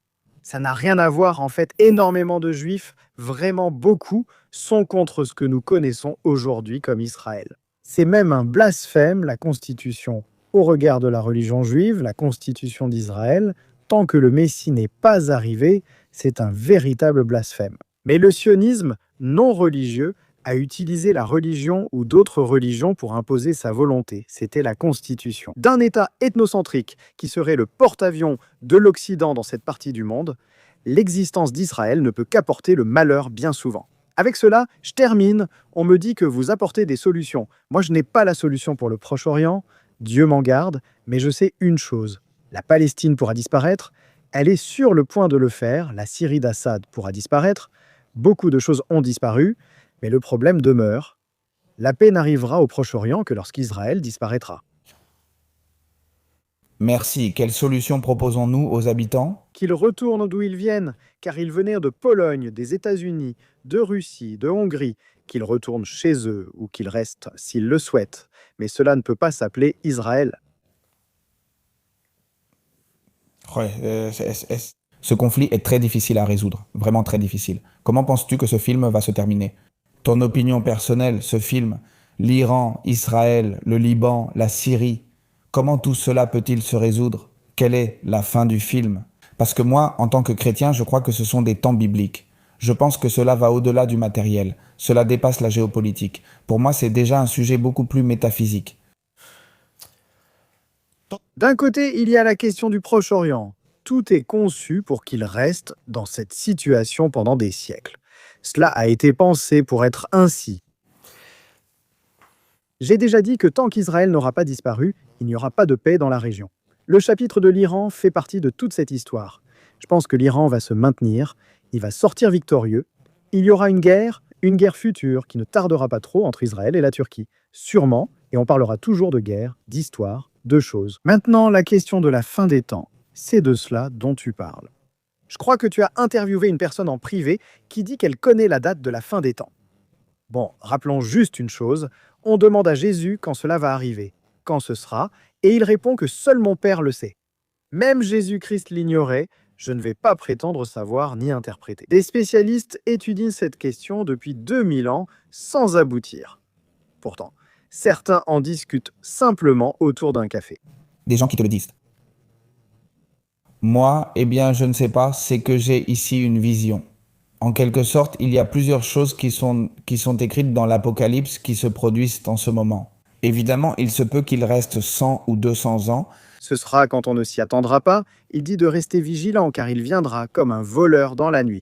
Ça n'a rien à voir, en fait, énormément de Juifs, vraiment beaucoup, sont contre ce que nous connaissons aujourd'hui comme Israël. C'est même un blasphème, la Constitution, au regard de la religion juive, la Constitution d'Israël. Tant que le Messie n'est pas arrivé, c'est un véritable blasphème. Mais le sionisme non religieux a utilisé la religion ou d'autres religions pour imposer sa volonté. C'était la Constitution. D'un État ethnocentrique qui serait le porte-avions de l'Occident dans cette partie du monde, l'existence d'Israël ne peut qu'apporter le malheur bien souvent. Avec cela, je termine. On me dit que vous apportez des solutions. Moi, je n'ai pas la solution pour le Proche-Orient, Dieu m'en garde, mais je sais une chose. La Palestine pourra disparaître, elle est sur le point de le faire, la Syrie d'Assad pourra disparaître, beaucoup de choses ont disparu, mais le problème demeure. La paix n'arrivera au Proche-Orient que lorsqu'Israël disparaîtra. merci. Quelle solution proposons-nous aux habitants? Qu'ils retournent d'où ils viennent, car ils venaient de Pologne, des États-Unis, de Russie, de Hongrie, qu'ils retournent chez eux ou qu'ils restent s'ils le souhaitent. Mais cela ne peut pas s'appeler Israël. Ouais, ce conflit est très difficile à résoudre, vraiment très difficile. Comment penses-tu que ce film va se terminer? Ton opinion personnelle, ce film, l'Iran, Israël, le Liban, la Syrie, comment tout cela peut-il se résoudre? Quelle est la fin du film? Parce que moi, en tant que chrétien, je crois que ce sont des temps bibliques. Je pense que cela va au-delà du matériel, cela dépasse la géopolitique. Pour moi, c'est déjà un sujet beaucoup plus métaphysique. D'un côté, il y a la question du Proche-Orient. Tout est conçu pour qu'il reste dans cette situation pendant des siècles. Cela a été pensé pour être ainsi. J'ai déjà dit que tant qu'Israël n'aura pas disparu, il n'y aura pas de paix dans la région. Le chapitre de l'Iran fait partie de toute cette histoire. Je pense que l'Iran va se maintenir, il va sortir victorieux. Il y aura une guerre future qui ne tardera pas trop entre Israël et la Turquie. Sûrement, et on parlera toujours de guerre, d'histoire, de choses. Maintenant, la question de la fin des temps, c'est de cela dont tu parles. Je crois que tu as interviewé une personne en privé qui dit qu'elle connaît la date de la fin des temps. Bon, rappelons juste une chose, on demande à Jésus quand cela va arriver, quand ce sera, et il répond que seul mon Père le sait. Même Jésus-Christ l'ignorait, je ne vais pas prétendre savoir ni interpréter. Des spécialistes étudient cette question depuis 2000 ans sans aboutir. Pourtant, certains en discutent simplement autour d'un café. Des gens qui te le disent. Moi, eh bien, je ne sais pas, c'est que j'ai ici une vision. En quelque sorte, il y a plusieurs choses qui sont écrites dans l'Apocalypse qui se produisent en ce moment. Évidemment, il se peut qu'il reste 100 ou 200 ans. Ce sera quand on ne s'y attendra pas. Il dit de rester vigilant car il viendra comme un voleur dans la nuit.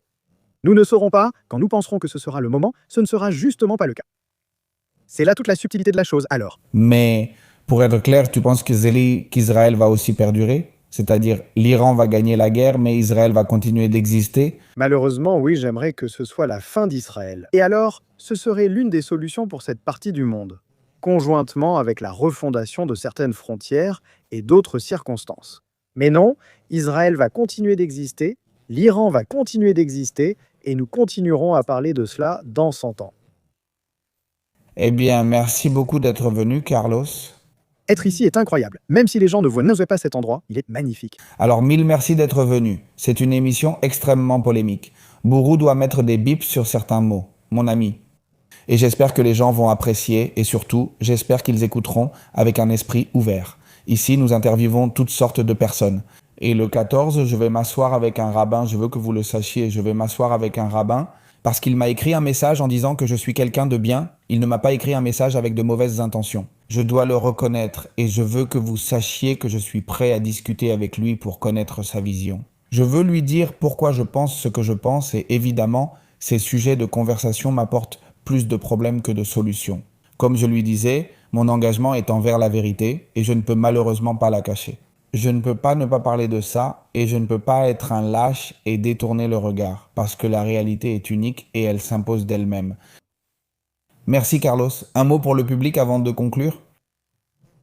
Nous ne saurons pas, quand nous penserons que ce sera le moment, ce ne sera justement pas le cas. C'est là toute la subtilité de la chose, alors. Mais, pour être clair, tu penses qu'Israël va aussi perdurer? C'est-à-dire l'Iran va gagner la guerre, mais Israël va continuer d'exister. Malheureusement, oui, j'aimerais que ce soit la fin d'Israël. Et alors, ce serait l'une des solutions pour cette partie du monde, conjointement avec la refondation de certaines frontières et d'autres circonstances. Mais non, Israël va continuer d'exister, l'Iran va continuer d'exister, et nous continuerons à parler de cela dans 100 ans. Eh bien, merci beaucoup d'être venu, Carlos. Être ici est incroyable. Même si les gens ne voient pas cet endroit, il est magnifique. Alors, mille merci d'être venu. C'est une émission extrêmement polémique. Bourou doit mettre des bips sur certains mots, mon ami. Et j'espère que les gens vont apprécier et surtout, j'espère qu'ils écouteront avec un esprit ouvert. Ici, nous interviewons toutes sortes de personnes. Et le 14, je vais m'asseoir avec un rabbin, je veux que vous le sachiez, je vais m'asseoir avec un rabbin parce qu'il m'a écrit un message en disant que je suis quelqu'un de bien. Il ne m'a pas écrit un message avec de mauvaises intentions. Je dois le reconnaître et je veux que vous sachiez que je suis prêt à discuter avec lui pour connaître sa vision. Je veux lui dire pourquoi je pense ce que je pense et évidemment, ces sujets de conversation m'apportent plus de problèmes que de solutions. Comme je lui disais, mon engagement est envers la vérité et je ne peux malheureusement pas la cacher. Je ne peux pas ne pas parler de ça et je ne peux pas être un lâche et détourner le regard parce que la réalité est unique et elle s'impose d'elle-même. Merci Carlos. Un mot pour le public avant de conclure ?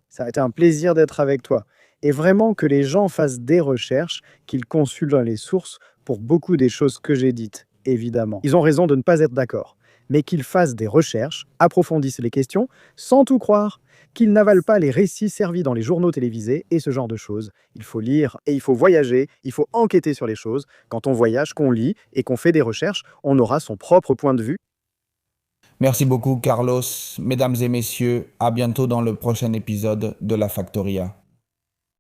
Ça a été un plaisir d'être avec toi. Et vraiment que les gens fassent des recherches, qu'ils consultent les sources pour beaucoup des choses que j'ai dites, évidemment. Ils ont raison de ne pas être d'accord, mais qu'ils fassent des recherches, approfondissent les questions, sans tout croire, qu'ils n'avalent pas les récits servis dans les journaux télévisés et ce genre de choses. Il faut lire et il faut voyager, il faut enquêter sur les choses. Quand on voyage, qu'on lit et qu'on fait des recherches, on aura son propre point de vue. Merci beaucoup Carlos. Mesdames et messieurs, à bientôt dans le prochain épisode de La Factoria.